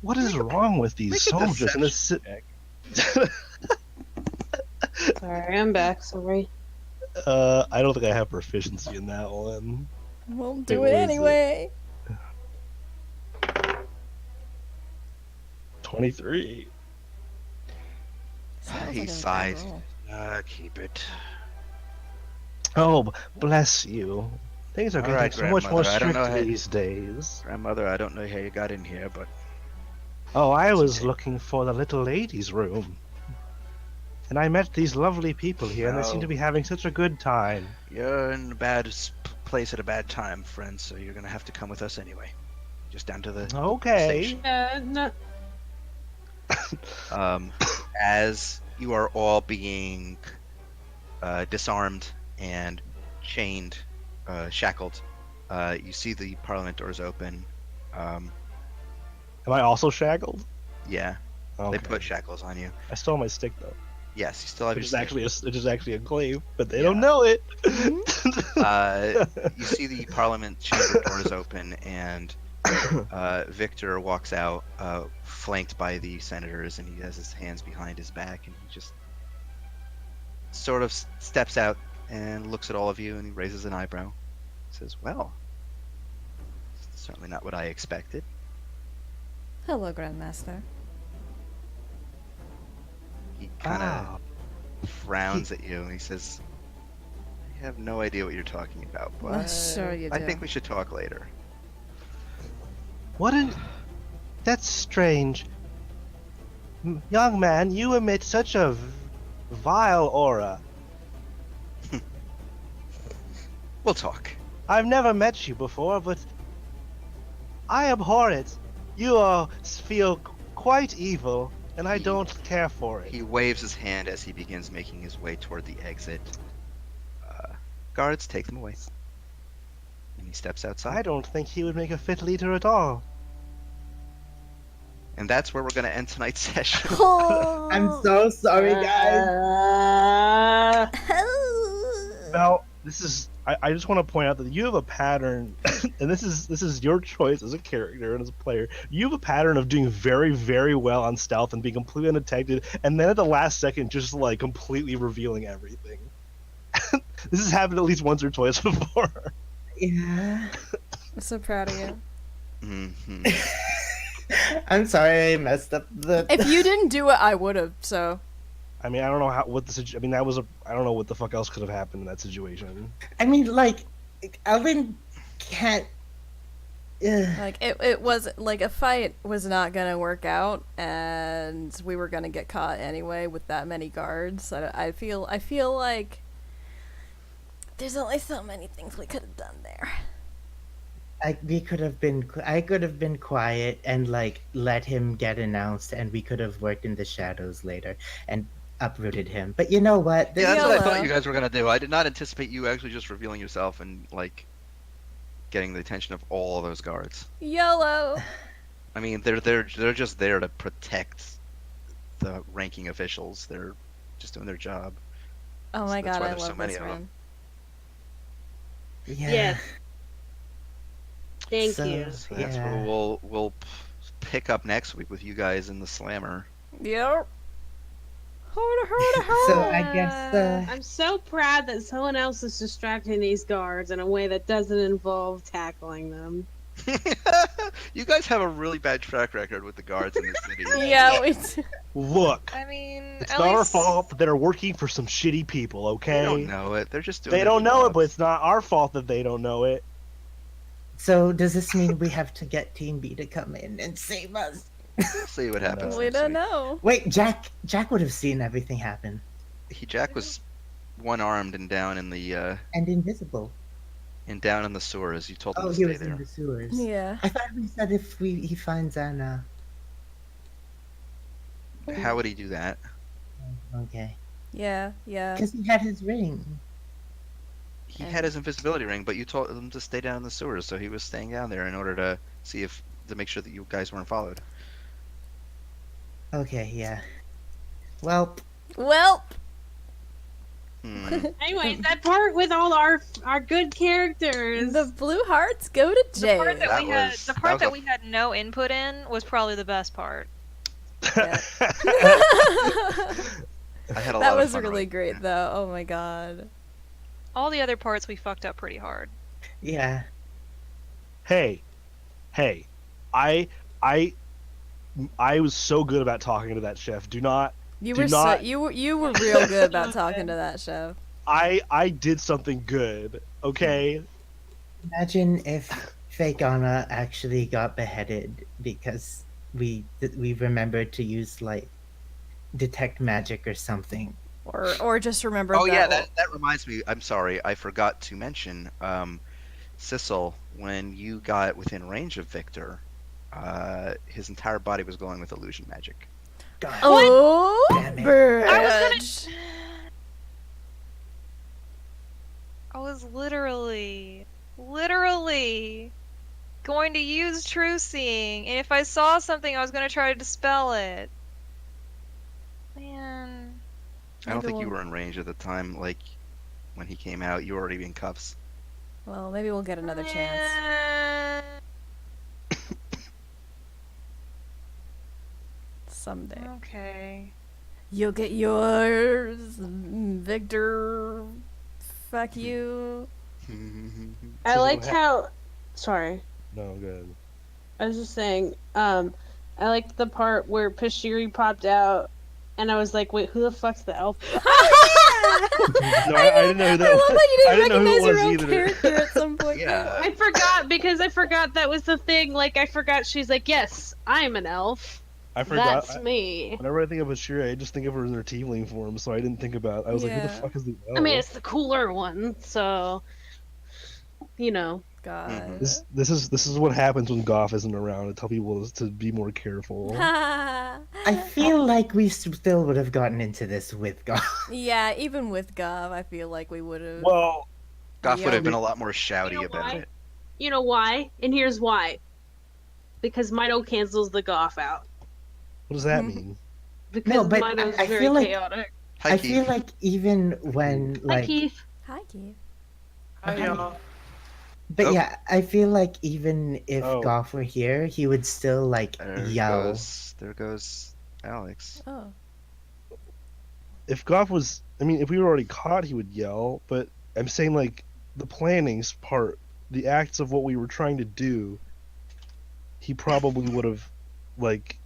What is wrong with these Make a soldiers in this deception city? Sorry, I'm back. Sorry. I don't think I have proficiency in that one. We'll Wait, do what it is it? anyway. 23. Sounds He like a bad sighs. roll. Keep it. Oh, bless you. Things are All getting right, so much more grandmother. I don't know strict how. these days. Grandmother, I don't know how you got in here, but Oh, I Yes, you was did. looking for the little ladies' room. And I met these lovely people here, and they seem to Well, be having such a good time. you're in a bad place at a bad time, friend. So you're gonna have to come with us anyway. Just down to the Okay. station. No. Um, as you are all being disarmed and chained, shackled, you see the Parliament doors open. Um, Am I also shackled? yeah, Okay. they put shackles on you. I still have my stick though, Yes, you still have which your is stick. actually a glaive, but they Yeah. don't know it. You see the Parliament chamber doors open, and Victor walks out, flanked by the senators, and he has his hands behind his back, and he just sort of steps out and looks at all of you, and he raises an eyebrow. Says, "Well, certainly not what I expected." Hello, Grandmaster. He kind of Ah, frowns at you, and he says, "I have no idea what you're talking about, but Sure you I do. think we should talk later." what an... That's strange. Young man, you emit such a vile aura. We'll talk. I've never met you before, but I abhor it. You feel quite evil, and I He- don't care for it. He waves his hand as he begins making his way toward the exit. Guards, take them away. And he steps I outside. don't think he would make a fit leader at all. And that's where we're going to end tonight's session. I'm so sorry, guys. Now, this is. I just want to point out that you have a pattern, and this is your choice as a character and as a player. You have a pattern of doing very, very well on stealth and being completely undetected, and then at the last second, just like completely revealing everything. This has happened at least once or twice before. Yeah. I'm so proud of you. hmm I'm sorry I messed up the. If you didn't do it, I would have. So I mean, I don't know I mean, that was a. I don't know what the fuck else could have happened in that situation. I mean, like, Elvin can't. like it was like a fight was not gonna work out, and we were gonna get caught anyway with that many guards. I feel like there's only so many things we could have done there. I could have been quiet and like let him get announced, and we could have worked in the shadows later and uprooted him. But you know what? Yeah, that's what I YOLO. thought you guys were going to do. I did not anticipate you actually just revealing yourself and, like, getting the attention of all those guards. YOLO. I mean, they're just there to protect the ranking officials. They're just doing their job. Oh my That's god, why I there's so love many this of them. room. Yeah. Yes. Thank So- you. So that's Yeah. where we'll pick up next week with you guys in the Slammer. Yep. So I guess I'm so proud that someone else is distracting these guards in a way that doesn't involve tackling them. You guys have a really bad track record with the guards in this city. Yeah, we do. Look, I mean, it's at not our least fault that they're working for some shitty people. Okay. They don't know it. They're just doing. They their don't know it, jobs. but it's not our fault that they don't know it. So does this mean we have to get Team B to come in and save us? We'll see what happens. We next don't week. know. Wait, Jack would have seen everything happen. Jack was one-armed and down in the And invisible. sewers. You told him Oh, to he stay was there. in the sewers. Yeah. I thought we said if he finds Anna. How would he do that? Okay. Yeah. Because he had his ring. He had his invisibility ring, but you told him to stay down in the sewers, so he was staying down there in order to make sure that you guys weren't followed. Okay, yeah. Well, Well, Hmm. Anyways, that part with all our good characters. the blue hearts go to the jail. part that, That we had, was- the that part was that a- we had no input in was probably the best part. Yeah. I had a That lot of was fun really writing great, it. though. Oh my god. All the other parts we fucked up pretty hard. yeah. Hey, I was so good about talking to that chef. Do not You Do were not- you were real good about talking to that chef. I did something good. Okay. Imagine if Fake Anna actually got beheaded because we remembered to use like detect magic or something. Or just remembered Oh yeah, that. that reminds me. I'm sorry, I forgot to mention. Sissel, when you got within range of Victor, his entire body was glowing with illusion magic. God Oh, damn it. I was bitch. gonna. I was literally going to use True Seeing, and if I saw something, I was gonna try to dispel it. Man. I don't Maybe think you we'll- were in range at the time. Like when he came out, you were already in cuffs. Well, maybe we'll get another chance. Someday. Okay. You'll get yours, Victor. Fuck you. I So liked ha- how. Sorry, No, good. I was just saying. I liked the part where Pashiri popped out, and I was like, "Wait, who the fuck's the elf?" No, I didn't know who that I was. love that you I didn't didn't know who recognize it your was own either. character at some point. Yeah. I forgot because I forgot that was the thing. Like, I forgot she's like, "Yes, I'm an elf. I forgot. That's me." Whenever I think of Ashira, I just think of her in her tiefling form, so I didn't think about. I was like, who the Yeah. fuck is the elf? I mean, it's the cooler one, so you know. God. This is what happens when Goff isn't around. I tell people to be more careful. I feel like we still would have gotten into this with God. Yeah, even with Gov, I feel like we would have. Well, Goff would have been Yeah. a lot more shouty You know about why? it. You know why? And here's why. Because Mito cancels the Goff out. what does that mean? Because but Mito's I very feel like- chaotic. Hi, I Keith. feel like even when Hi, like Keith. Hi, Keith. but Oh. yeah, I feel like even if Oh. Goff were here, he would still like yell. There goes Alex. Oh. If Goff was, I mean, if we were already caught, he would yell. But I'm saying like the plannings part, the acts of what we were trying to do, he probably would have like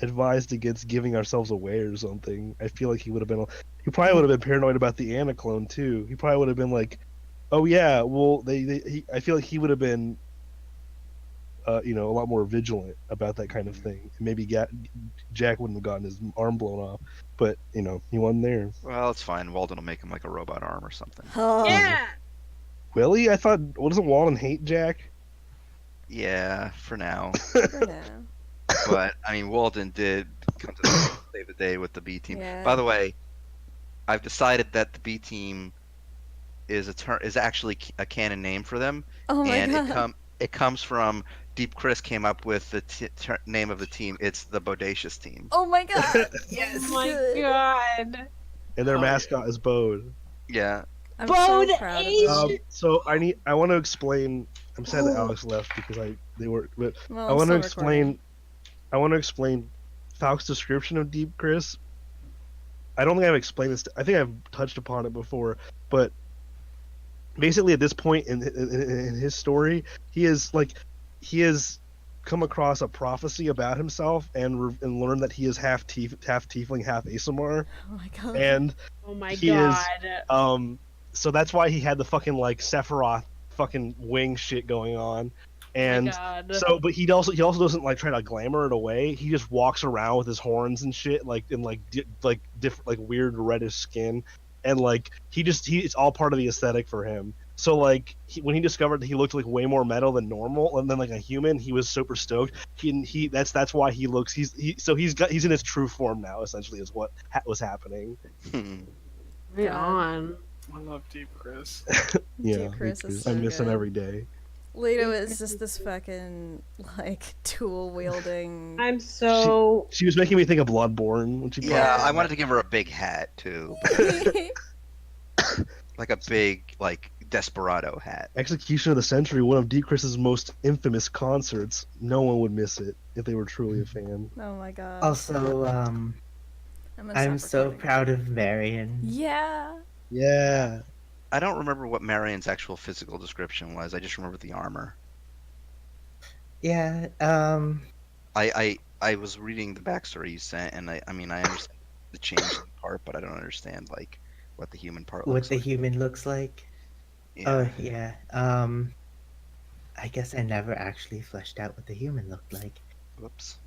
advised against giving ourselves away or something. I feel like he would have been. He probably would have been paranoid about the Anaclone too. He probably would have been like, "Oh yeah, well I feel like he would have been, a lot more vigilant about that kind of thing. Maybe Jack wouldn't have gotten his arm blown off, but he wasn't there. Well, it's fine. Walden will make him like a robot arm or something. Oh. Yeah. Will he? I thought, doesn't Walden hate Jack? Yeah, for now. For now. But I mean, Walden did come to save the day with the B team. Yeah. By the way, I've decided that the B team is actually a canon name for them, Oh my and god. it comes from Deep Chris came up with the name of the team. It's the Bodacious team. Oh my god. Oh my god. And their mascot is Bode. Yeah. I'm Bode so proud of H. them. So I want to explain. I'm sad that Alex left because they were. But Well, I I'm want to still explain. recording. I want to explain Falk's description of Deep Chris. I don't think I've explained this. I think I've touched upon it before, but basically at this point in his story, he has come across a prophecy about himself and learned that he is half tiefling, half Asimar, Oh my god. and Oh my he is god. so that's why he had the fucking like Sephiroth fucking wing shit going on. And so, but he also doesn't like try to glamour it away. He just walks around with his horns and shit, like in different like weird reddish skin, and like it's all part of the aesthetic for him. So like when he discovered that he looked like way more metal than normal and then like a human, he was super stoked. That's why he looks he's in his true form now. Essentially, is what was happening. Right on. I love Deep Chris. Yeah, Deep Chris is I so miss him good. every day. Leto is just this fucking like tool wielding. I'm so. She was making me think of Bloodborne when she. Yeah, played. I wanted to give her a big hat too, like a big like desperado hat. Execution of the Century, one of Deep Chris's most infamous concerts. No one would miss it if they were truly a fan. Oh my god. Also, I'm gonna I'm stop so recording. proud of Marion. Yeah. Yeah. I don't remember what Marion's actual physical description was. I just remember the armor. Yeah. I was reading the backstory you sent, and I mean I understand the changeling part, but I don't understand like what the human part What looks the like. human looks like. Yeah. Oh yeah. I guess I never actually fleshed out what the human looked like. Whoops.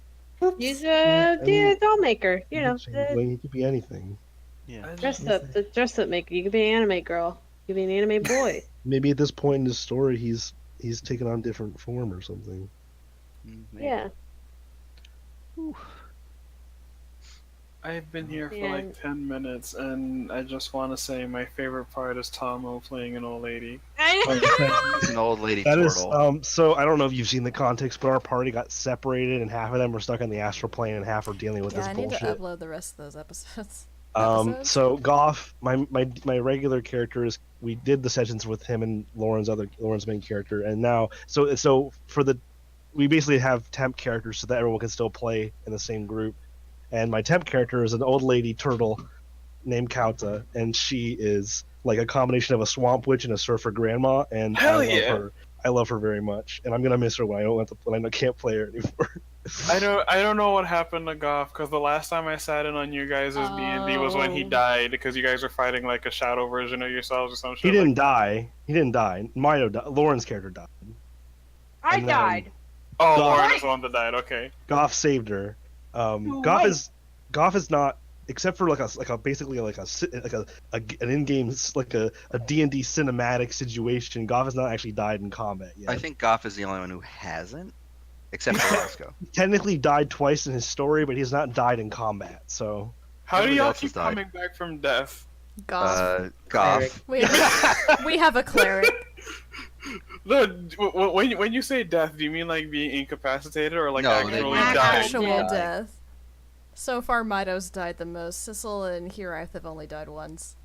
Use Whoops. a I mean, doll maker. You you know, could change, the like, it could be anything. Yeah. I dress just, Yes, up, the dress up maker. You could be an anime girl. You could be an anime boy. Maybe at this point in his story, he's taken on different form or something. Maybe. Yeah. I've been here for And like 10 minutes, and I just want to say my favorite part is Tomo playing an old lady. He's an old lady That is turtle. so I don't know if you've seen the context, but our party got separated and half of them were stuck on the astral plane and half are dealing with Yeah, this I need to bullshit. upload the rest of those episodes. So Goff, my regular character is we did the sessions with him and Lauren's main character, and now so for the we basically have temp characters so that everyone can still play in the same group. And my temp character is an old lady turtle named Kauta, and she is like a combination of a swamp witch and a surfer grandma, and Hell I love yeah! her. I love her very much, and I'm gonna miss her when I can't play her anymore. I don't know what happened to Goff because the last time I sat in on you guys' D&D was when he Oh. died because you guys were fighting like a shadow version of yourselves or some He shit didn't like that. die. He didn't die. Milo died. Lauren's character died. I And then died. Oh, Goff, Lauren is the one that died. Okay. Goff saved her. Wait. Goff is not except for like a basically like an in-game like a D&D cinematic situation. Goff has not actually died in combat yet. I think Goff is the only one who hasn't, except for Roscoe. He technically died twice in his story, but he's not died in combat. So How do Everybody y'all else has keep died. coming back from death? Goth. Goff. We have a cleric. No, when you say death, do you mean like being incapacitated or like No, they actually mean dying? Actual Yeah. death. So far, Mido's died the most. Sissel and Hiraeth have only died once.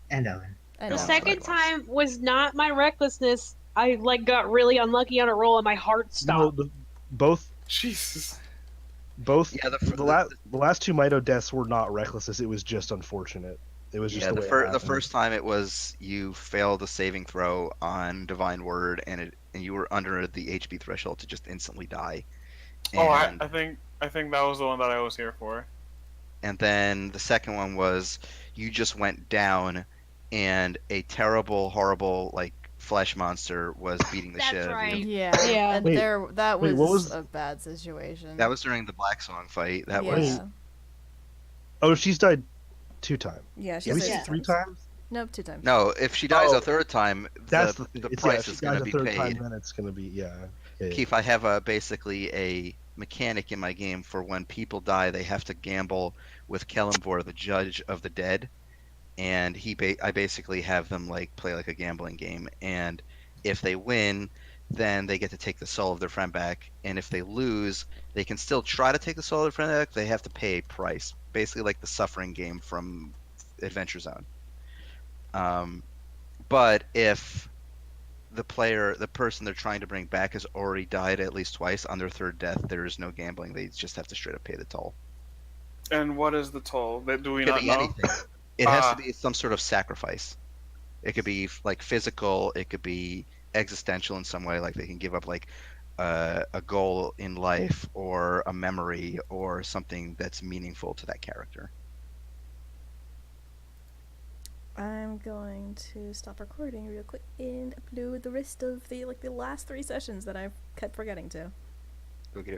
And Owen. I The know. second time was not my recklessness. I like got really unlucky on a roll and my heart no, stopped. both Jesus. Yeah, the last two Mito deaths were not recklessness. It was just unfortunate. It was just yeah, the the way it first the happened. first time it was you failed a saving throw on Divine Word and you were under the HP threshold to just instantly die. Oh, And I think that was the one that I was here for. and then the second one was you just went down and a terrible, horrible like flesh monster was beating the That's shit out of right. you. Yeah. Yeah. And Wait, that wait, was, what was- a bad situation. That was during the Black Song fight. That yeah. was Oh, she's died 2 times. Yeah, At least saved 3 times. Nope, 2 times. no. If she dies Oh, a third time, That's the the thing. price She is going dies to a be third paid. time, then it's gonna be yeah. Keith, I have basically a mechanic in my game for when people die, they have to gamble with Kellenvor, the judge of the dead, and I basically have them like play like a gambling game, and if they win, then they get to take the soul of their friend back, and if they lose, they can still try to take the soul of their friend back. They have to pay a price, basically like the suffering game from Adventure Zone. But if the person they're trying to bring back has already died at least twice on their third death, there is no gambling. They just have to straight up pay the toll. And what is the toll? That do we It could not be know? anything. It has to Ah. be some sort of sacrifice. It could be like physical. It could be existential in some way, like they can give up like a goal in life or a memory or something that's meaningful to that character. I'm going to stop recording real quick and upload the rest of the last 3 sessions that I've kept forgetting to. Go get it.